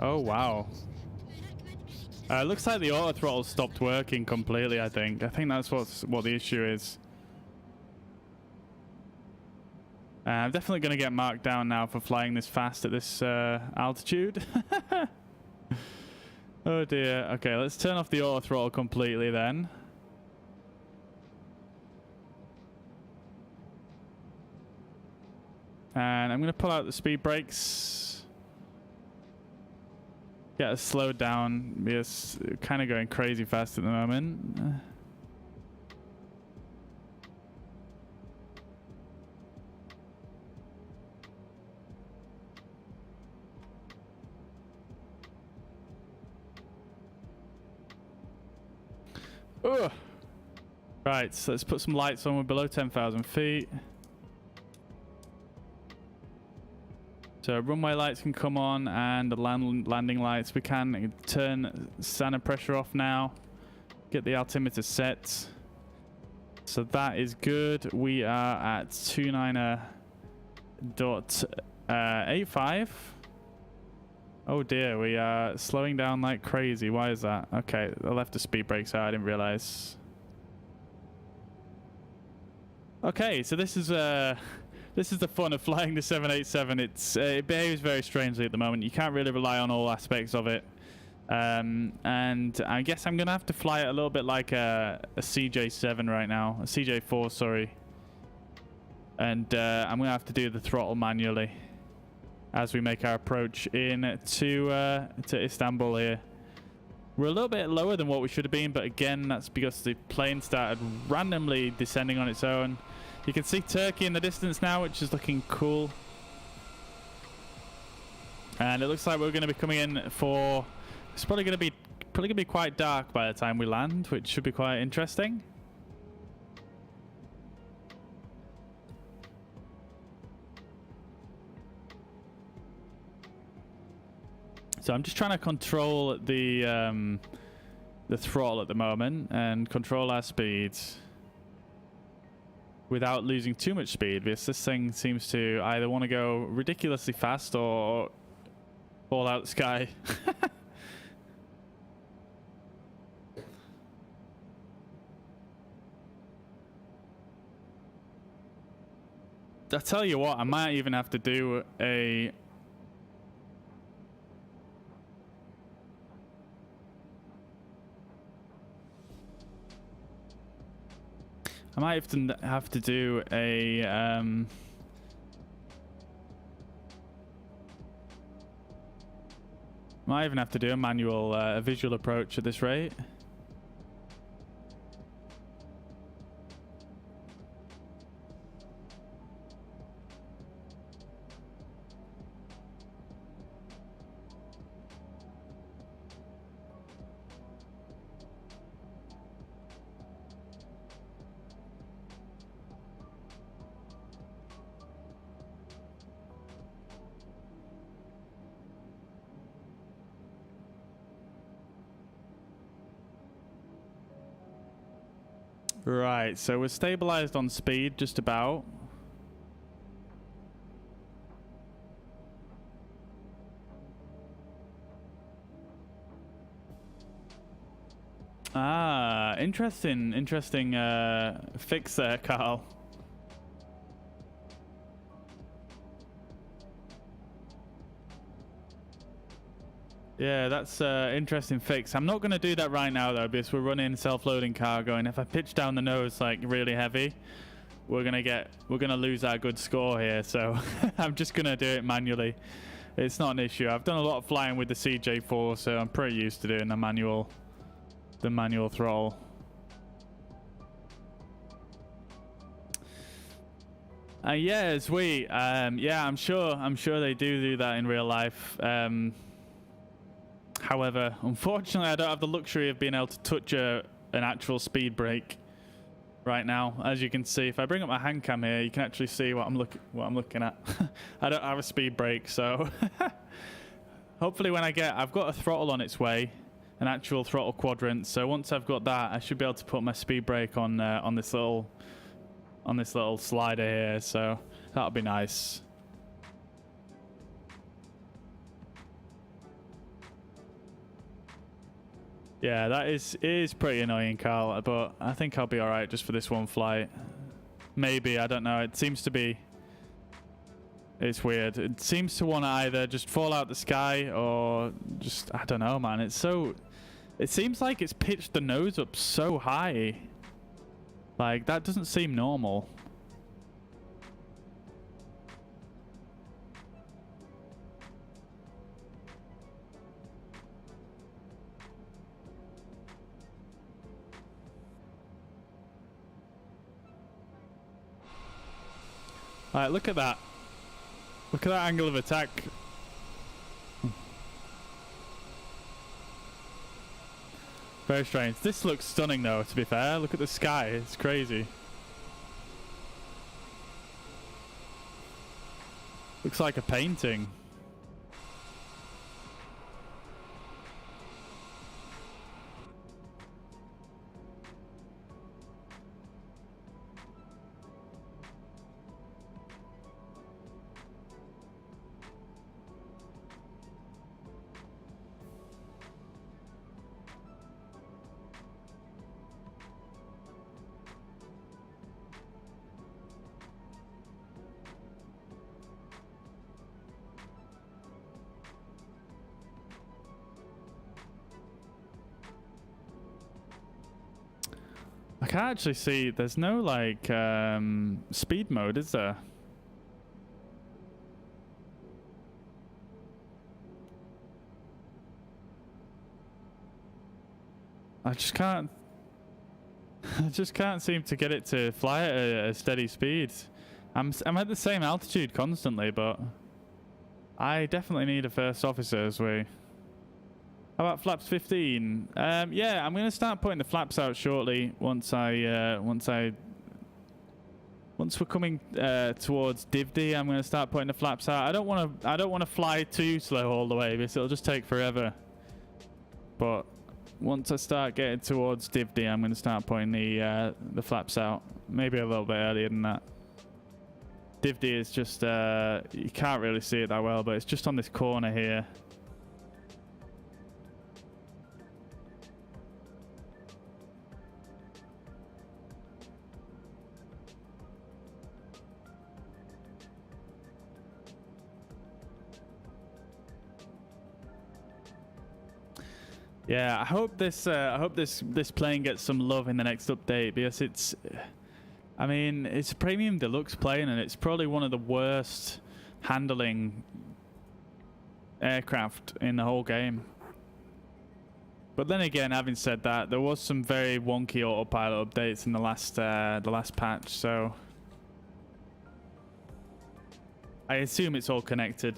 [SPEAKER 1] Oh, wow. Looks like the auto throttle stopped working completely, I think. I think that's what the issue is. I'm definitely going to get marked down now for flying this fast at this altitude. Oh dear. Okay, let's turn off the auto throttle completely then. And I'm going to pull out the speed brakes. Get us slowed down. It's kind of going crazy fast at the moment. Ugh. Right, so let's put some lights on. We're below 10,000 feet. So runway lights can come on, and the landing lights. We can turn standard pressure off now. Get the altimeter set. So that is good. We are at 29.85. Oh dear, we are slowing down like crazy. Why is that? Okay, I left the speed brakes out. I didn't realize. Okay, so this is the fun of flying the 787. It behaves very strangely at the moment. You can't really rely on all aspects of it. And I guess I'm gonna have to fly it a little bit like a CJ7 right now, a CJ4, sorry. And I'm gonna have to do the throttle manually as we make our approach in to Istanbul here. We're a little bit lower than what we should have been, but again, that's because the plane started randomly descending on its own. You can see Turkey in the distance now, which is looking cool. And it looks like we're going to be coming in for... It's probably going to be quite dark by the time we land, which should be quite interesting. So I'm just trying to control the throttle at the moment and control our speeds without losing too much speed, because this thing seems to either want to go ridiculously fast or fall out the sky. I tell you what, I might even have to do a... I might have to do a might even have to do a manual visual approach at this rate. Right, so we're stabilized on speed just about. Ah, interesting fix there, Carl. Yeah, that's interesting fix. I'm not going to do that right now though, because we're running self-loading cargo, and if I pitch down the nose like really heavy, we're gonna lose our good score here. So I'm just gonna do it manually. It's not an issue. I've done a lot of flying with the CJ4, so I'm pretty used to doing the manual throttle. Yeah, sweet. Yeah, I'm sure they do that in real life. However, unfortunately, I don't have the luxury of being able to touch an actual speed brake right now. As you can see, if I bring up my hand cam here, you can actually see what I'm looking at. I don't have a speed brake, so hopefully when I've got a throttle on its way, an actual throttle quadrant. So once I've got that, I should be able to put my speed brake on this little slider here. So that'll be nice. Yeah, that is pretty annoying, Carl, but I think I'll be alright just for this one flight. Maybe, I don't know. It seems to be... It's weird. It seems to want to either just fall out the sky or just... I don't know, man. It's so... It seems like it's pitched the nose up so high. Like, that doesn't seem normal. Alright, look at that. Look at that angle of attack. Very strange. This looks stunning though, to be fair. Look at the sky, it's crazy. Looks like a painting. I can't actually see, there's no like speed mode, is there? I just can't seem to get it to fly at a steady speed. I'm at the same altitude constantly, but I definitely need a first officer as we. How about flaps 15? Yeah, I'm gonna start putting the flaps out shortly. Once we're coming towards Divdi, I'm gonna start putting the flaps out. I don't want to fly too slow all the way because it'll just take forever. But once I start getting towards Divdi, I'm gonna start putting the flaps out. Maybe a little bit earlier than that. Divdi is just you can't really see it that well, but it's just on this corner here. Yeah, I hope this plane gets some love in the next update because it's, I mean, it's a premium deluxe plane and it's probably one of the worst handling aircraft in the whole game. But then again, having said that, there was some very wonky autopilot updates in the last patch, so I assume it's all connected.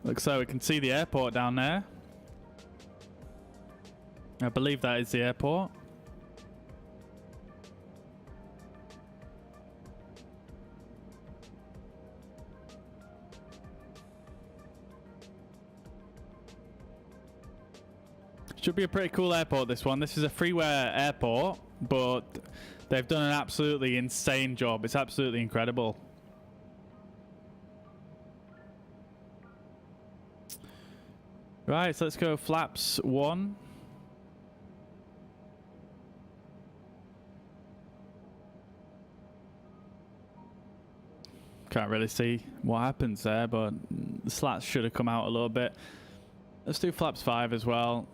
[SPEAKER 1] Looks like we can see the airport down there. I believe that is the airport. Should be a pretty cool airport, this one. This is a freeware airport, but they've done an absolutely insane job. It's absolutely incredible. Right, so let's go flaps 1. Can't really see what happens there, but the slats should have come out a little bit. Let's do flaps 5 as well.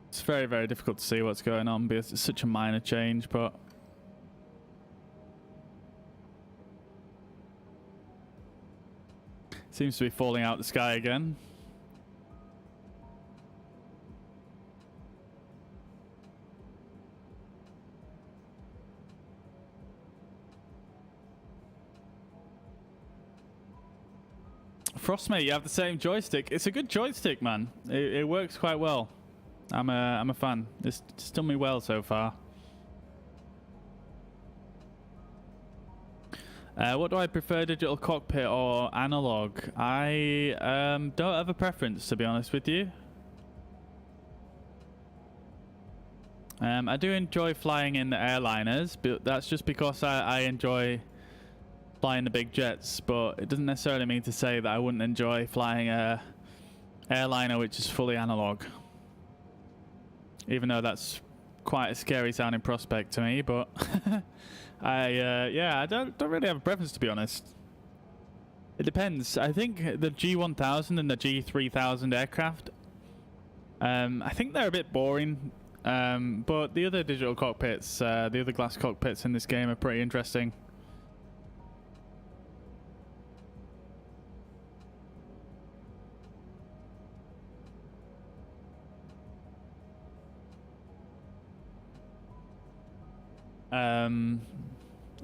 [SPEAKER 1] It's very, very difficult to see what's going on because it's such a minor change, but seems to be falling out the sky again. Frostmate, you have the same joystick. It's a good joystick, man. It works quite well. I'm a fan. It's done me well so far. What do I prefer, digital cockpit or analog? I don't have a preference, to be honest with you. I do enjoy flying in the airliners, but that's just because I enjoy flying the big jets, but it doesn't necessarily mean to say that I wouldn't enjoy flying a airliner which is fully analog. Even though that's quite a scary sounding prospect to me, but yeah, I don't really have a preference, to be honest. It depends. I think the G1000 and the G3000 aircraft, I think they're a bit boring, but the other digital cockpits, the other glass cockpits in this game are pretty interesting.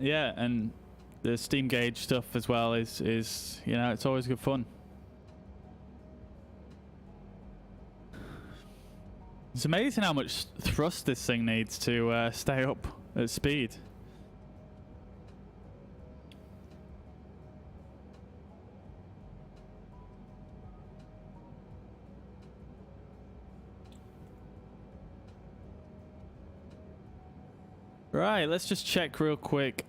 [SPEAKER 1] Yeah, and the steam gauge stuff as well is you know, it's always good fun. It's amazing how much thrust this thing needs to stay up at speed. Right, let's just check real quick.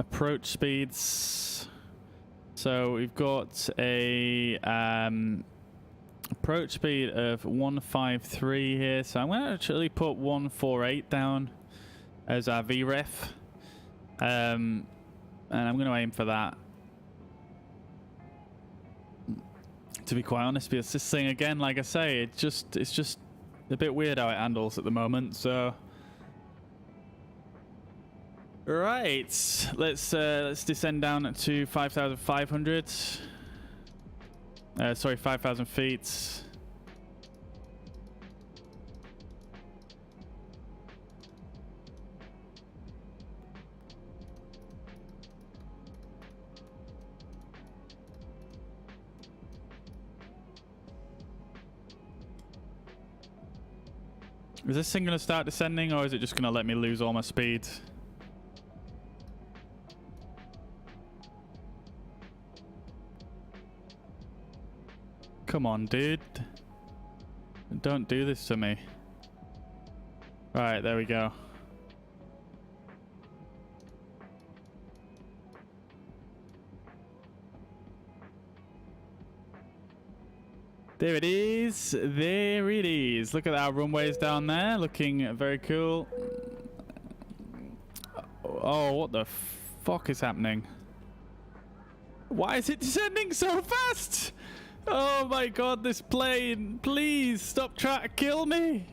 [SPEAKER 1] Approach speeds. So we've got a approach speed of 153 here. So I'm going to actually put 148 down as our VREF. And I'm going to aim for that. To be quite honest, because this thing again, like I say, it's just a bit weird how it handles at the moment. So. Right, let's descend down to 5,500. Sorry, 5,000 feet. Is this thing going to start descending, or is it just going to let me lose all my speed? Come on, dude. Don't do this to me. Right, there we go. There it is. There it is. Look at our runways down there. Looking very cool. Oh, what the fuck is happening? Why is it descending so fast? Oh my god, this plane. Please stop trying to kill me.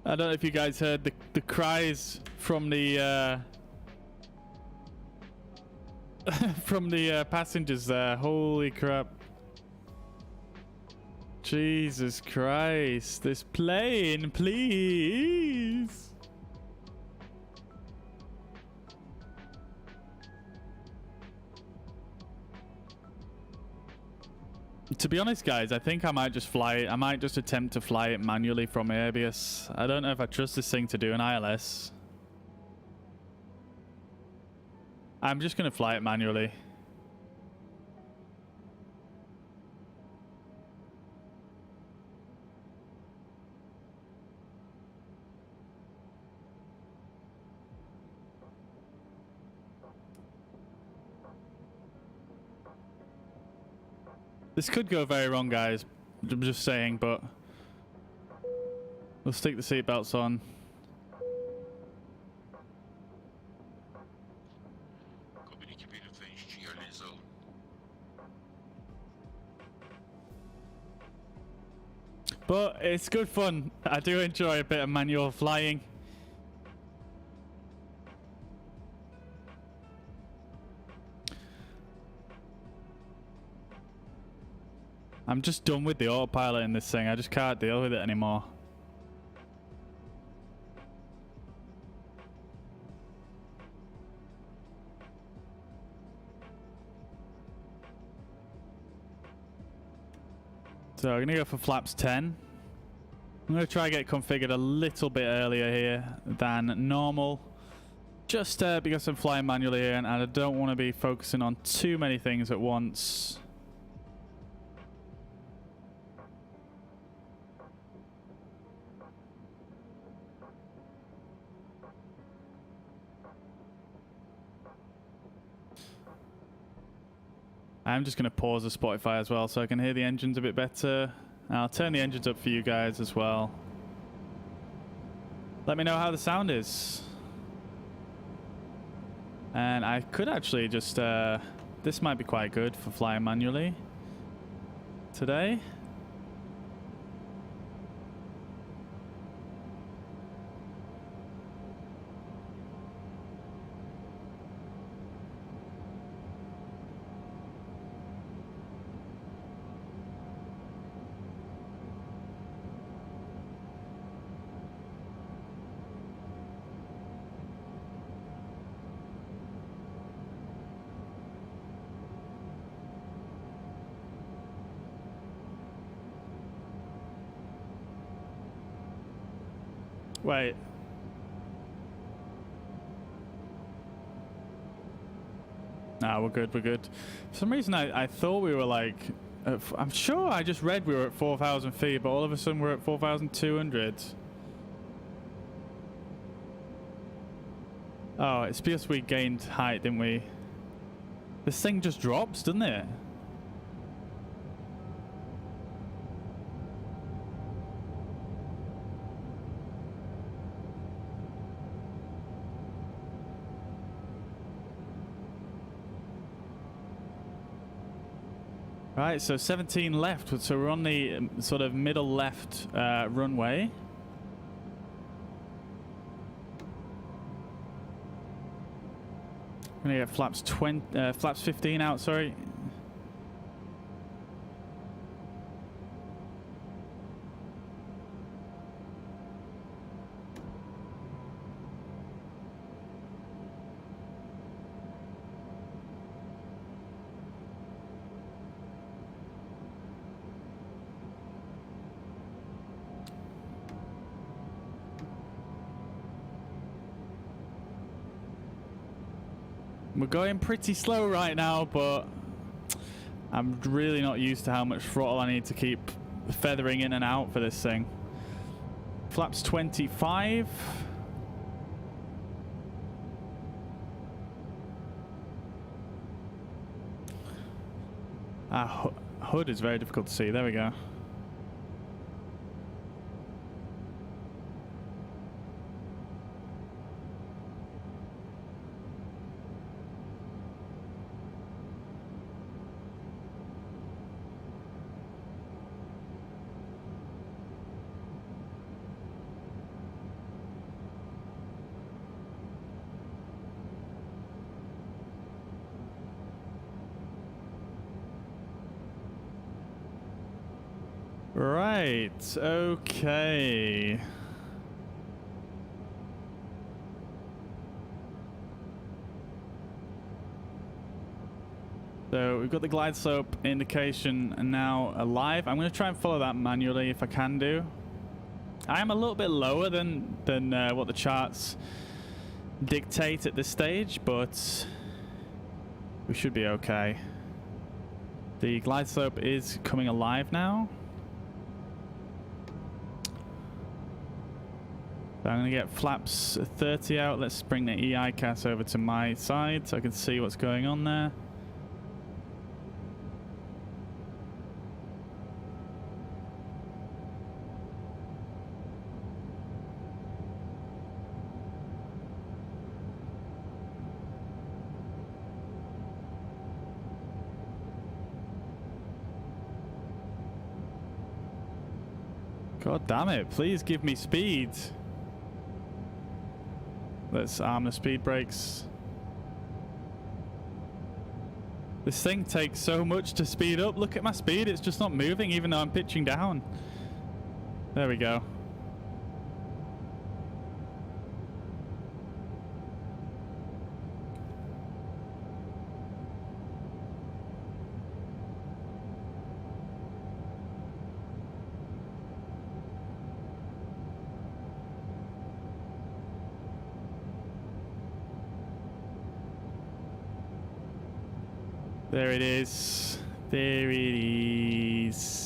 [SPEAKER 1] I don't know if you guys heard the cries from the from the passengers there. Holy crap. Jesus Christ. This plane, please. To be honest, guys, I think I might just fly it. I might just attempt to fly it manually from Airbus. I don't know if I trust this thing to do an ILS. I'm just going to fly it manually. This could go very wrong, guys. I'm just saying, but we'll stick the seatbelts on.
[SPEAKER 2] Kabin ekibi lütfen işçi yerlerinizi alın.
[SPEAKER 1] But it's good fun. I do enjoy a bit of manual flying. I'm just done with the autopilot in this thing. I just can't deal with it anymore. So I'm going to go for flaps 10. I'm going to try and get configured a little bit earlier here than normal. Just because I'm flying manually here and I don't want to be focusing on too many things at once. I'm just going to pause the Spotify as well so I can hear the engines a bit better. I'll turn the engines up for you guys as well. Let me know how the sound is. And I could actually just... this might be quite good for flying manually today. Wait. Nah, we're good, we're good. For some reason, I thought we were like... I'm sure I just read we were at 4,000 feet, but all of a sudden we're at 4,200. Oh, it's because we gained height, didn't we? This thing just drops, doesn't it? Right, so 17 left, so we're on the sort of middle left runway. I'm gonna get flaps 15 out, sorry. We're going pretty slow right now, but I'm really not used to how much throttle I need to keep feathering in and out for this thing. Flaps 25. Hood is very difficult to see. There we go. Right, okay. So we've got the glide slope indication now alive. I'm going to try and follow that manually if I can do. I am a little bit lower than what the charts dictate at this stage, but we should be okay. The glide slope is coming alive now. So I'm going to get flaps 30 out. Let's bring the EICAS over to my side so I can see what's going on there. God damn it, please give me speed. Let's arm the speed brakes. This thing takes so much to speed up. Look at my speed, it's just not moving even though I'm pitching down. There we go. There it is. There it is.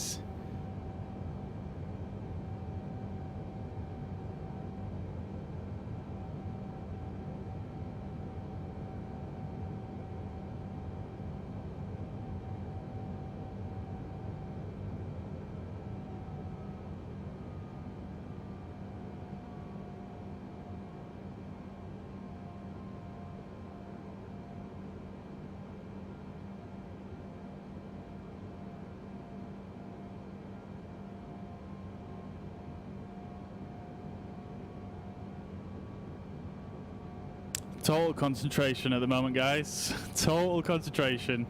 [SPEAKER 1] Total concentration at the moment, guys. Total concentration.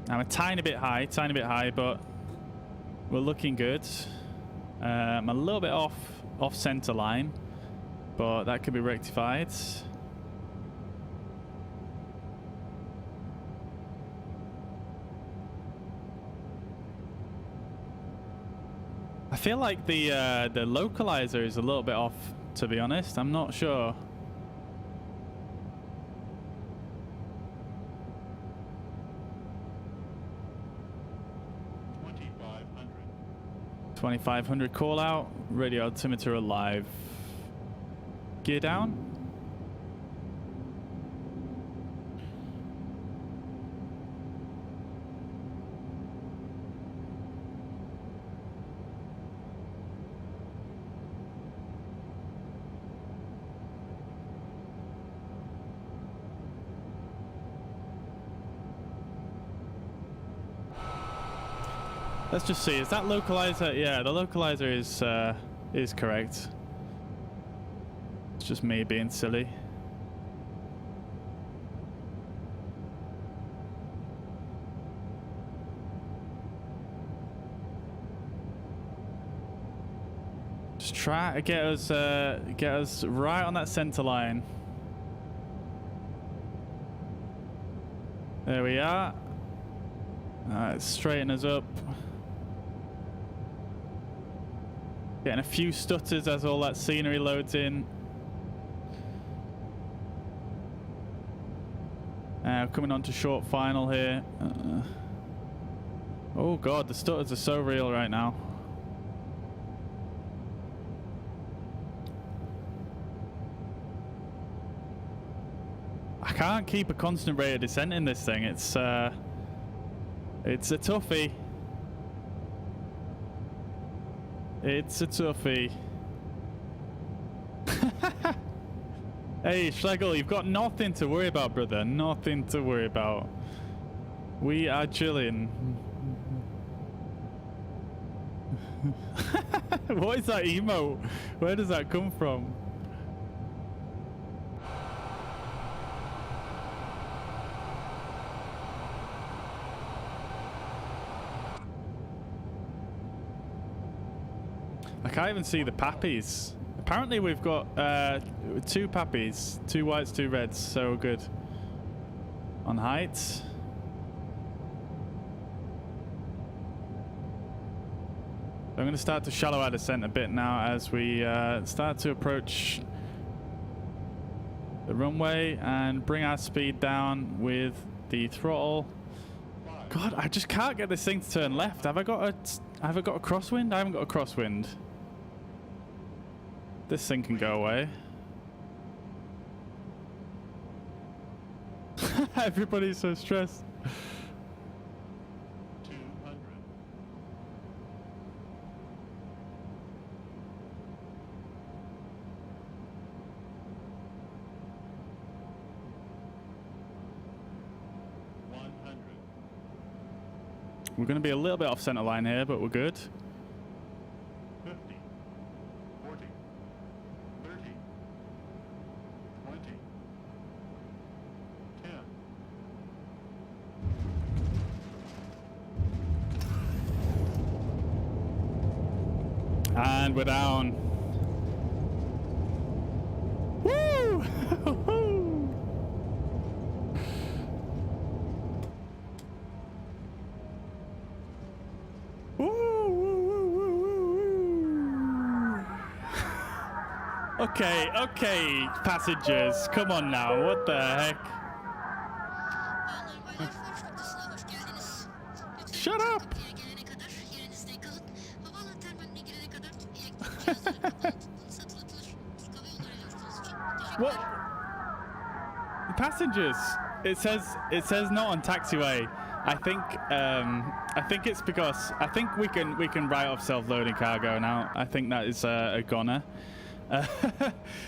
[SPEAKER 1] I'm a tiny bit high, but we're looking good. I'm a little bit off center line. but that could be rectified. I feel like the localizer is a little bit off, to be honest. I'm not sure. $2,500 call out. Radio altimeter alive. Gear down. Let's just see. Is that localizer? Yeah, the localizer is correct. It's just me being silly. Just try to get us right on that center line. There we are. Alright, straighten us up. Getting a few stutters as all that scenery loads in. Coming on to short final here. Oh god, the stutters are so real right now. I can't keep a constant rate of descent in this thing. It's a toughie. It's a toughie. Hey, Schlegel, you've got nothing to worry about, brother. Nothing to worry about. We are chilling. What is that emote? Where does that come from? I can't even see the pappies. Apparently we've got 2 pappies, 2 whites, 2 reds, so good. On height. I'm going to start to shallow our descent a bit now as we start to approach the runway and bring our speed down with the throttle. God, I just can't get this thing to turn left. Have I got a crosswind? I haven't got a crosswind. This thing can go away. Everybody's so stressed.
[SPEAKER 2] 200. 100.
[SPEAKER 1] We're going to be a little bit off center line here, but we're good.
[SPEAKER 2] 50, 40, 30, 20, 10.
[SPEAKER 1] And we're down. Woo! Okay, passengers, come on now, what the heck? Shut up! What? Passengers, it says not on taxiway. I think it's because I think we can write off self-loading cargo now. I think that is a goner.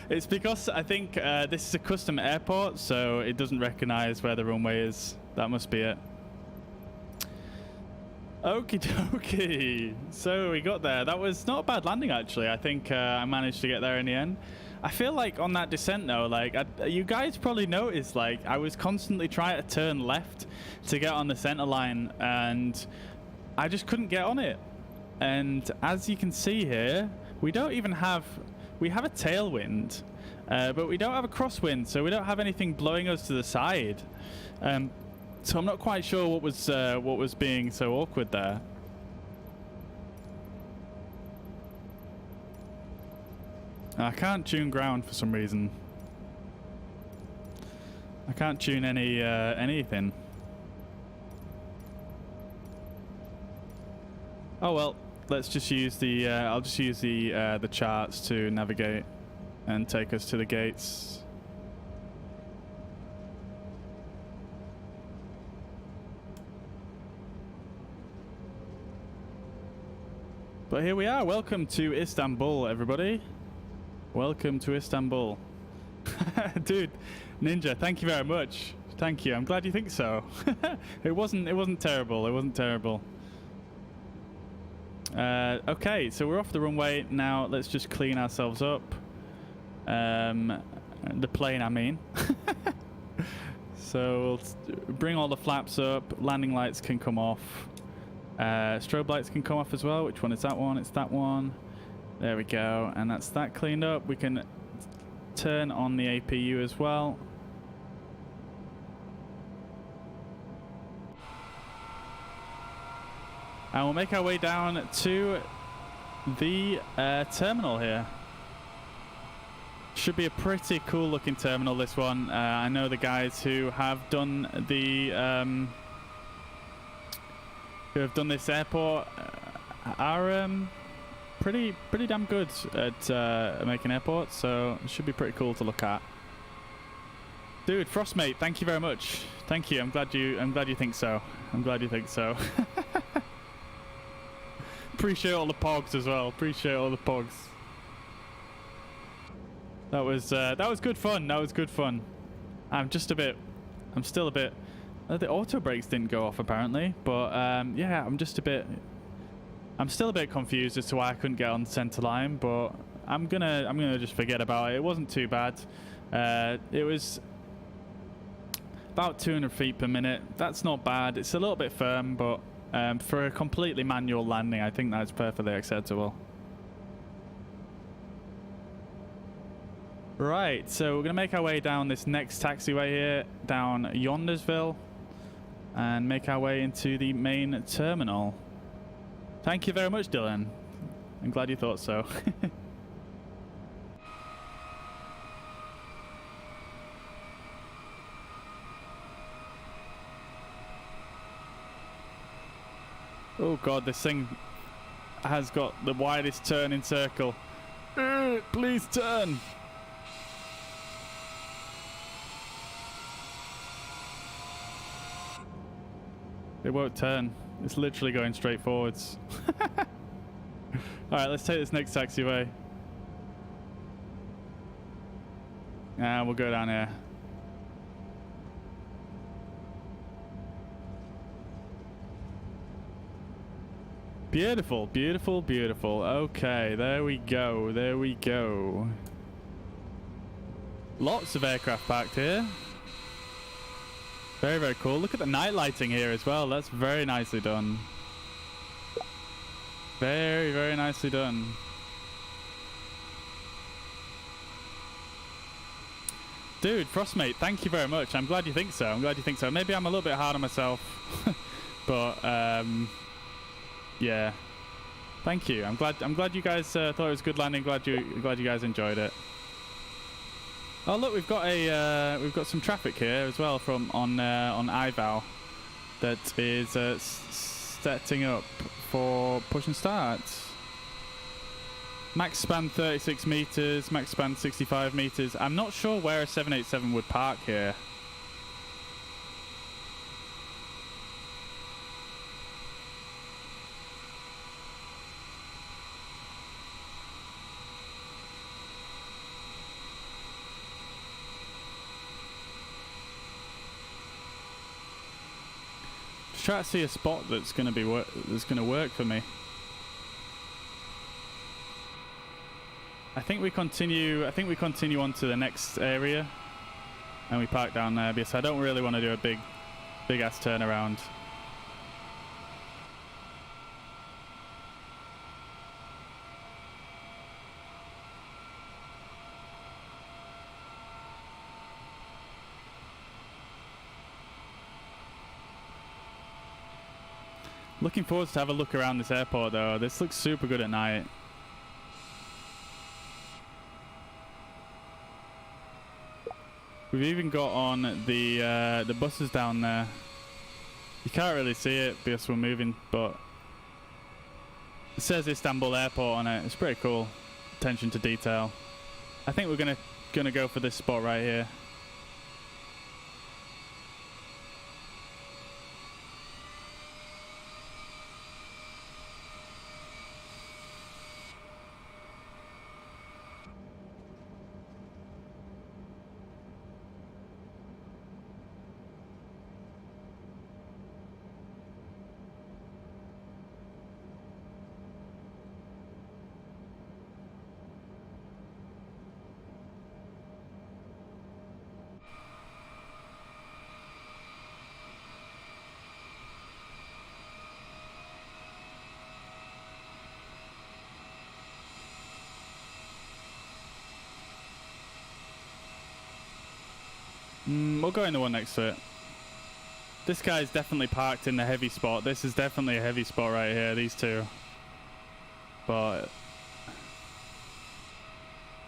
[SPEAKER 1] It's because I think this is a custom airport, so it doesn't recognize where the runway is. That must be it. Okie dokie. So we got there. That was not a bad landing, actually. I think I managed to get there in the end. I feel like on that descent, though, like you guys probably noticed, like I was constantly trying to turn left to get on the center line, and I just couldn't get on it. And as you can see here, we don't we have a tailwind, but we don't have a crosswind, so we don't have anything blowing us to the side. So I'm not quite sure what was being so awkward there. I can't tune ground for some reason. I can't tune anything. Oh well, let's just use the. I'll just use the charts to navigate and take us to the gates. But here we are. Welcome to Istanbul, everybody. Welcome to Istanbul. Dude, Ninja, thank you very much. Thank you. I'm glad you think so. It wasn't terrible. It wasn't terrible. Okay, so we're off the runway now. Let's just clean ourselves up. The plane, I mean. So we'll bring all the flaps up. Landing lights can come off. Strobe lights can come off as well. Which one is that one? It's that one. There we go. And that's that cleaned up. We can turn on the APU as well. And we'll make our way down to the terminal here. Should be a pretty cool looking terminal, this one. I know the guys who have done the this airport are pretty damn good at making airports, so it should be pretty cool to look at. Dude, Frostmate, thank you very much. Thank you. I'm glad you think so. I'm glad you think so. Appreciate all the pogs as well. Appreciate all the pogs. That was good fun. That was good fun. I'm still a bit. The auto brakes didn't go off apparently, but yeah, I'm still a bit confused as to why I couldn't get on center line, but I'm gonna just forget about it. It wasn't too bad. It was about 200 feet per minute. That's not bad. It's a little bit firm, but for a completely manual landing, I think that's perfectly acceptable. Right, so we're gonna make our way down this next taxiway here, down Yondersville, and make our way into the main terminal. Thank you very much, Dylan. I'm glad you thought so. Oh god, this thing has got the widest turning circle. Please turn. It won't turn. It's literally going straight forwards. Alright, let's take this next taxiway. And we'll go down here. Beautiful, beautiful, beautiful. Okay, there we go. There we go. Lots of aircraft parked here. Very, very cool. Look at the night lighting here as well. That's very nicely done. Very, very nicely done. Dude, Frostmate, thank you very much. I'm glad you think so. I'm glad you think so. Maybe I'm a little bit hard on myself. But, yeah. Thank you. I'm glad you guys thought it was a good landing. Glad you guys enjoyed it. Oh look, we've got some traffic here as well from on IVAL that is setting up for push and start. Max span 36 meters, max span 65 meters. I'm not sure where a 787 would park here. Try to see a spot that's going to work for me. I think we continue on to the next area, and we park down there because I don't really want to do a big ass turnaround. Looking forward to have a look around this airport though. This looks super good at night. We've even got on the buses down there. You can't really see it because we're moving, but it says Istanbul Airport on it. It's pretty cool. Attention to detail. I think we're gonna go for this spot right here. We'll go in the one next to it. This guy's definitely parked in the heavy spot. This is definitely a heavy spot right here, these two. But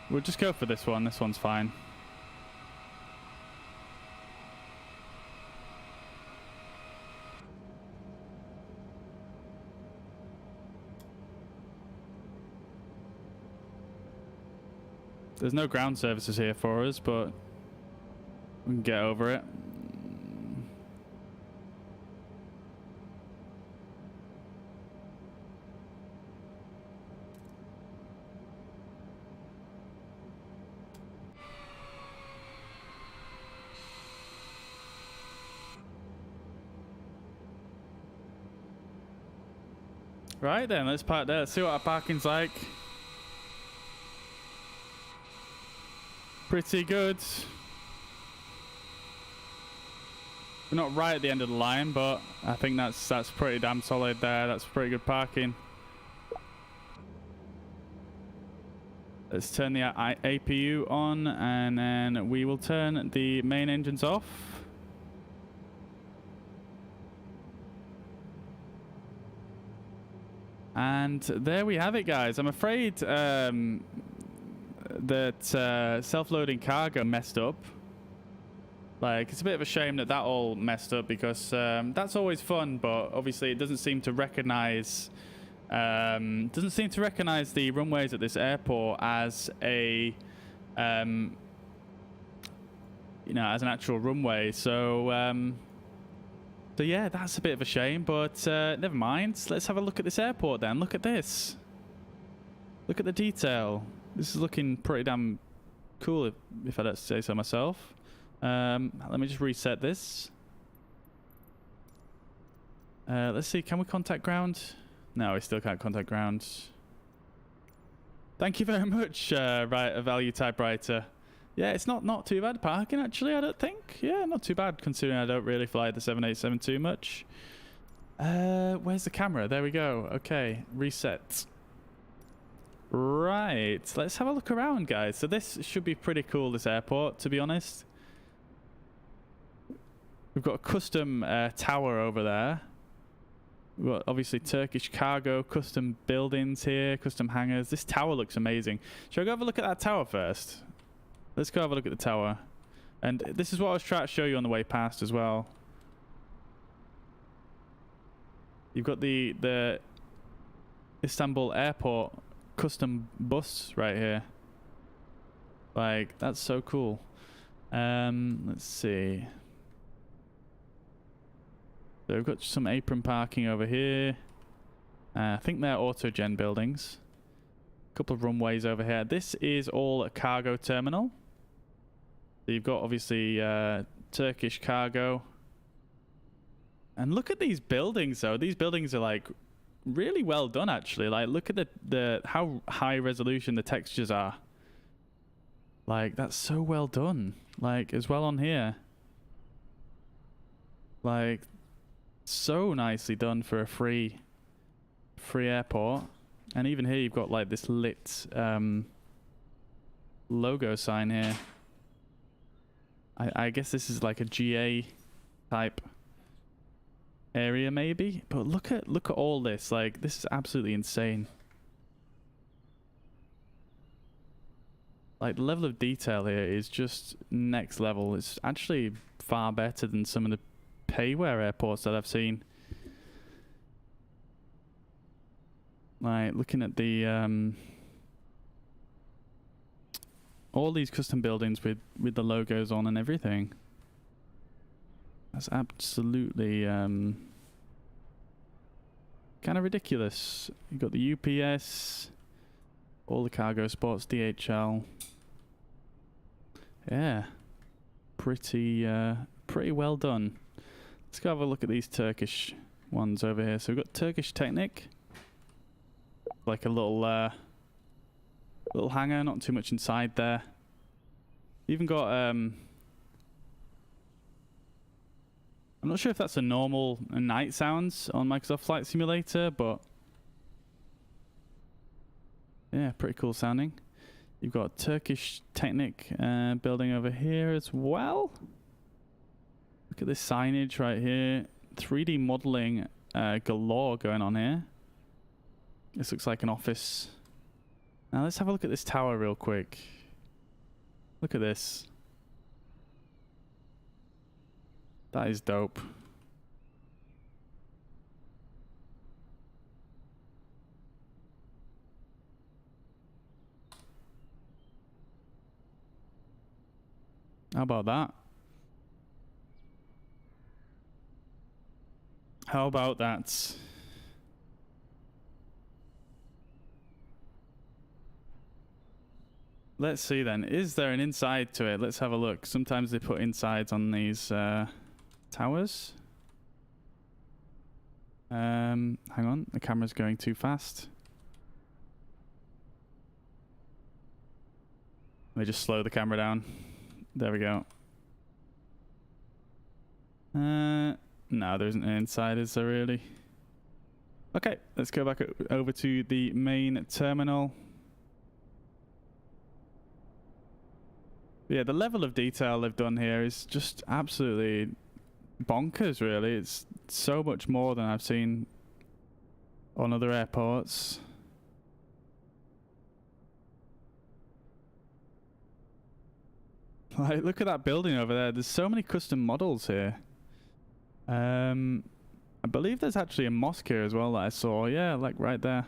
[SPEAKER 1] we'll just go for this one. This one's fine. There's no ground services here for us, but we can get over it. Right then, let's park there. Let's see what our parking's like. Pretty good. We're not right at the end of the line, but I think that's pretty damn solid there. That's pretty good parking. Let's turn the APU on, and then we will turn the main engines off. And there we have it, guys. I'm afraid that self-loading cargo messed up. Like, it's a bit of a shame that all messed up, because that's always fun, but obviously it doesn't seem to recognize the runways at this airport as a you know, as an actual runway. So so yeah, that's a bit of a shame, but never mind. Let's have a look at this airport then. Look at this. Look at the detail. This is looking pretty damn cool, if I don't say so myself. Let me just reset this. Let's see, can we contact ground? No, we still can't contact ground. Thank you very much, right, a value typewriter. Yeah, it's not too bad parking, actually, I don't think. Yeah, not too bad, considering I don't really fly the 787 too much. Where's the camera? There we go. Okay, reset. Right, let's have a look around, guys. So this should be pretty cool, this airport, to be honest. We've got a custom tower over there. We've got obviously Turkish cargo, custom buildings here, custom hangars. This tower looks amazing. Shall I go have a look at that tower first? Let's go have a look at the tower. And this is what I was trying to show you on the way past as well. You've got the Istanbul airport custom bus right here. Like, that's so cool. Let's see. So we've got some apron parking over here. I think they're autogen buildings. A couple of runways over here. This is all a cargo terminal. So you've got obviously Turkish cargo. And look at these buildings though. These buildings are like really well done actually. Like, look at the how high resolution the textures are. Like, that's so well done. Like, as well on here. Like, so nicely done for a free airport. And even here you've got like this lit logo sign here. I guess this is like a GA type area maybe. But look at all this. Like, this is absolutely insane. Like, the level of detail here is just next level. It's actually far better than some of the payware airports that I've seen. Like, looking at the all these custom buildings with the logos on and everything. That's absolutely kind of ridiculous. You've got the UPS, all the cargo spots, DHL. Yeah, pretty well done. Let's go have a look at these Turkish ones over here. So we've got Turkish Technic, like a little hangar, not too much inside there. Even got I'm not sure if that's a normal night sounds on Microsoft Flight Simulator, but yeah, pretty cool sounding. You've got Turkish Technic building over here as well. Look at this signage right here. 3D modeling galore going on here. This looks like an office. Now let's have a look at this tower real quick. Look at this. That is dope. How about that? How about that? Let's see then. Is there an inside to it? Let's have a look. Sometimes they put insides on these towers. Hang on. The camera's going too fast. Let me just slow the camera down. There we go. No, there isn't an inside, is there really? Okay, let's go back over to the main terminal. Yeah, the level of detail they've done here is just absolutely bonkers, really. It's so much more than I've seen on other airports. Like, look at that building over there. There's so many custom models here. I believe there's actually a mosque here as well that I saw. Yeah, like right there.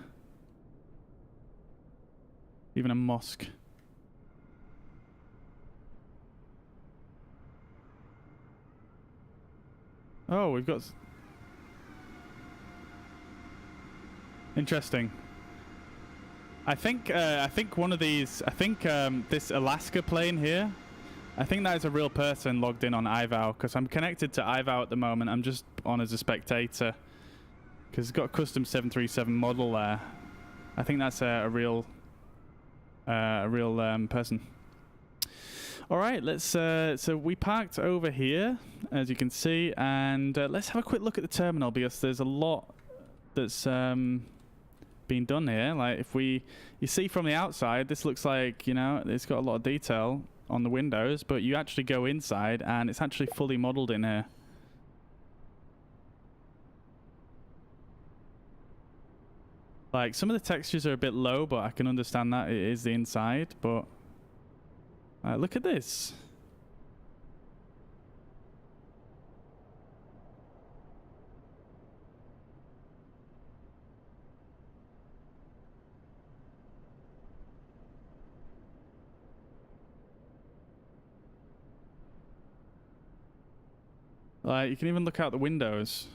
[SPEAKER 1] Even a mosque. Oh, we've got... Interesting. I think one of these... I think this Alaska plane here... I think that is a real person logged in on iVow, because I'm connected to iVow at the moment. I'm just on as a spectator, because it's got a custom 737 model there. I think that's a real person. All right, let's. So we parked over here, as you can see, and let's have a quick look at the terminal, because there's a lot that's been done here. Like, if you see from the outside, this looks like, you know, it's got a lot of detail on the windows, but you actually go inside and it's actually fully modeled in here. Like, some of the textures are a bit low, but I can understand that it is the inside. But look at this. Like, you can even look out the windows.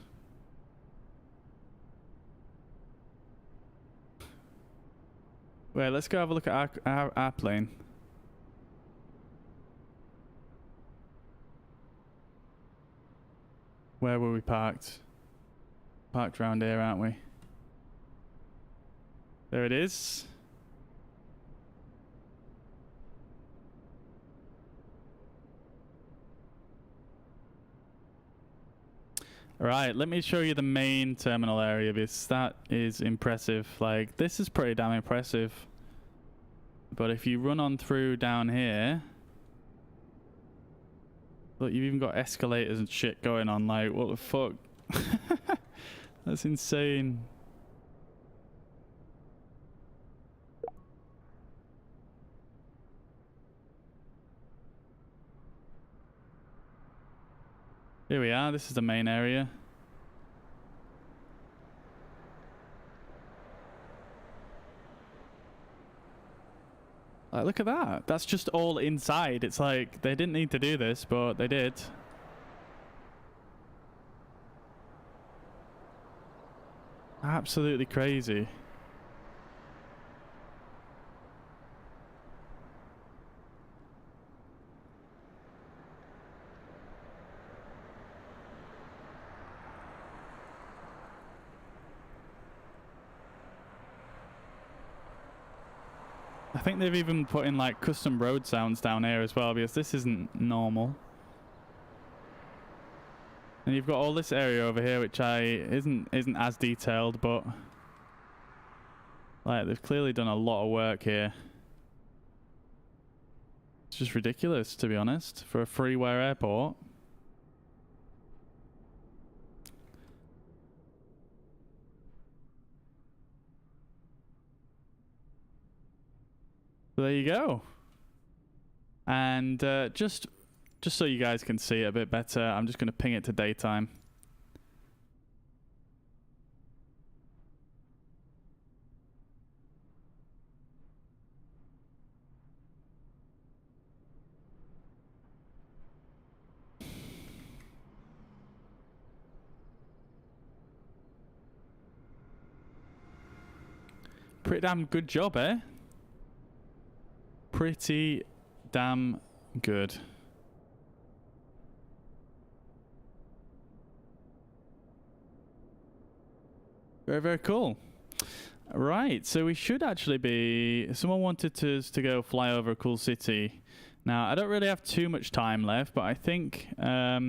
[SPEAKER 1] Wait, let's go have a look at our plane. Where were we parked? Parked around here, aren't we? There it is. Right, let me show you the main terminal area, because that is impressive. Like, this is pretty damn impressive. But if you run on through down here, look, you've even got escalators and shit going on. Like, what the fuck? That's insane. Here we are. This is the main area. Like, look at that. That's just all inside. It's like they didn't need to do this, but they did. Absolutely crazy. I think they've even put in like custom road sounds down here as well, because this isn't normal. And you've got all this area over here which isn't as detailed, but like they've clearly done a lot of work here. It's just ridiculous, to be honest, for a freeware airport. So there you go. And just so you guys can see it a bit better, I'm just going to ping it to daytime. Pretty damn good job, eh? Pretty damn good. Very, very cool. Right, so we should actually be... Someone wanted us to go fly over a cool city. Now, I don't really have too much time left, but I think... I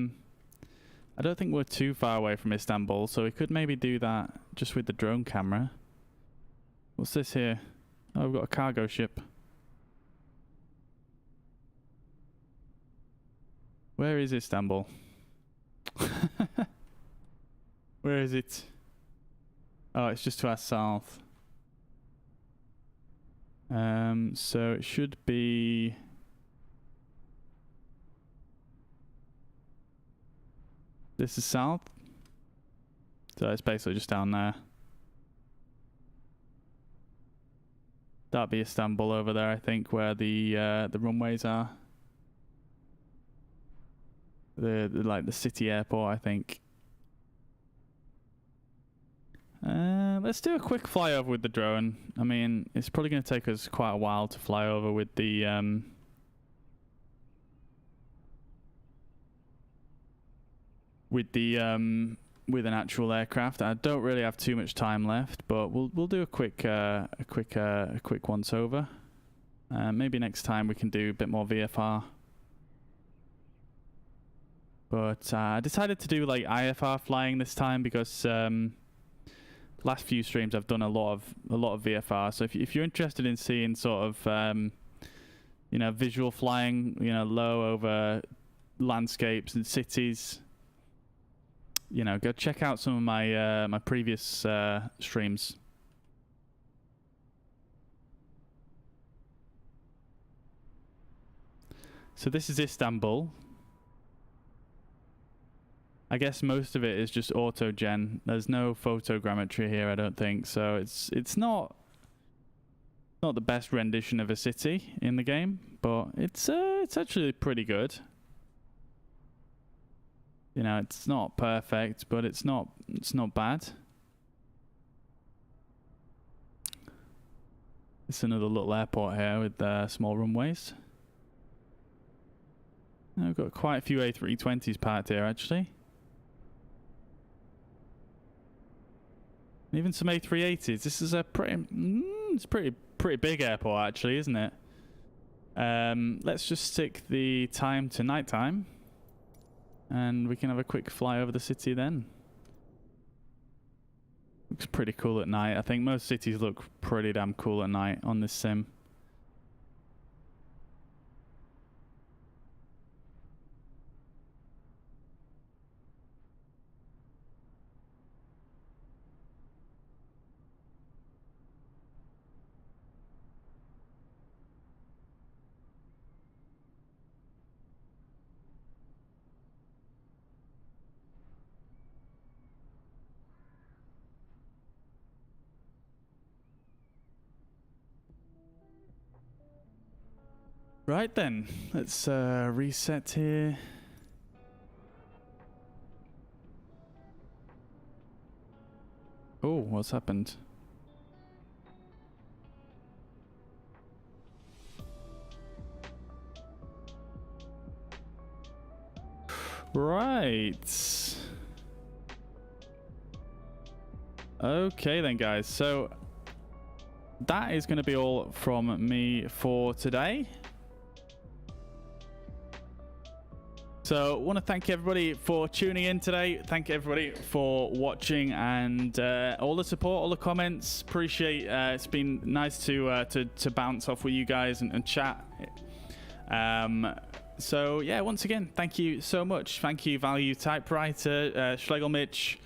[SPEAKER 1] don't think we're too far away from Istanbul, so we could maybe do that just with the drone camera. What's this here? Oh, we've got a cargo ship. Where is Istanbul? Where is it? Oh, it's just to our south. So it should be... This is south. So it's basically just down there. That'd be Istanbul over there, I think, where the runways are. Like the city airport, I think. Let's do a quick flyover with the drone. I mean, it's probably going to take us quite a while to fly over with the with an actual aircraft. I don't really have too much time left, but we'll do a quick once over. Maybe next time we can do a bit more VFR. But I decided to do like IFR flying this time because last few streams I've done a lot of VFR. So if you're interested in seeing sort of visual flying, low over landscapes and cities, go check out some of my my previous streams. So this is Istanbul. I guess most of it is just auto gen. There's no photogrammetry here, I don't think. So it's not the best rendition of a city in the game, but it's actually pretty good. It's not perfect, but it's not bad. It's another little airport here with small runways. I've got quite a few A320s parked here, actually. Even some A380s. This is a it's pretty big airport, actually, isn't it? Let's just stick the time to nighttime, and we can have a quick fly over the city then. Looks pretty cool at night. I think most cities look pretty damn cool at night on this sim. Right then, let's reset here. Oh, what's happened? Right. Okay then, guys. So that is going to be all from me for today. So I want to thank everybody for tuning in today. Thank everybody for watching and all the support, all the comments. Appreciate it's been nice to bounce off with you guys and chat. So yeah, once again, thank you so much. Thank you, Value Typewriter, Schlegel Mitch,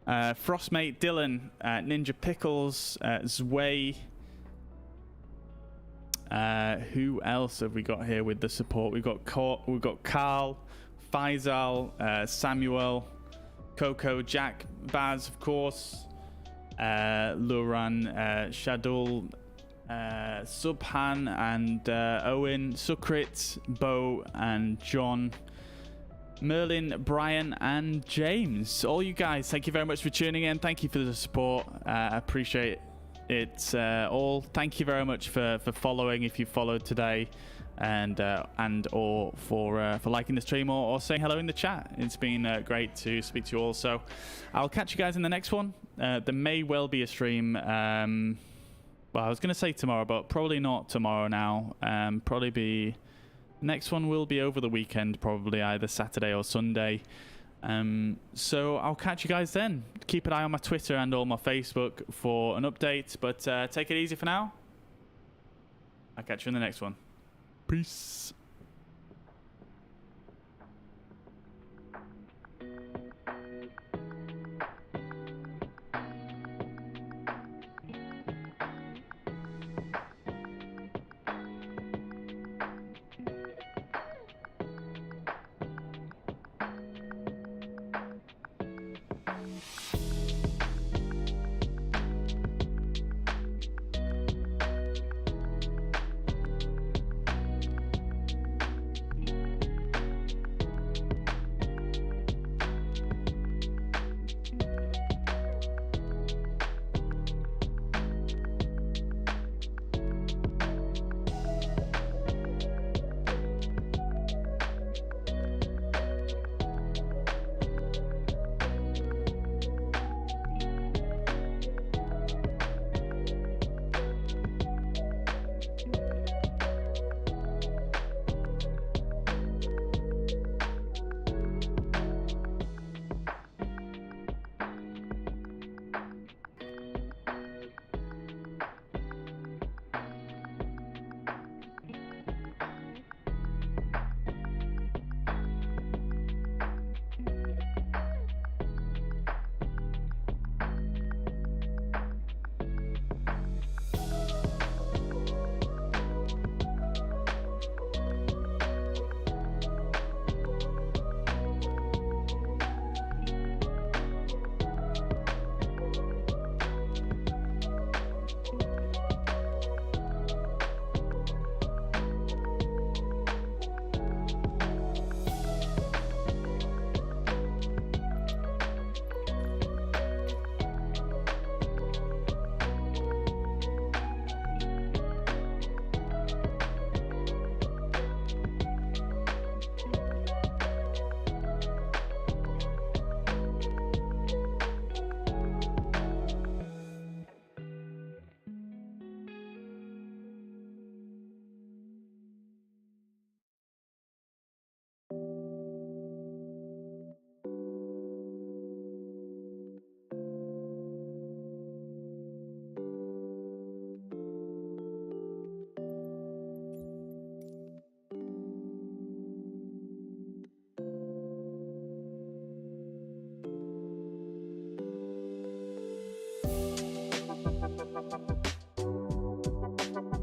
[SPEAKER 1] Frostmate, Dylan, Ninja Pickles, Zway. Who else have we got here with the support? We've got Carl, Faisal, Samuel, Coco, Jack, Baz, of course, Luran, Shadul, Subhan, and Owen, Sukrit, Bo, and John, Merlin, Brian, and James. All you guys, thank you very much for tuning in. Thank you for the support. I appreciate it all. Thank you very much for following if you followed today, and or for liking the stream or saying hello in the chat. It's been great to speak to you all. So I'll catch you guys in the next one. There may well be a stream. Well, I was going to say tomorrow, but probably not tomorrow now. Probably be... Next one will be over the weekend, probably either Saturday or Sunday. So I'll catch you guys then. Keep an eye on my Twitter and on my Facebook for an update. But take it easy for now. I'll catch you in the next one. Peace.